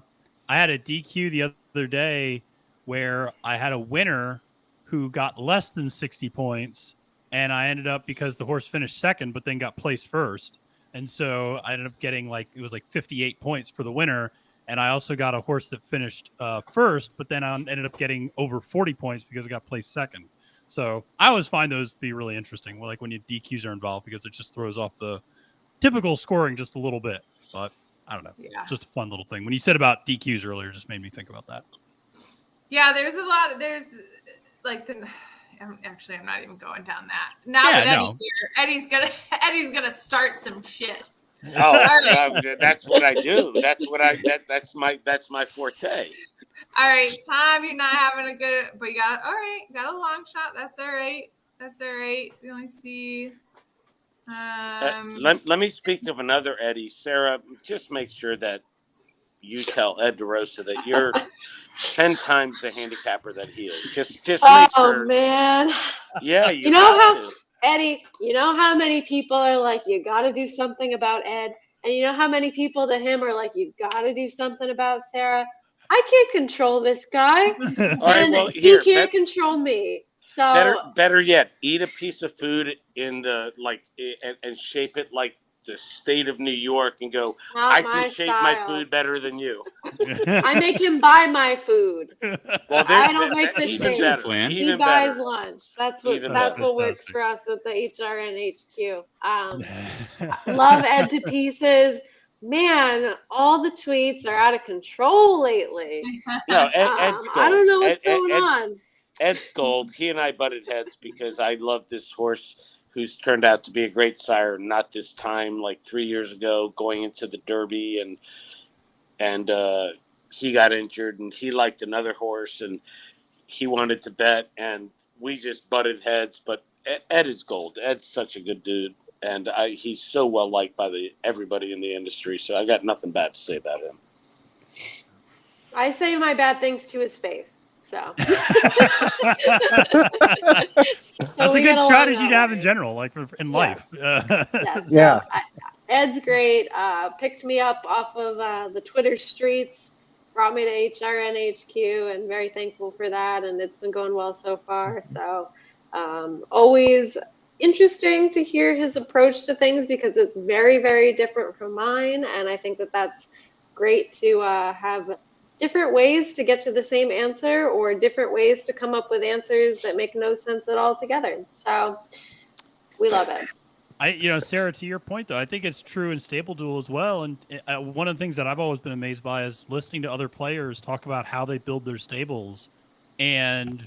had a DQ the other day where I had a winner who got less than 60 points, and I ended up, because the horse finished second, but then got placed first. And so I ended up getting it was 58 points for the winner. And I also got a horse that finished first, but then I ended up getting over 40 points because it got placed second. So I always find those to be really interesting, when your DQs are involved, because it just throws off the typical scoring just a little bit. But I don't know. Yeah. It's just a fun little thing. When you said about DQs earlier, it just made me think about that. Yeah, there's a lot. I'm not even going down that. Now that Eddie's here, Eddie's gonna start some shit. Oh, that's what I do. That's my forte. All right, Tom, you're not having a good, but you got a long shot. That's all right. You only see. Let me speak of another Eddie. Sarah, just make sure that you tell Ed DeRosa that you're 10 times the handicapper that he is. Just make sure. Man. Yeah, you know Eddie, you know how many people are like, you got to do something about Ed? And you know how many people to him are like, you got to do something about Sarah? I can't control this guy. All right, And well, he here, can't control me. So better yet, eat a piece of food in the and shape it like the state of New York and go, not I my can shape style. my food better than you. I make him buy my food. Well, I don't make the even shape. better. Plan. He Even buys better. lunch. That's Even what better. works for us at the HRN HQ. Love Ed to pieces. Man, all the tweets are out of control lately. No, Ed's gold. I don't know what's going on. Ed's gold. He and I butted heads because I love this horse who's turned out to be a great sire. Not this time, like 3 years ago, going into the Derby, and he got injured, and he liked another horse, and he wanted to bet, and we just butted heads. But Ed is gold. Ed's such a good dude, and he's so well liked by everybody in the industry. So I got nothing bad to say about him. I say my bad things to his face. So That's a good strategy to have in general, like in life. Yes. Yeah. Ed's great. Picked me up off of the Twitter streets, brought me to HRN HQ, and very thankful for that. And it's been going well so far. So always interesting to hear his approach to things because it's very, very different from mine. And I think that that's great to have different ways to get to the same answer or different ways to come up with answers that make no sense at all together. So we love it. Sarah, to your point, though, I think it's true in StableDuel as well. And one of the things that I've always been amazed by is listening to other players talk about how they build their stables. And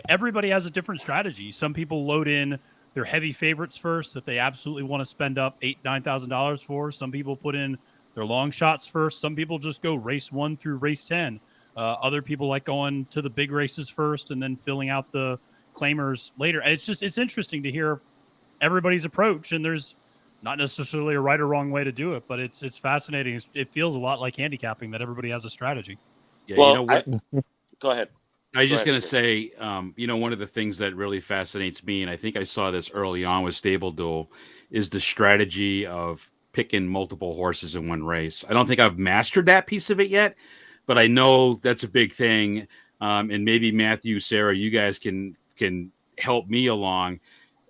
everybody has a different strategy. Some people load in their heavy favorites first that they absolutely want to spend up $8,000-$9,000 for. Some people put in their long shots first. Some people just go race 1 through race 10. Other people like going to the big races first and then filling out the claimers later. It's interesting to hear everybody's approach, and there's not necessarily a right or wrong way to do it, but it's fascinating. It feels a lot like handicapping that everybody has a strategy. Yeah, Well, you know what? Go ahead. I was just Go going ahead, to say, one of the things that really fascinates me, and I think I saw this early on with StableDuel, is the strategy of picking multiple horses in one race. I don't think I've mastered that piece of it yet, but I know that's a big thing. And maybe Matthew, Sarah, you guys can help me along.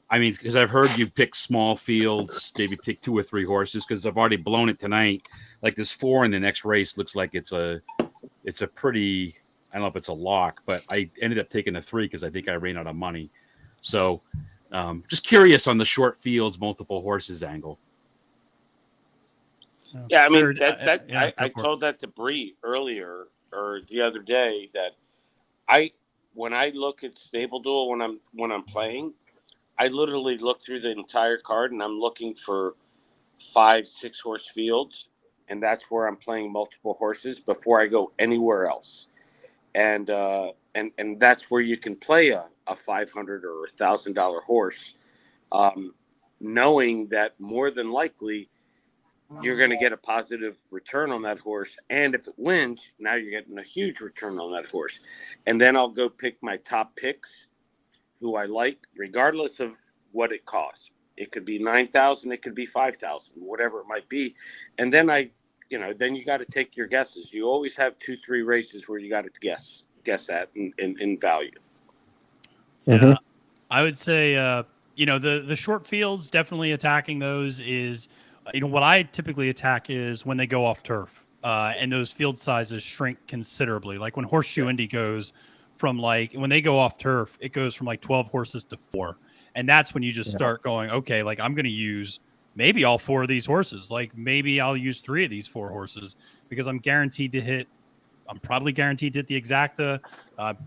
I mean, because I've heard you pick small fields, maybe take 2 or 3 horses, because I've already blown it tonight. Like this 4 in the next race looks like it's a pretty, I don't know if it's a lock, but I ended up taking a 3 because I think I ran out of money. So just curious on the short fields, multiple horses angle. Yeah, I mean, Sarah, I told that to Bri earlier or the other day that when I look at StableDuel when I'm playing, I literally look through the entire card and I'm looking for 5-6 horse fields, and that's where I'm playing multiple horses before I go anywhere else. And that's where you can play a $500 or $1,000 horse, knowing that more than likely you're going to get a positive return on that horse. And if it wins, now you're getting a huge return on that horse. And then I'll go pick my top picks who I like, regardless of what it costs. It could be $9,000, it could be $5,000, whatever it might be. And then then you got to take your guesses. You always have 2-3 races where you got to guess at in value. Yeah, I would say, the short fields, definitely attacking those is, what I typically attack is when they go off turf, and those field sizes shrink considerably. Like when Horseshoe Indy goes from when they go off turf, it goes from 12 horses to 4. And that's when you just start going, okay, I'm going to use maybe all 4 of these horses. Maybe I'll use 3 of these 4 horses because I'm probably guaranteed to hit the exacta.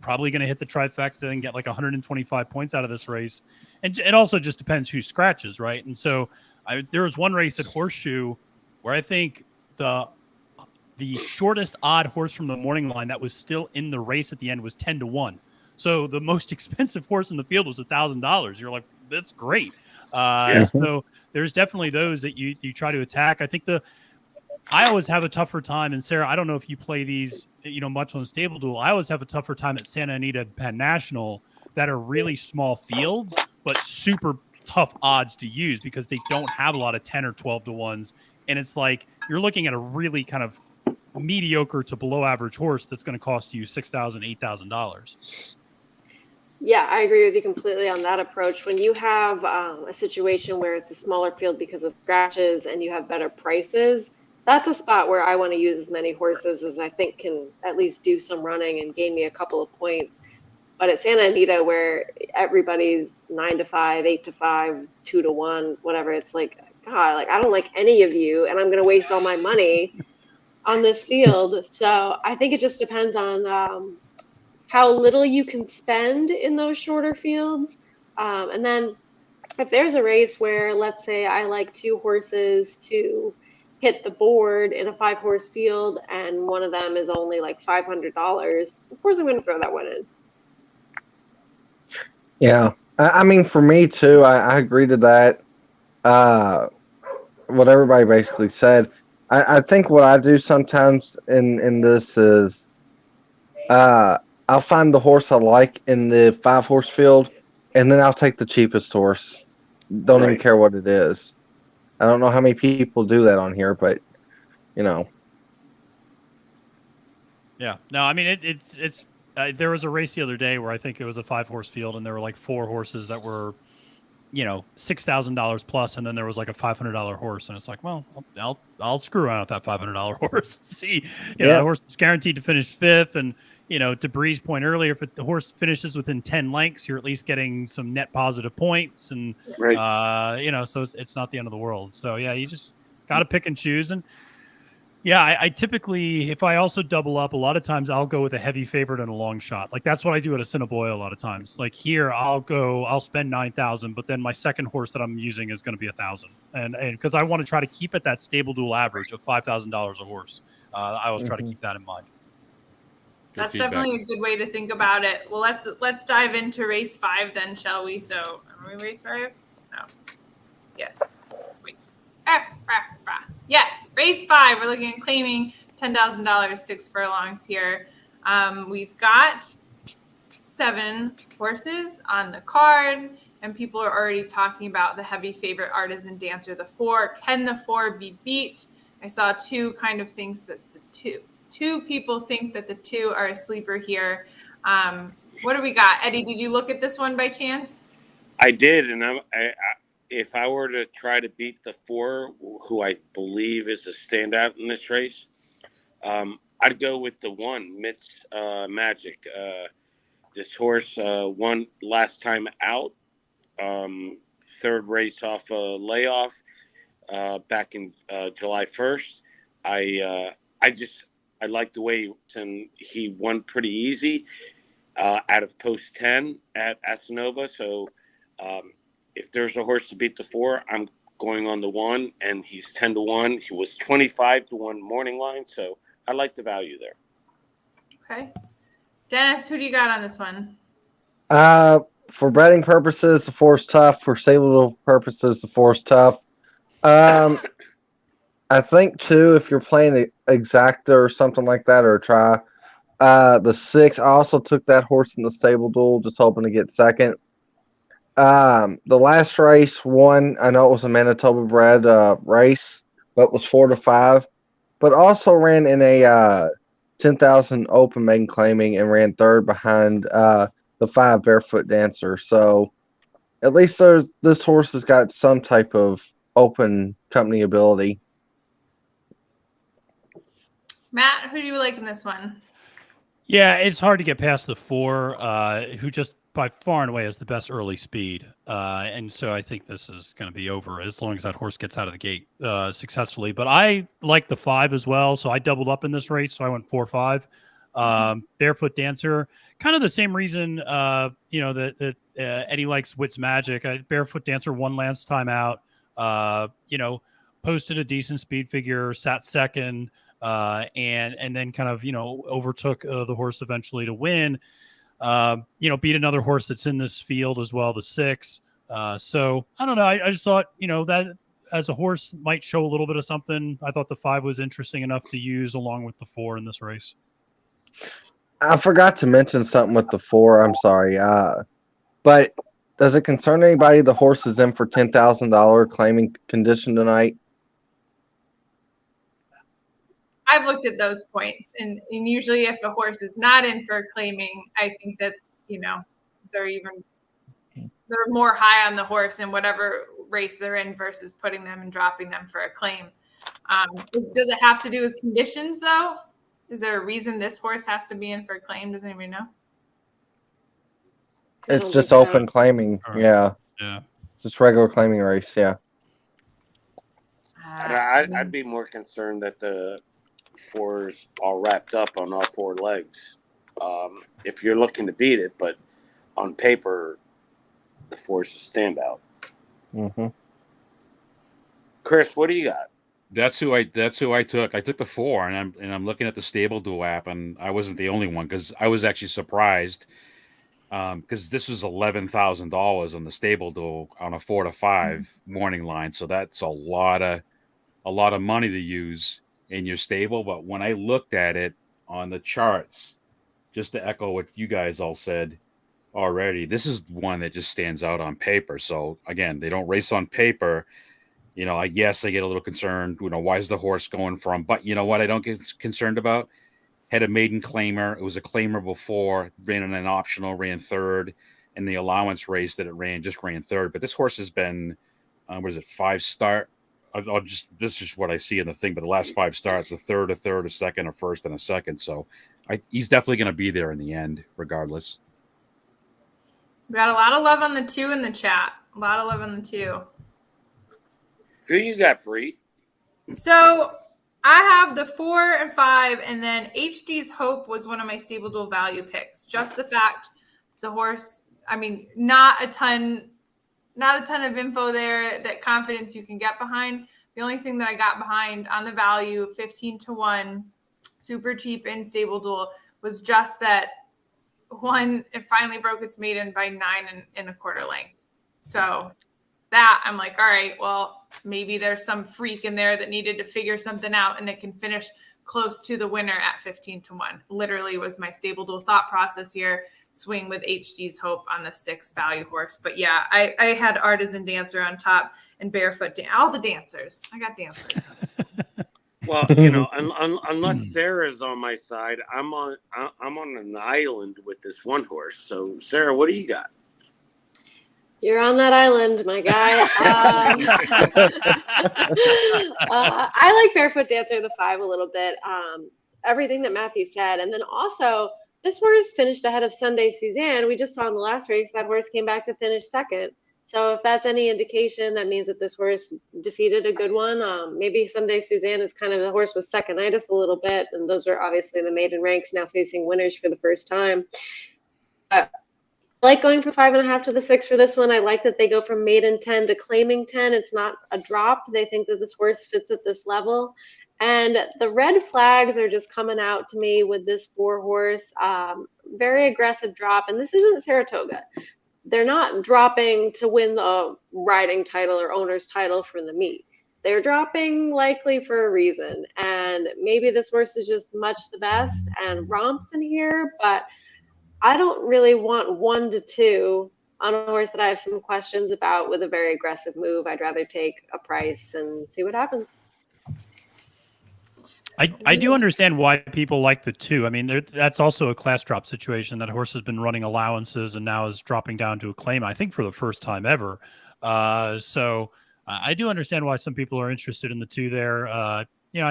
Probably going to hit the trifecta and get 125 points out of this race. And it also just depends who scratches, right? And so there was one race at Horseshoe where I think the shortest odd horse from the morning line that was still in the race at the end was 10-1. So the most expensive horse in the field was $1,000. You're like, that's great. So there's definitely those that you try to attack. I think I always have a tougher time. And Sarah, I don't know if you play these, much on StableDuel. I always have a tougher time at Santa Anita Penn National that are really small fields but super tough odds to use because they don't have a lot of 10 or 12 to ones. And it's like you're looking at a really kind of mediocre to below average horse that's going to cost you $6,000, $8,000. Yeah, I agree with you completely on that approach. When you have a situation where it's a smaller field because of scratches and you have better prices, that's a spot where I want to use as many horses as I think can at least do some running and gain me a couple of points. But at Santa Anita, where everybody's 9 to 5, 8 to 5, 2 to 1, whatever, it's like, God, like I don't like any of you, and I'm going to waste all my money on this field. So I think it just depends on how little you can spend in those shorter fields. And then if there's a race where, let's say, I like 2 horses to hit the board in a 5-horse field and one of them is only like $500, of course I'm going to throw that one in. Yeah. I mean, for me too, I agree to that. What everybody basically said. I think what I do sometimes in this is I'll find the horse I like in the 5-horse field, and then I'll take the cheapest horse. Don't even care what it is. I don't know how many people do that on here, but you know. Yeah. No, I mean it's there was a race the other day where I think it was a 5-horse field, and there were like 4 horses that were, $6,000 plus, and then there was like a $500 horse, and it's like, well, I'll screw around with that $500 horse. See, the horse is guaranteed to finish 5th, and to Bri's point earlier, if the horse finishes within 10 lengths, you're at least getting some net positive points, and so it's not the end of the world. So yeah, you just got to pick and choose. And yeah, I typically, if I also double up, a lot of times I'll go with a heavy favorite and a long shot. Like that's what I do at Assiniboia a lot of times. Like here, I'll spend 9,000, but then my second horse that I'm using is going to be 1,000, and because I want to try to keep at that StableDuel average of $5,000 a horse. I always try to keep that in mind. That's definitely a good way to think about it. Well, let's dive into race 5 then, shall we? So, are we race 5? No. Yes. Wait. Yes, race 5. We're looking at claiming $10,000, 6 furlongs here. We've got 7 horses on the card, and people are already talking about the heavy favorite Artisan Dancer, the 4. Can the 4 be beat? I saw 2 kind of things that the 2 people think that the 2 are a sleeper here. What do we got? Eddie, did you look at this one by chance? I did, and if I were to try to beat the 4, who I believe is a standout in this race, I'd go with the 1, Mitt's Magic. This horse won last time out, 3rd race off a layoff back in July 1st. I like the way he won pretty easy out of post 10 at Assiniboia. So if there's a horse to beat the 4, I'm going on the 1, and he's 10 to 1. He was 25 to 1 morning line, so I like the value there. Okay, Dennis, who do you got on this one? For betting purposes, the 4 is tough. For StableDuel purposes, the 4 is tough. I think too, if you're playing the exacta or something like that, or try the 6. I also took that horse in the StableDuel, just hoping to get second. The last race won. I know it was a Manitoba bred race, but was 4 to 5. But also ran in a 10,000 open maiden claiming and ran 3rd behind the 5 Barefoot Dancer. So at least this horse has got some type of open company ability. Matt, who do you like in this one? Yeah, it's hard to get past the 4, who just by far and away has the best early speed. And so I think this is going to be over as long as that horse gets out of the gate successfully. But I like the 5 as well. So I doubled up in this race. So I went 4-5. Barefoot Dancer, kind of the same reason, that Eddie likes Witt's Magic. Barefoot Dancer won last time out, posted a decent speed figure, sat second. And then kind of, overtook the horse eventually to win, beat another horse that's in this field as well, the 6. So I don't know. I just thought, that as a horse might show a little bit of something. I thought the 5 was interesting enough to use along with the 4 in this race. I forgot to mention something with the 4. I'm sorry. But Does it concern anybody the horse is in for $10,000 claiming condition tonight? I've looked at those points, and usually if a horse is not in for claiming, I think that, they're more high on the horse in whatever race they're in versus putting them and dropping them for a claim. Does it have to do with conditions, though? Is there a reason this horse has to be in for a claim? Does anybody know? It's just open claiming. Yeah. Yeah. It's just regular claiming race. Yeah. I'd be more concerned that the fours all wrapped up on all four legs. If you're looking to beat it, but on paper, the fours a standout. Mm-hmm. Chris, what do you got? That's who I took. I took the 4, and I'm looking at the StableDuel app, and I wasn't the only one because I was actually surprised because this was $11,000 on the StableDuel on a 4 to 5 morning line. So that's a lot of money to use in your stable. But when I looked at it on the charts, just to echo what you guys all said already, this is one that just stands out on paper. So again, they don't race on paper. I guess I get a little concerned. Why is the horse going from? But you know what? I don't get concerned about. Had a maiden claimer. It was a claimer before. Ran in an optional. Ran third in the allowance race that it ran. Just ran third. But this horse has been, 5 start? This is what I see in the thing. But the last 5 starts, a third, a second, a first, and a second. So he's definitely going to be there in the end, regardless. We got a lot of love on the 2 in the chat. A lot of love on the 2. Who you got, Bri? So I have the 4 and 5, and then HD's Hope was one of my StableDuel value picks. Just the fact the horse, not a ton of info there, that confidence you can get behind. The only thing that I got behind on the value, 15-1, super cheap in StableDuel, was just that one, it finally broke its maiden by 9 1/4 lengths. So that I'm like, all right, well, maybe there's some freak in there that needed to figure something out and it can finish close to the winner at 15-1. Literally was my StableDuel thought process here. Swing with HD's Hope on the 6 value horse. But yeah, I had Artisan Dancer on top and Barefoot all the dancers. I got dancers. Well, unless Sarah's on my side, I'm on an island with this one horse. So Sarah, what do you got? You're on that island, my guy. I like Barefoot Dancer, the 5, a little bit. Everything that Matthew said. And then also, this horse finished ahead of Sunday Suzanne. We just saw in the last race that horse came back to finish second. So if that's any indication, that means that this horse defeated a good one. Maybe Sunday Suzanne is kind of the horse with second-itis a little bit. And those are obviously the maiden ranks now facing winners for the first time. I like going from 5.5 to the 6 for this one. I like that they go from maiden 10 to claiming 10. It's not a drop. They think that this horse fits at this level. And the red flags are just coming out to me with this 4 horse. Very aggressive drop. And this isn't Saratoga. They're not dropping to win the riding title or owner's title for the meet. They're dropping likely for a reason. And maybe this horse is just much the best and romps in here, but I don't really want 1 to 2 on a horse that I have some questions about with a very aggressive move. I'd rather take a price and see what happens. I do understand why people like the 2. That's also a class drop situation. That horse has been running allowances and now is dropping down to a claim, I think, for the first time ever. So I do understand why some people are interested in the 2 there. I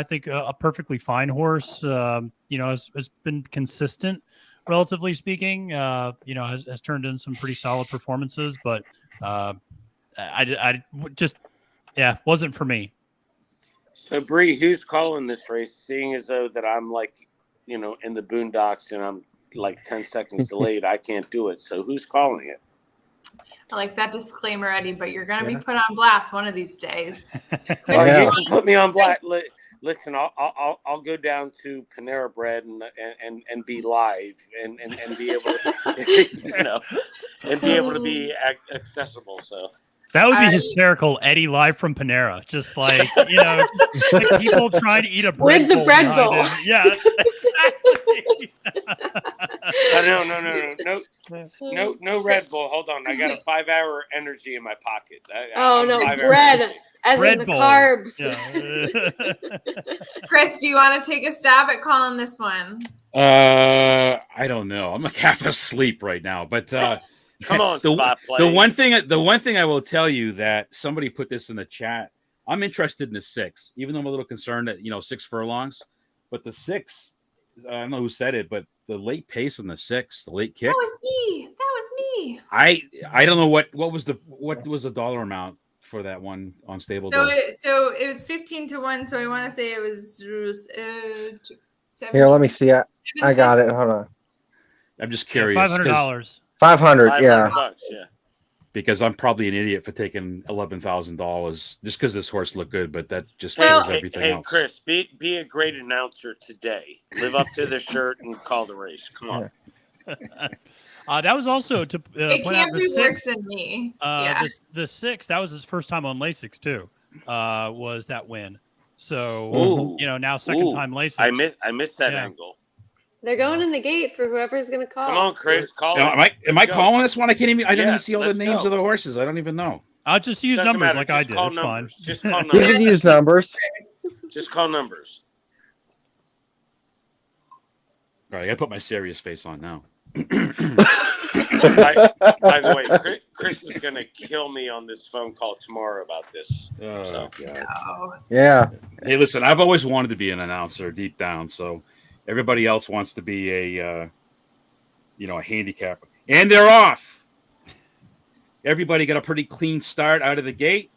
think a perfectly fine horse, has been consistent, relatively speaking. Has turned in some pretty solid performances, but I just wasn't for me. So, Bri, who's calling this race, seeing as though that I'm in the boondocks and I'm like 10 seconds delayed? I can't do it. So who's calling it? I like that disclaimer, Eddie, but you're going to be put on blast one of these days. You can put me on blast. Listen, I'll go down to Panera Bread and be live and be able to, and be able to be accessible. So That would be All right. hysterical. Eddie live from Panera, just like just like people trying to eat a bread With the bowl bread behind bowl. him. Yeah, exactly. No Red Bull. Hold on, I got a 5-hour energy in my pocket. Oh I'm no, 5-hour bread energy. as Bread in the bowl. carbs. Yeah. Chris, do you want to take a stab at calling this one? I don't know. I'm like half asleep right now, but Come on, the spot play. one thing I will tell you that somebody put this in the chat. I'm interested in the 6, even though I'm a little concerned that 6 furlongs, but the 6. I don't know who said it, but the late pace on the 6, the late kick. That was me. I don't know what was the dollar amount for that one on StableDuel. So it was 15 to 1. So I want to say it was 7. Here, let me see. I got it. Hold on. I'm just curious. $500. 500. Yeah. $500, yeah. Because I'm probably an idiot for taking $11,000 just because this horse looked good, but that just Well, covers everything Hey, else. Chris, be a great announcer today. Live up to the shirt and call the race. Come on. That was also to It point out can't the be 6. worse than me. Yeah. The 6. That was his first time on Lasix too. Was that win? So Ooh. now second Ooh. time Lasix. I missed that Yeah. angle. They're going in the gate for whoever's going to call. Come on, Chris, call Am it. I calling this one? I don't Yeah, even see all the let's names go. of the horses. I don't even know. I'll just use Doesn't numbers matter. like I Just did. call It's numbers. fine. Just call You numbers. can use numbers. Just call numbers. All right, I gotta put my serious face on now. By the way, Chris is going to kill me on this phone call tomorrow about this. Oh, So. God. Yeah. Hey, listen, I've always wanted to be an announcer deep down. So everybody else wants to be a handicapper, and they're off. Everybody got a pretty clean start out of the gate.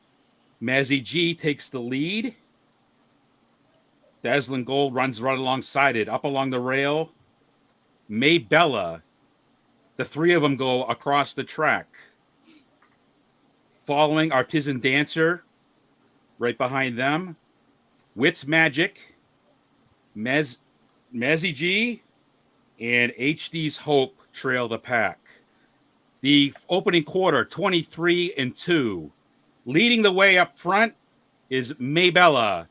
Mazzy G takes the lead. Dazzling Gold runs right alongside it, up along the rail. May Bella, the three of them go across the track. Following Artisan Dancer, right behind them. Wits Magic, Mazzy G, and HD's Hope trail the pack. The opening quarter, 23-2. Leading the way up front is Maybella.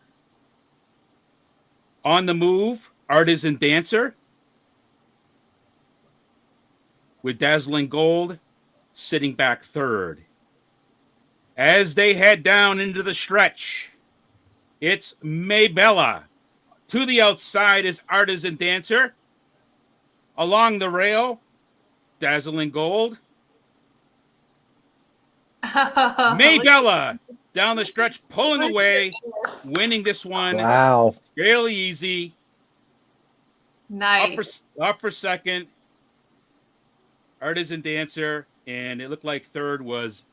On the move, Artisan Dancer. With Dazzling Gold sitting back third. As they head down into the stretch, it's Maybella. To the outside is Artisan Dancer. Along the rail, Dazzling Gold. Maybella down the stretch, pulling away, winning this one. Wow. Fairly easy. Nice. Up for second, Artisan Dancer, and it looked like third was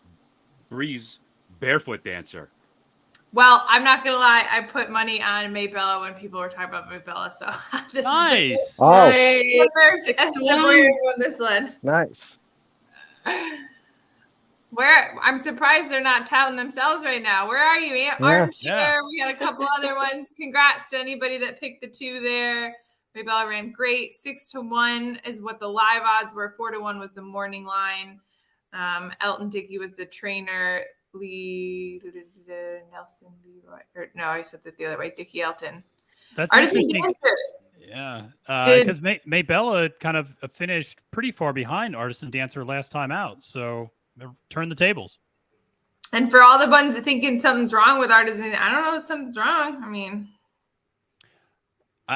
Bri's Barefoot Dancer. Well, I'm not gonna lie. I put money on Maybella when people were talking about Maybella. So this Nice. is Oh, the first Assiniboia won this one. nice. Where I'm surprised they're not touting themselves right now. Where are you, Armchair? Yeah. We had a couple other ones. Congrats to anybody that picked the 2 there. Maybella ran great. 6-1 is what the live odds were. 4-1 was the morning line. Elton Dickey was the trainer. Nelson Leroy. Or, no, I said that the other way. Dickey Elton. That's Artisan interesting. Dancer. Yeah, Did- because Maybella kind of finished pretty far behind Artisan Dancer last time out, so turn the tables. And for all the ones that thinking something's wrong with Artisan, I don't know if something's wrong. I mean,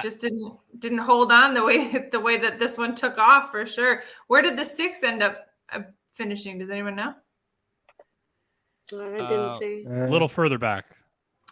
just didn't hold on the way that this one took off for sure. Where did the 6 end up finishing? Does anyone know? I didn't see. A little further back.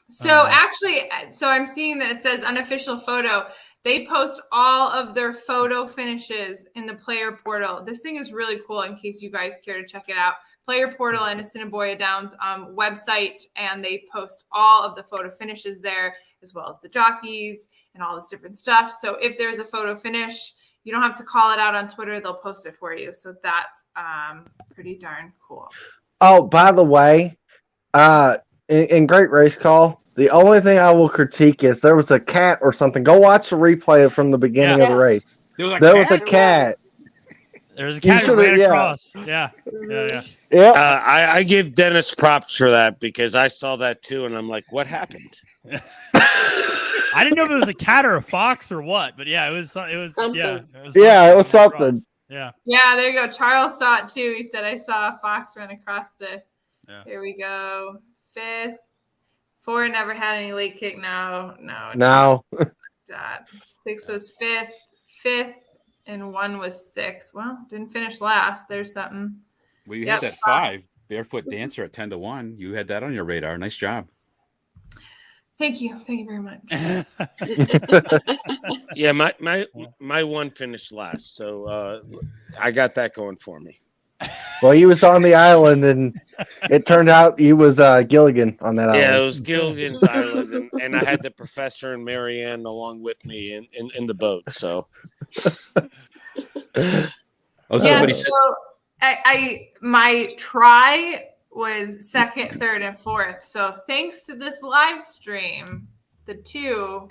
So actually, so I'm seeing that it says unofficial photo. They post all of their photo finishes in the player portal. This thing is really cool in case you guys care to check it out. Player portal and Assiniboia Downs website, and they post all of the photo finishes there, as well as the jockeys and all this different stuff. So if there's a photo finish, you don't have to call it out on Twitter. They'll post it for you. So that's pretty darn cool. Oh, by the way, in Great Race Call, the only thing I will critique is there was a cat or something. Go watch the replay from the beginning of the race. There was a There cat? was a cat. There's a cat who ran across. Yeah. Yeah. I give Dennis props for that because I saw that too, and I'm like, what happened? I didn't know if it was a cat or a fox or what, but yeah, it was Something. yeah. It was something. Yeah. Yeah, there you go. Charles saw it too. He said, I saw a fox run across the. Yeah. Here we go. 5th. 4 never had any late kick. No. That. 6 was 5th, and 1 was 6. Well, didn't finish last. There's something. Well, you had that 5 barefoot dancer at 10-1. You had that on your radar. Nice job. Thank you very much. Yeah, my 1 finished last, so I got that going for me. Well, he was on the island, and it turned out he was Gilligan on that island. Yeah, it was Gilligan's Island, and I had the professor and Marianne along with me in the boat. So, somebody said I my try was 2nd, 3rd, and 4th. So thanks to this live stream, the 2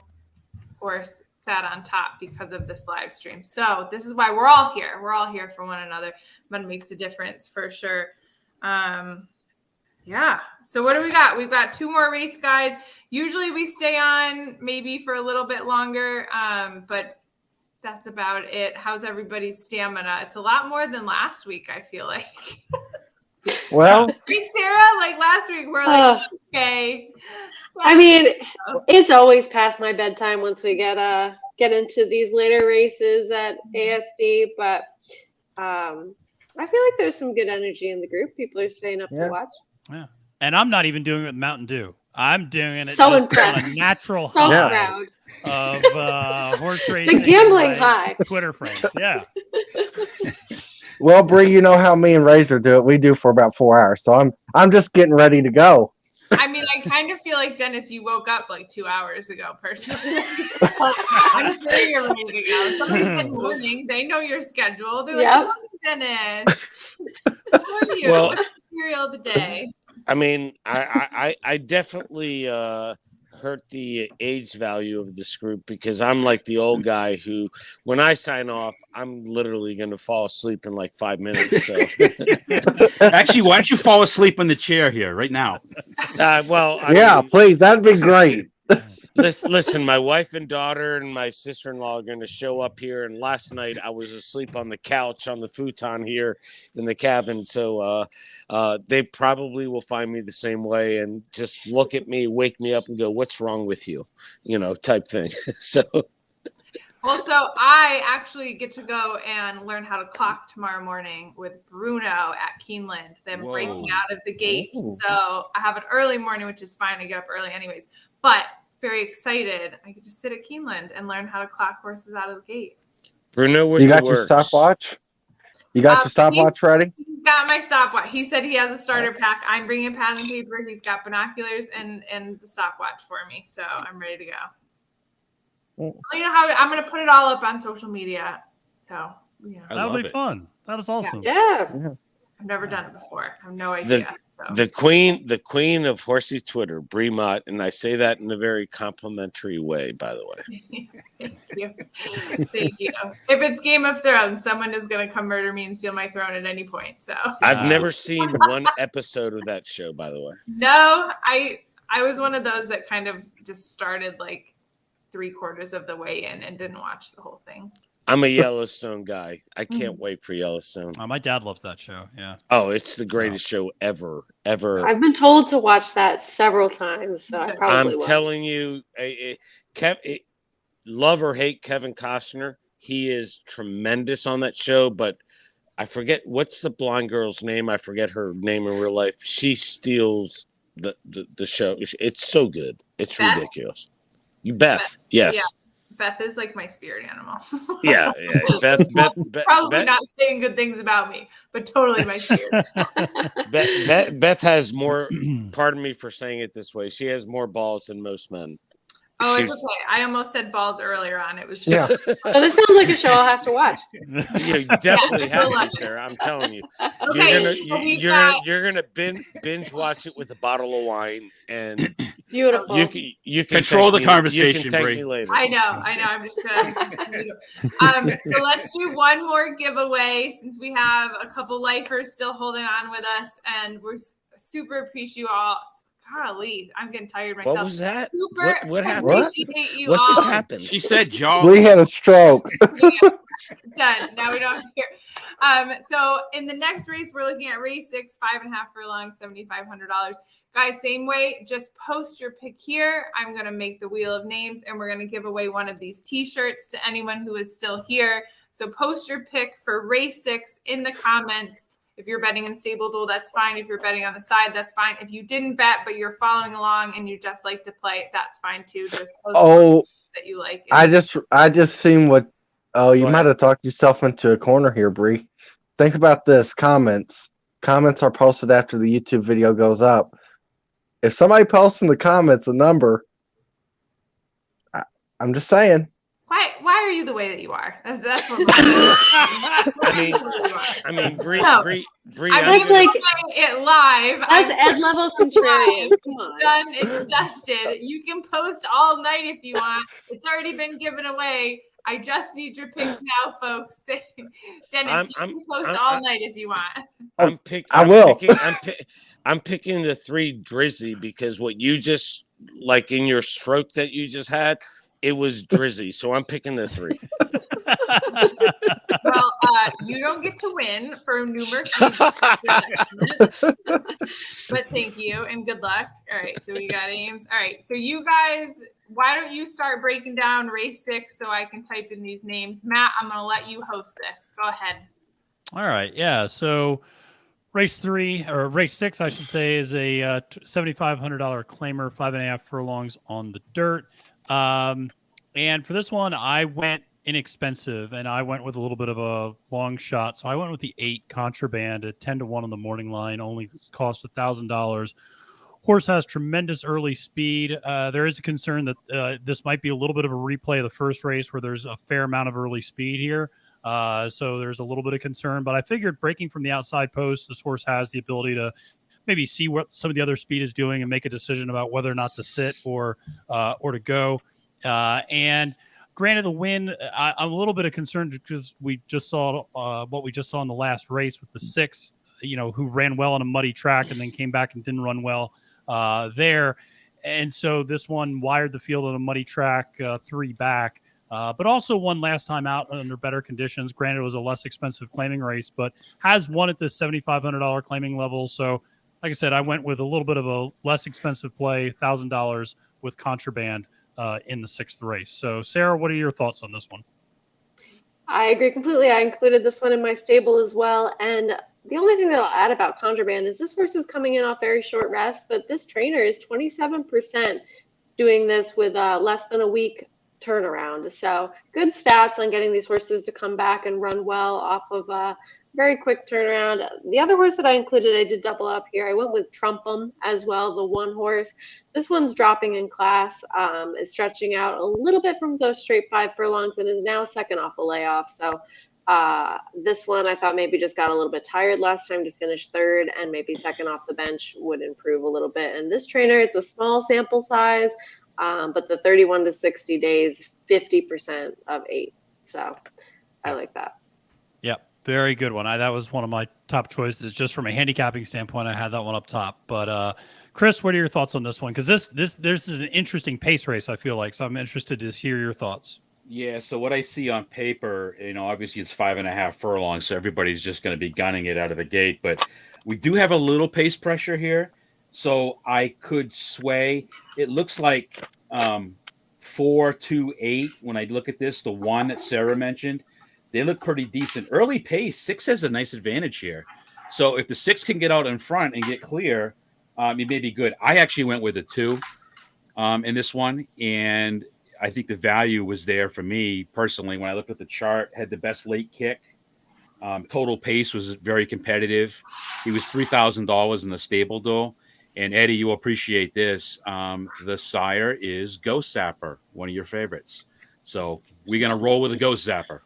horse sat on top because of this live stream. So this is why we're all here. We're all here for one another, but it makes a difference for sure. Yeah. So what do we got? We've got 2 more race guys. Usually we stay on maybe for a little bit longer, but that's about it. How's everybody's stamina? It's a lot more than last week, I feel like. Well, Right, Sarah? Like last week, we're like, okay. I mean, it's always past my bedtime once we get into these later races at ASD, but I feel like there's some good energy in the group. People are staying up to watch. Yeah, and I'm not even doing it with Mountain Dew. I'm doing it so just impressed. on a natural so high proud of horse racing. The gambling high. Twitter friends, yeah. Well, Bri, you know how me and Razor do it. We do for about 4 hours, so I'm just getting ready to go. I mean, I kind of feel like, Dennis, you woke up like 2 hours ago, personally. I'm sure you're ready to go. Somebody said morning. They know your schedule. They're like, "Morning, Dennis. How are you? Well, what's the cereal of the day?" I mean, I definitely hurt the age value of this group because I'm like the old guy who, when I sign off, I'm literally going to fall asleep in like 5 minutes. So. Actually, why don't you fall asleep in the chair here right now? Well, I mean, please, that'd be great. Listen, my wife and daughter and my sister-in-law are going to show up here. And last night I was asleep on the couch on the futon here in the cabin. So they probably will find me the same way and just look at me, wake me up and go, "What's wrong with you?" Type thing. So. Well, so I actually get to go and learn how to clock tomorrow morning with Bruno at Keeneland. Them breaking out of the gate. Ooh. So I have an early morning, which is fine. I get up early anyways. But very excited. I get to sit at Keeneland and learn how to clock horses out of the gate. Bruno, you got your stopwatch? You got your stopwatch ready? He's got my stopwatch. He said he has a starter pack. I'm bringing pad and paper. He's got binoculars and the stopwatch for me. So I'm ready to go. Well, you know how I'm going to put it all up on social media. So, that'll be fun. That is awesome. Yeah. I've never done it before. I have no idea. The queen of horsey Twitter, Bri Mott, and I say that in a very complimentary way, by the way. Thank you. Thank you. If it's Game of Thrones, someone is going to come murder me and steal my throne at any point. So I've never seen one episode of that show, by the way. No, I was one of those that kind of just started like 3/4 of the way in and didn't watch the whole thing. I'm a Yellowstone guy. I can't wait for Yellowstone. Oh, my dad loves that show. Yeah. Oh, it's the greatest show ever. I've been told to watch that several times, so I probably will. I'm telling you, love or hate Kevin Costner, he is tremendous on that show. But I forget what's the blonde girl's name. I forget her name in real life. She steals the show. It's so good. It's Beth? Ridiculous. Beth, yes. Yeah. Beth is like my spirit animal. Yeah. Beth probably not saying good things about me, but totally my spirit animal. Beth has more, pardon me for saying it this way, she has more balls than most men. Oh, it's okay. I almost said balls earlier on. It was just... Yeah. So this sounds like a show I'll have to watch. You definitely have to, Sarah. I'm telling you. Okay, you're gonna binge watch it with a bottle of wine, and Beautiful. You can Control thank the me- conversation, You can thank Bri. me later. I know. I'm just gonna. So let's do one more giveaway since we have a couple lifers still holding on with us, and we're super appreciate you all. Golly, I'm getting tired myself. What was that? Super What happened? appreciate you What all. just happened? She said We jolly. had a stroke. Done. Now we don't care. So in the next race, we're looking at race 6, 5.5 furlong, $7,500. Guys, same way, just post your pick here. I'm going to make the wheel of names and we're going to give away one of these t-shirts to anyone who is still here. So post your pick for race 6 in the comments. If you're betting in StableDuel, that's fine. If you're betting on the side, that's fine. If you didn't bet, but you're following along and you just like to play, that's fine too. Just post that you like. I just seen what. Oh, you Go might ahead. have talked yourself into a corner here, Bri. Think about this. Comments are posted after the YouTube video goes up. If somebody posts in the comments a number, I'm just saying. Why are you the way that you are? That's what I mean, Bri, No. Bri, I'm That's like- doing it live. That's Ed level contrarian. Come on. Done. It's dusted. You can post all night if you want. It's already been given away. I just need your picks now, folks. Dennis, you can post all night if you want. I'm picking the 3 Drizzy because what you just like in your stroke that you just had, it was Drizzy. So I'm picking the 3. Well, you don't get to win for numerous reasons. But thank you and good luck. All right, so we got Ames. All right, so you guys, why don't you start breaking down race 6 so I can type in these names? Matt, I'm going to let you host this. Go ahead. All right. Yeah. So race 6, I should say, is a $7,500 claimer, 5.5 furlongs on the dirt. And for this one, I went inexpensive and I went with a little bit of a long shot. So I went with the 8 Contraband at 10-1 on the morning line, only cost $1,000. Horse has tremendous early speed. There is a concern that this might be a little bit of a replay of the first race where there's a fair amount of early speed here. So there's a little bit of concern, but I figured breaking from the outside post, this horse has the ability to maybe see what some of the other speed is doing and make a decision about whether or not to sit or to go. And granted, the win, I'm a little bit of concern because we just saw what we just saw in the last race with the 6, who ran well on a muddy track and then came back and didn't run well there. And so this one wired the field on a muddy track, 3 back, but also won last time out under better conditions. Granted, it was a less expensive claiming race, but has won at the $7,500 claiming level. So like I said, I went with a little bit of a less expensive play, $1,000 with Contraband in the 6th race. So Sarah, what are your thoughts on this one? I agree completely. I included this one in my stable as well. And the only thing that I'll add about Contraband is this horse is coming in off very short rest, but this trainer is 27% doing this with less than a week turnaround. So good stats on getting these horses to come back and run well off of a very quick turnaround. The other horse that I included, I did double up here. I went with Trumpum as well, the 1 horse. This one's dropping in class, is stretching out a little bit from those straight 5 furlongs and is now second off a layoff. So this one I thought maybe just got a little bit tired last time to finish 3rd, and maybe second off the bench would improve a little bit. And this trainer, it's a small sample size, but the 31 to 60 days, 50% of 8. So I like that. Yep. Very good one. That was one of my top choices. Just from a handicapping standpoint, I had that one up top. But Chris, what are your thoughts on this one? Because this is an interesting pace race, I feel like. So I'm interested to hear your thoughts. Yeah, so what I see on paper, obviously it's 5.5 furlongs, so everybody's just going to be gunning it out of the gate. But we do have a little pace pressure here, so I could sway. It looks like 4-2-8 when I look at this, the 1 that Sarah mentioned. They look pretty decent. Early pace, 6 has a nice advantage here. So if the 6 can get out in front and get clear, it may be good. I actually went with a 2 in this one, and I think the value was there for me personally. When I looked at the chart, had the best late kick. Total pace was very competitive. He was $3,000 in the StableDuel. And Eddie, you appreciate this. The sire is Ghost Zapper, one of your favorites. So we're going to roll with a Ghost Zapper.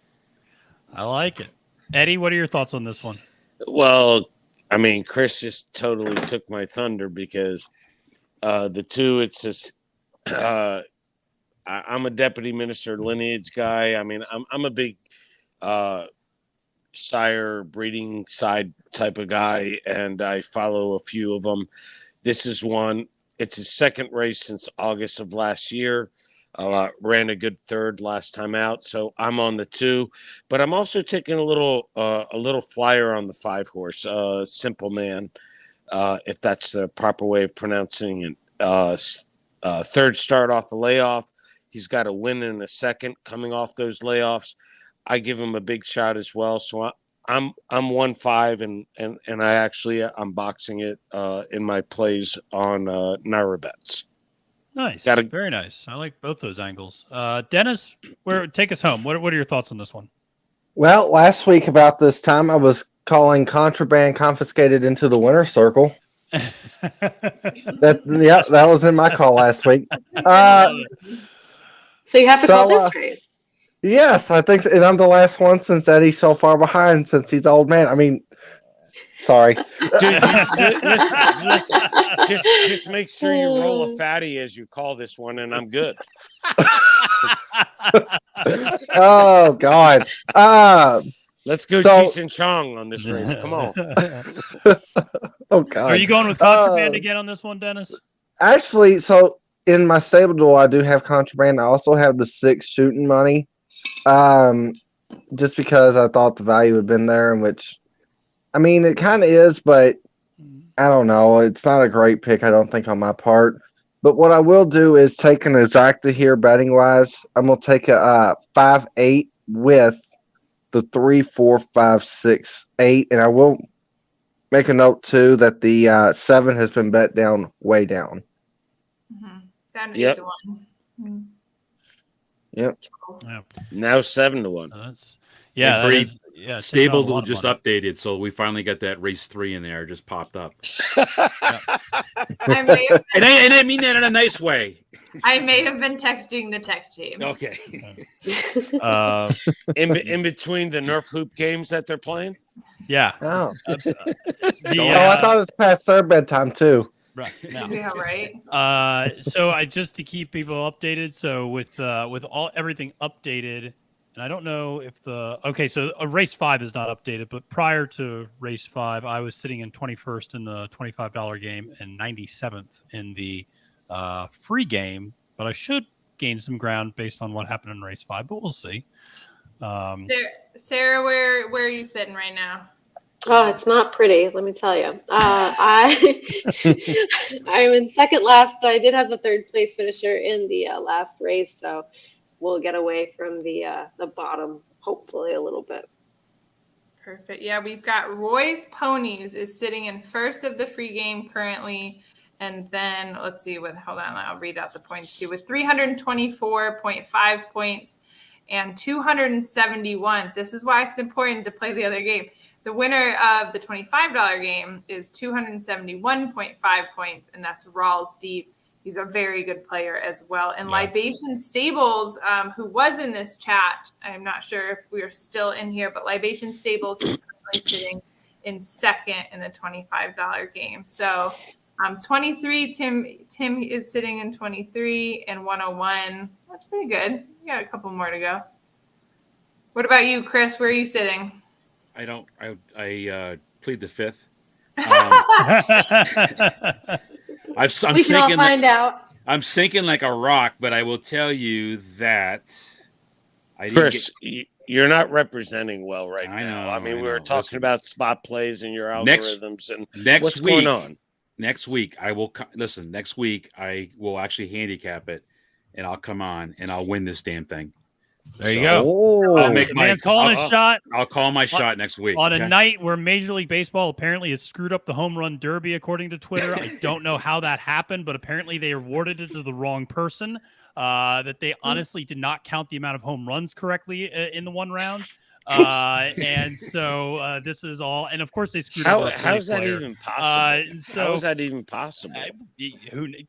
I like it. Eddie, what are your thoughts on this one? Well, I mean, Chris just totally took my thunder because The two, it's just I'm a deputy minister lineage guy. I mean, I'm a big sire breeding side type of guy, and I follow a few of them. This is one. It's his second race since August of last year. Ran a good third last time out, so I'm on the 2. But I'm also taking a little flyer on the 5 horse, Simple Man, if that's the proper way of pronouncing it. Third start off a layoff. He's got a win in a second coming off those layoffs. I give him a big shot as well. So I'm 1-5 and I actually I'm boxing it in my plays on Naira bets. Nice. Very nice. I like both those angles. Dennis, take us home. What are your thoughts on this one? Well, last week about this time, I was calling contraband confiscated into the winner's circle. That was in my call last week. So you have to call this race. Yes, I think, and I'm the last one since Eddie's so far behind since he's old man. I mean, sorry. Listen, just make sure you roll a fatty as you call this one, and I'm good. Oh God. Let's go Cheech and Chong on this race. Come on. Oh God. Are you going with contraband again on this one, Dennis? Actually, so in my StableDuel, I do have contraband. I also have the 6 shooting money. Just because I thought the value had been there, in which, I mean, it kind of is, but I don't know. It's not a great pick, I don't think, on my part. But what I will do is take an exacta here betting wise. I'm gonna take a 5-8 with the 3, 4, 5, 6, 8, and I will make a note too that the 7 has been bet down way down. Down to 8 to 1. Yep. Yeah. Now 7 to 1. StableDuel just updated, so we finally got that race 3 in there. Just popped up. I may have and I mean that in a nice way. I may have been texting the tech team. Okay. In between the Nerf hoop games that they're playing. Yeah. Oh. I thought it was past their bedtime too. Right. No. Yeah, right. So I just to keep people updated. So with everything updated, and I don't know if so race 5 is not updated, but prior to race 5, I was sitting in 21st in the $25 game and 97th in the free game. But I should gain some ground based on what happened in race 5. But we'll see. Sarah, where are you sitting right now? Oh, it's not pretty, let me tell you. I'm in second last, but I did have the 3rd place finisher in the last race, so we'll get away from the bottom, hopefully a little bit. Perfect. Yeah, we've got Roy's Ponies is sitting in first of the free game currently, and then let's see hold on, I'll read out the points too. With 324.5 points and 271. This is why it's important to play the other game. The winner of the $25 game is 271.5 points, and that's Rawls Deep. He's a very good player as well. And Libation Stables, who was in this chat, I'm not sure if we are still in here, but Libation Stables is currently sitting in second in the $25 game. So 23, Tim is sitting in 23 and 101. That's pretty good. We got a couple more to go. What about you, Chris? Where are you sitting? I plead the 5th. We can all find out. I'm sinking like a rock, but I will tell you that Chris, you're not representing well right now. I mean, we were talking about spot plays and your algorithms what's going on. Next week, I will listen. Next week, I will actually handicap it, and I'll come on and I'll win this damn thing. There you go. I'll make man's calling a shot. I'll call my shot next week. On a night where Major League Baseball apparently has screwed up the home run derby, according to Twitter. I don't know how that happened, but apparently they awarded it to the wrong person. That they honestly did not count the amount of home runs correctly in the one round. And so this is all, and of course they screwed up. How's that even possible? How is that even possible?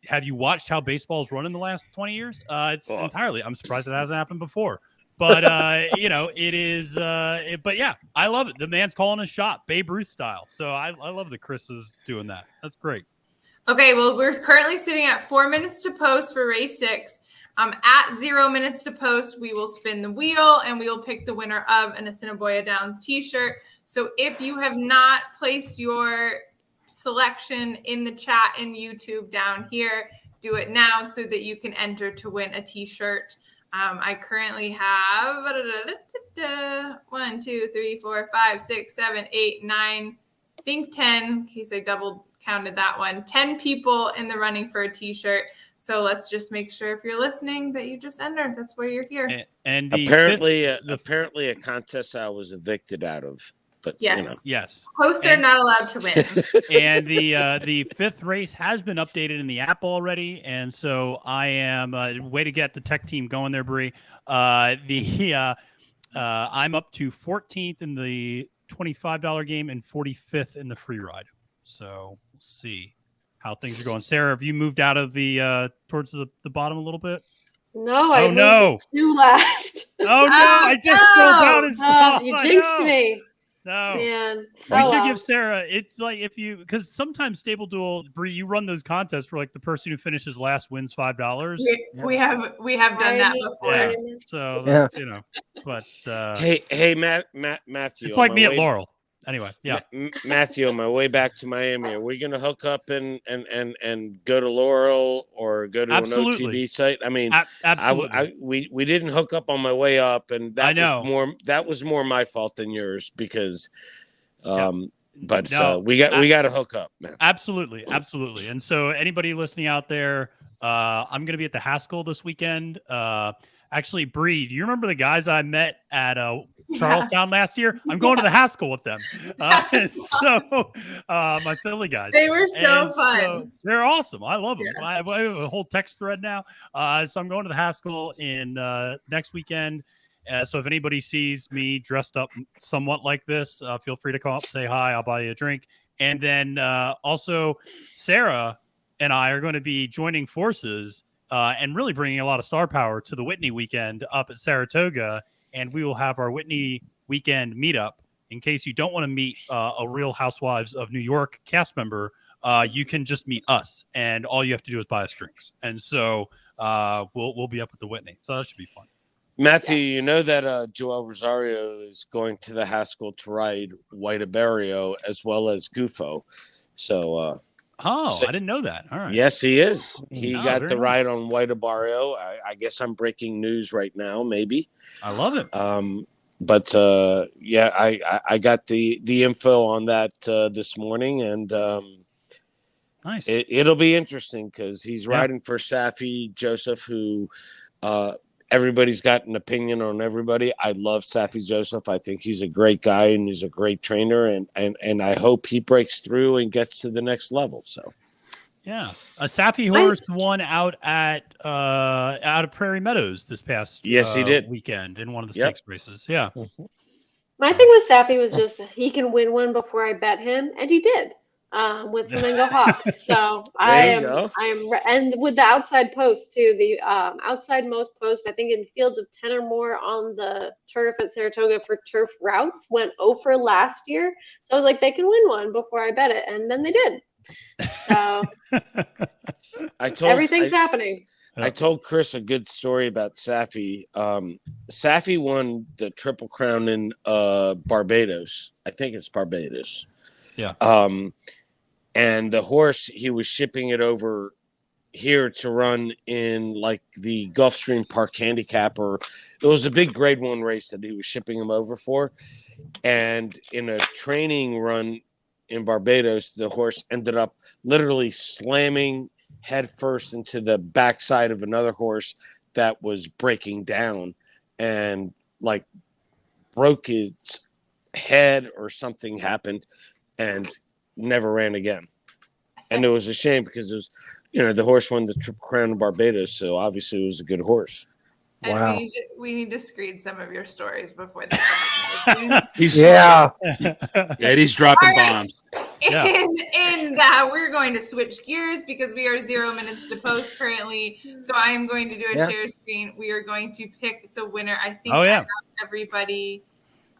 Have you watched how baseball's run in the last 20 years? It's entirely. I'm surprised it hasn't happened before. But it is. But yeah, I love it. The man's calling a shot, Babe Ruth style. So I love that Chris is doing that. That's great. Okay, well, we're currently sitting at 4 minutes to post for race 6. At 0 minutes to post, we will spin the wheel and we will pick the winner of an Assiniboia Downs t-shirt. So if you have not placed your selection in the chat in YouTube down here, do it now so that you can enter to win a t-shirt. I currently have 1, 2, 3, 4, 5, 6, 7, 8, 9, I think 10, in case I double counted that one, 10 people in the running for a t-shirt. So let's just make sure if you're listening that you just enter. That's why you're here. And apparently a contest I was evicted out of. But yes, yes, hosts are not allowed to win. And the 5th race has been updated in the app already, and so I am way to get the tech team going there, Bri. I'm up to 14th in the $25 game and 45th in the free ride. So we'll see how things are going. Sarah, have you moved out of the towards the bottom a little bit? No, I moved to last. Oh no! I just scrolled down and saw. You jinxed me. No, man. We should give Sarah. It's like because sometimes StableDuel, Bri, you run those contests where like the person who finishes last wins $5. We have done that before. Yeah. So that's, but hey, Matthew. It's like me at Laurel. Anyway, yeah. Matthew, on my way back to Miami, are we going to hook up and go to Laurel or go to an OTB site? I mean, absolutely. We didn't hook up on my way up, and that was more my fault than yours because, we got to hook up, man. Absolutely. And so anybody listening out there, I'm going to be at the Haskell this weekend. Actually, Bri, do you remember the guys I met at Charlestown last year? I'm going to the Haskell with them. My Philly guys. They were so fun. So they're awesome. I love them. Yeah. I have a whole text thread now. So I'm going to the Haskell in next weekend. So if anybody sees me dressed up somewhat like this, feel free to come up, say hi. I'll buy you a drink. And then also Sarah and I are going to be joining forces and really bringing a lot of star power to the Whitney weekend up at Saratoga. And we will have our Whitney weekend meetup. In case you don't want to meet a Real Housewives of New York cast member, you can just meet us. And all you have to do is buy us drinks. And so we'll be up at the Whitney. So that should be fun. Matthew, you know that Joel Rosario is going to the Haskell to ride White Barrio as well as Gufo. So I didn't know that. All right. Yes, he is. He got the ride on White Barrio. I guess I'm breaking news right now, maybe. I love it. But I got the info on that this morning, and nice. It'll be interesting because he's riding for Safi Joseph, who everybody's got an opinion on everybody. I love Safi Joseph. I think he's a great guy and he's a great trainer, and I hope he breaks through and gets to the next level. So, yeah, a Safi horse won out of Prairie Meadows this past he did weekend in one of the stakes races. Yeah. My thing with Safi was just he can win one before I bet him, and he did. With Flamingo Hawk. So I am, and with the outside post too, the outside most post, I think in fields of 10 or more on the turf at Saratoga for turf routes went over last year. So I was like, they can win one before I bet it. And then they did. So everything's happening. I told Chris a good story about Safi. Safi won the Triple Crown in Barbados. I think it's Barbados. Yeah. And the horse, he was shipping it over here to run in like the Gulfstream Park Handicap, or it was a big grade 1 race that he was shipping him over for. And in a training run in Barbados, the horse ended up literally slamming head first into the backside of another horse that was breaking down and like broke his head or something happened and never ran again. And it was a shame because it was, the horse won the Triple Crown in Barbados, so obviously it was a good horse. And wow. we need to screen some of your stories before they he's dropping bombs. In that we're going to switch gears because we are 0 minutes to post currently. So I am going to do a share screen. We are going to pick the winner. I think I have everybody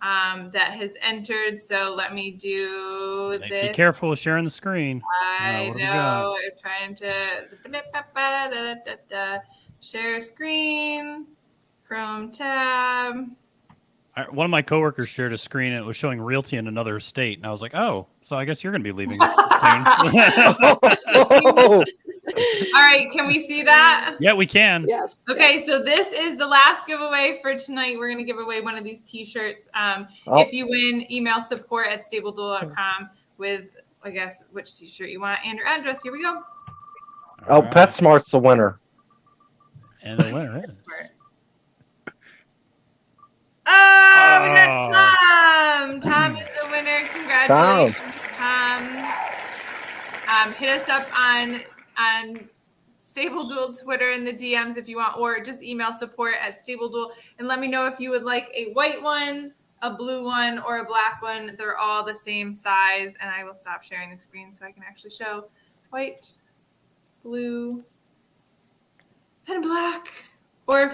that has entered. So let me do this. Be careful of sharing the screen. I know. I'm trying to share screen, Chrome tab. One of my coworkers shared a screen and it was showing realty in another state, and I was like, "Oh, so I guess you're going to be leaving soon." All right, can we see that? Yeah, we can. Yes. Okay, so this is the last giveaway for tonight. We're going to give away one of these T-shirts. If you win, email support@StableDuel.com with, I guess, which T-shirt you want and your address. Here we go. Oh, right. PetSmart's the winner. And the winner is. Oh, we got Tom. Tom is the winner. Congratulations, Tom. Hit us up on StableDuel Twitter in the DMs if you want, or just email support@StableDuel and let me know if you would like a white one, a blue one, or a black one. They're all the same size, and I will stop sharing the screen so I can actually show white, blue, and black. Or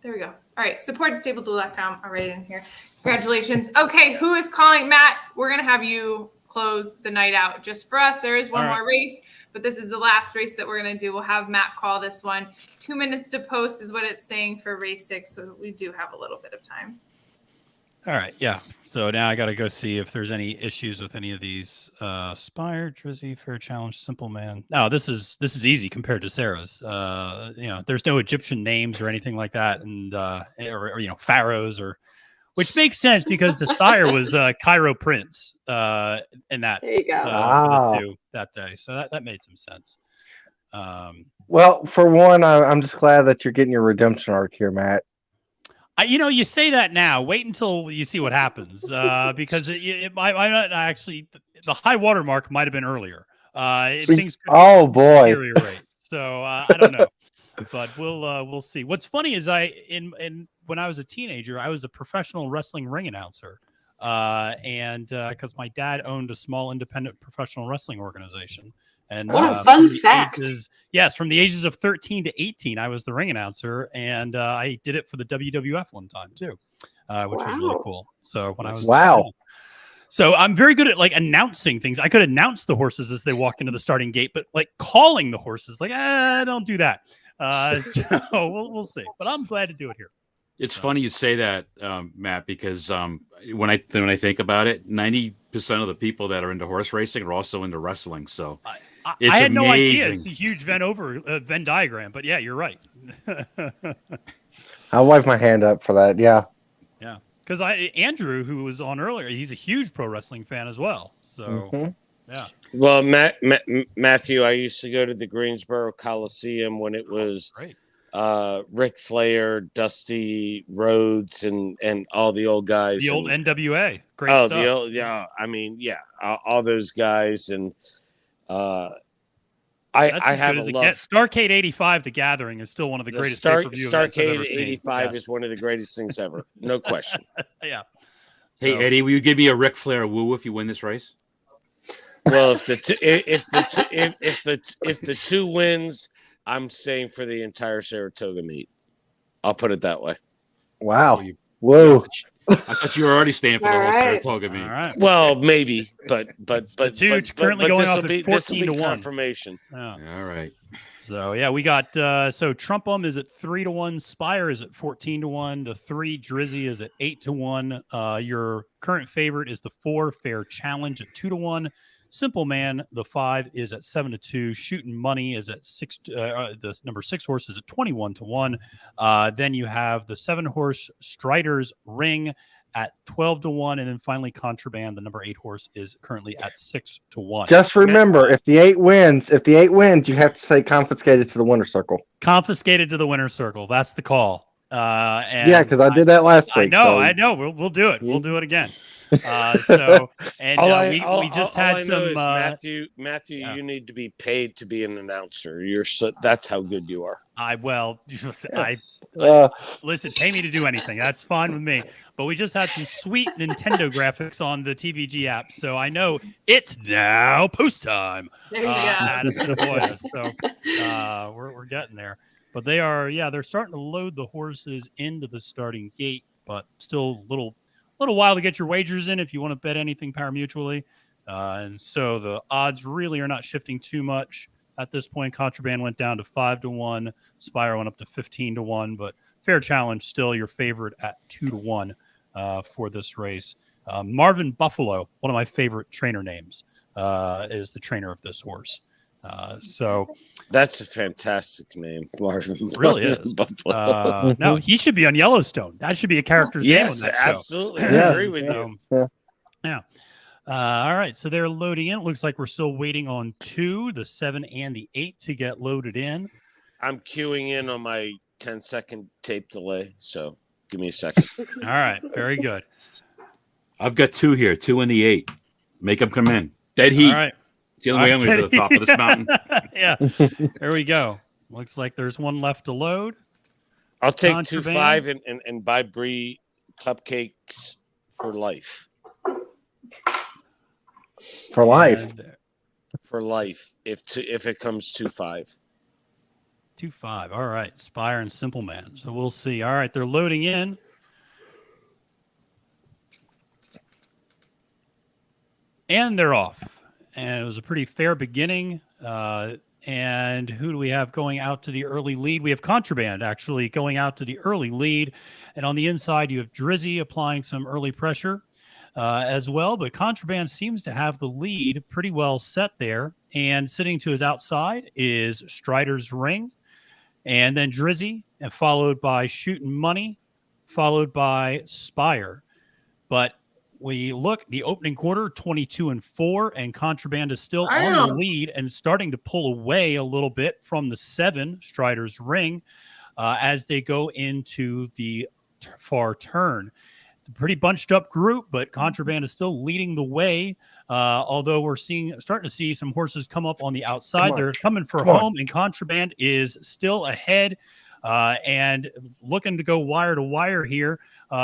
there we go. All right, support@StableDuel.com already in here. Congratulations. Okay, who is calling? Matt, we're going to have you close the night out just for us. There is one more race, but this is the last race that we're going to do. We'll have Matt call this one. 2 minutes to post is what it's saying for race 6, so we do have a little bit of time. All right, yeah. So now I got to go see if there's any issues with any of these. Spire, Drizzy, Fair Challenge, Simple Man. No, this is easy compared to Sarah's. There's no Egyptian names or anything like that, and or pharaohs, or which makes sense because the sire was Cairo Prince in that. There you go. For the 2 that day, so that made some sense. Well, for one, I'm just glad that you're getting your redemption arc here, Matt. You say that now. Wait until you see what happens, because it might not actually. The high water mark might have been earlier. Things could deteriorate. So I don't know, but we'll see. What's funny is when I was a teenager, I was a professional wrestling ring announcer, and because my dad owned a small independent professional wrestling organization. And what a fun fact. From the ages of 13 to 18, I was the ring announcer, and I did it for the WWF one time too, which was really cool. So when I was so I'm very good at announcing things. I could announce the horses as they walk into the starting gate, but calling the horses, I don't do that. So we'll see. But I'm glad to do it here. It's funny you say that, Matt, because when I think about it, 90% of the people that are into horse racing are also into wrestling. So I had no idea. It's a huge Venn diagram, but yeah, you're right. I'll wave my hand up for that. Yeah. Yeah. Because Andrew, who was on earlier, he's a huge pro wrestling fan as well. So, yeah. Well, Matthew, I used to go to the Greensboro Coliseum when it was Ric Flair, Dusty Rhodes, and all the old guys. The old NWA. Great stuff. All those guys. And I have a love. Starcade 85, The Gathering, is still one of the greatest pay-per-view events I've ever Starcade seen. 85 is one of the greatest things ever. No question. Yeah. Hey, Eddie, will you give me a Ric Flair woo if you win this race? Well, if the 2 wins, I'm staying for the entire Saratoga meet. I'll put it that way. Wow. Whoa. I thought you were already staying for the whole Saratoga meet. All right. Well, maybe, but currently going off at 14 to 1. Confirmation. Yeah. All right. So yeah, we got so Trumpum is at 3 to 1, Spire is at 14 to 1, the 3 Drizzy is at 8 to 1. Your current favorite is the 4 Fair Challenge at 2 to 1. Simple Man, the 5 is at 7 to 2. Shooting Money is at 6. The number 6 horse is at 21 to 1. Then you have the 7 horse Strider's Ring at 12 to 1, and then finally Contraband, the number 8 horse, is currently at 6 to 1. Just remember, if the 8 wins, you have to say confiscated to the winner's circle. Confiscated to the winner's circle. That's the call. Because I did that last week. I know. We'll do it. We'll do it again. We just had some. Matthew, you need to be paid to be an announcer. That's how good you are. Listen, pay me to do anything. That's fine with me. But we just had some sweet Nintendo graphics on the TVG app, so I know it's now post time. There you go. At Assiniboia. So we're getting there. But they're starting to load the horses into the starting gate, but still little little while to get your wagers in if you want to bet anything pari-mutually. And so the odds really are not shifting too much at this point. Contraband went down to 5-1. Spire went up to 15-1, but Fair Challenge still your favorite at 2-1 for this race. Marvin Buffalo, one of my favorite trainer names, is the trainer of this horse. So That's a fantastic name, Marvin. really is. Buffalo. No, he should be on Yellowstone. That should be a character's name on Yes, that show. absolutely. I Yes. agree with you. Yeah. All right. So they're loading in. It looks like we're still waiting on 2, the 7 and the 8 to get loaded in. I'm queuing in on my 10-second tape delay, so give me a second. All right. Very good. I've got 2 here, 2 and the 8. Make them come in. Dead heat. All right. It's the only way I'm going to the top of this mountain. Yeah. There we go. Looks like there's one left to load. I'll take Contraband. 2-5 and buy Bri cupcakes for life. For life. And For life, if it comes 2-5. 2-5. All right. Spire and Simple Man. So we'll see. All right. They're loading in. And they're off. And it was a pretty fair beginning. And who do we have going out to the early lead? We have Contraband actually going out to the early lead. And on the inside, you have Drizzy applying some early pressure as well. But Contraband seems to have the lead pretty well set there. And sitting to his outside is Strider's Ring. And then Drizzy, and followed by Shootin' Money, followed by Spire. But we look, the opening quarter, 22-4, and Contraband is still on the lead and starting to pull away a little bit from the 7, Strider's Ring, as they go into the far turn. It's a pretty bunched up group, but Contraband is still leading the way. Although we're starting to see some horses come up on the outside. They're coming for home, and Contraband is still ahead. And looking to go wire to wire here.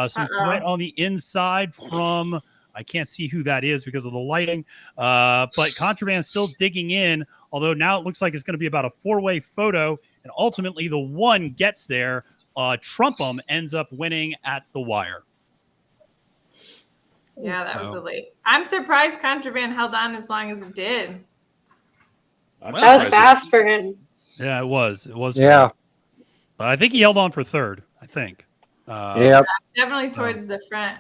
Some threat on the inside from, I can't see who that is because of the lighting, but Contraband still digging in, although now it looks like it's going to be about a 4-way photo, and ultimately the 1 gets there. Trumpum ends up winning at the wire. Yeah, that was a late. I'm surprised Contraband held on as long as it did. That was fast for him. Yeah, it was. It was. Yeah. But I think he held on for 3rd, I think. Yep. Definitely towards the front.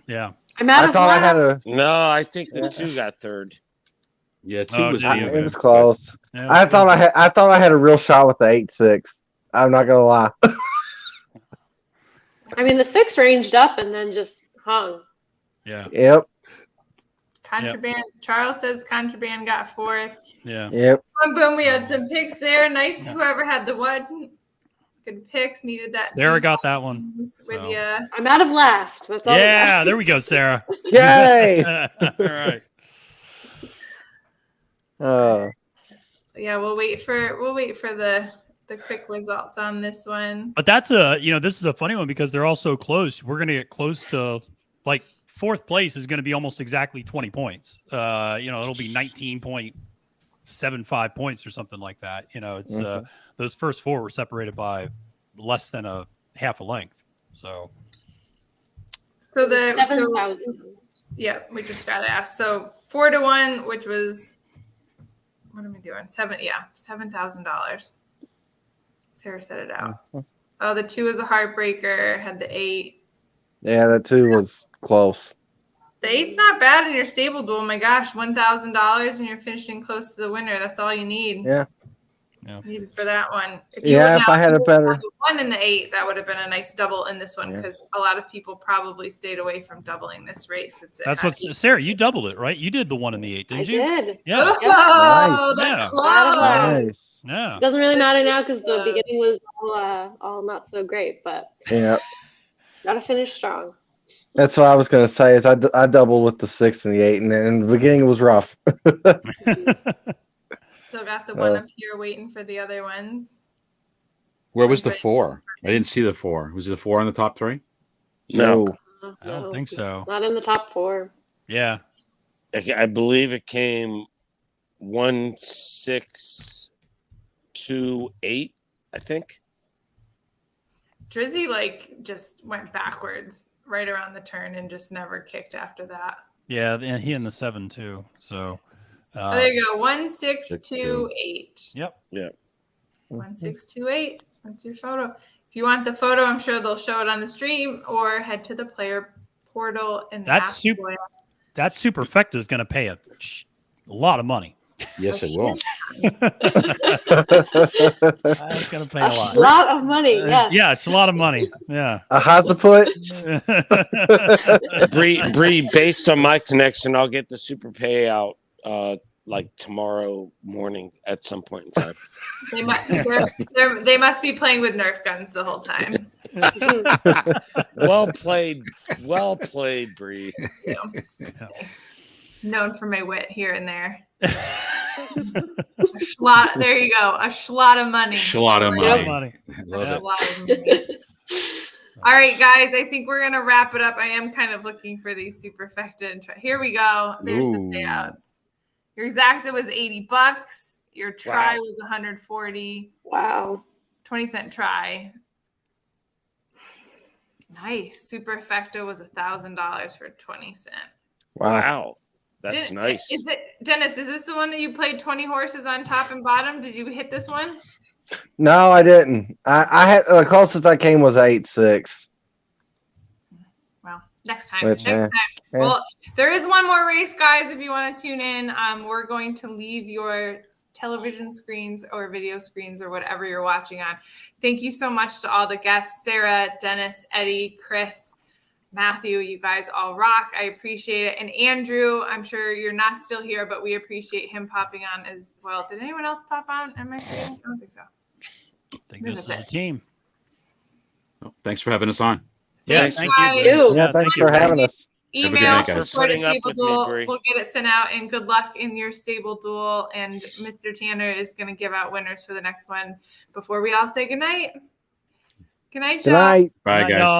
Yeah. I thought I had a. No, I think the 2 got 3rd. Yeah, 2 was gee, It was close. Yeah, I thought I had a real shot with the 8-6. I'm not gonna lie. I mean, the 6 ranged up and then just hung. Yeah. Yep. Contraband. Charles says Contraband got 4th. Yeah. Yep. Boom, boom. We had some picks there. Nice. Whoever had the 1. Good picks. Needed that. Sarah got that one. With So. you. I'm out of last. That's all. Yeah, there we go, Sarah. Yay! All right. Yeah, we'll wait for the quick results on this one. But that's this is a funny one because they're all so close. We're gonna get close to like 4th place is gonna be almost exactly 20 points. It'll be 19.75 points or something like that. It's those first 4 were separated by less than a half a length. So the 7,000. Yeah, we just got to ask. So 4-1, which was, what am I doing? $7,000. Sarah set it out. Oh, the 2 is a heartbreaker. Had the 8. Yeah, that 2 was close. The 8's not bad in your stable duel. My gosh, $1,000 and you're finishing close to the winner. That's all you need. Yeah. Needed for that one. If I had a better the 1 and the 8, that would have been a nice double in this one because a lot of people probably stayed away from doubling this race. That's what Sarah, you doubled it, right? You did the 1 and the 8, didn't you? I did. Yeah. Oh, Nice. that's Yeah. close. Nice. Yeah. Doesn't really matter now because the beginning was all not so great, but Yeah. gotta finish strong. That's what I was gonna say. Is I doubled with the 6 and the 8, and in the beginning it was rough. Still got the 1 up here waiting for the other ones. Where was the 4? I didn't see the 4. Was it the 4 on the top 3? No. I don't think so. Not in the top 4. Yeah. I believe it came 1, 6, 2, 8, I think. Drizzy just went backwards right around the turn and just never kicked after that. Yeah, and he in the 7 too. So Oh, there you go. 1628. Yep. Yeah. 1628. That's your photo. If you want the photo, I'm sure they'll show it on the stream or head to the player portal in the That's app. super. That superfecta is going to pay a lot of money. Yes, it will. That's going to pay a lot. A lot of money, yes. Yeah, it's a lot of money. Yeah. A Hazaput. Bri, based on my connection, I'll get the super payout like tomorrow morning at some point in time. They must be playing with Nerf guns the whole time. Well played, Bri. Known for my wit here and there. There you go. A lot of money. Lot of money. Money. I love it. A lot of money. All right, guys. I think we're gonna wrap it up. I am kind of looking for these superfecta and here we go. There's the payouts. Your exacta was $80. Your try was 140. Wow. 20-cent try. Nice. Superfecta was $1,000 for 20 cents. Wow. That's nice. Is it Dennis? Is this the one that you played 20 horses on top and bottom? Did you hit this one? No, I didn't. I had the closest I came was 8-6. Well, next time. Which, next time. yeah. Well, there is one more race, guys. If you want to tune in, we're going to leave your television screens or video screens or whatever you're watching on. Thank you so much to all the guests, Sarah, Dennis, Eddie, Chris, Matthew. You guys all rock. I appreciate it. And Andrew, I'm sure you're not still here, but we appreciate him popping on as well. Did anyone else pop on? Am I forgetting? I don't think so. I think this is a team. Well, thanks for having us on. Yeah, Thanks. thank Bye. you. Yeah, thanks for having us. Have a good Email night, guys. support at Putting up with me, StableDuel. Bri. We'll get it sent out, and good luck in your StableDuel. And Mr. Tanner is going to give out winners for the next one before we all say goodnight. Good night, Good Joe. night. Bye, Good night, guys. y'all.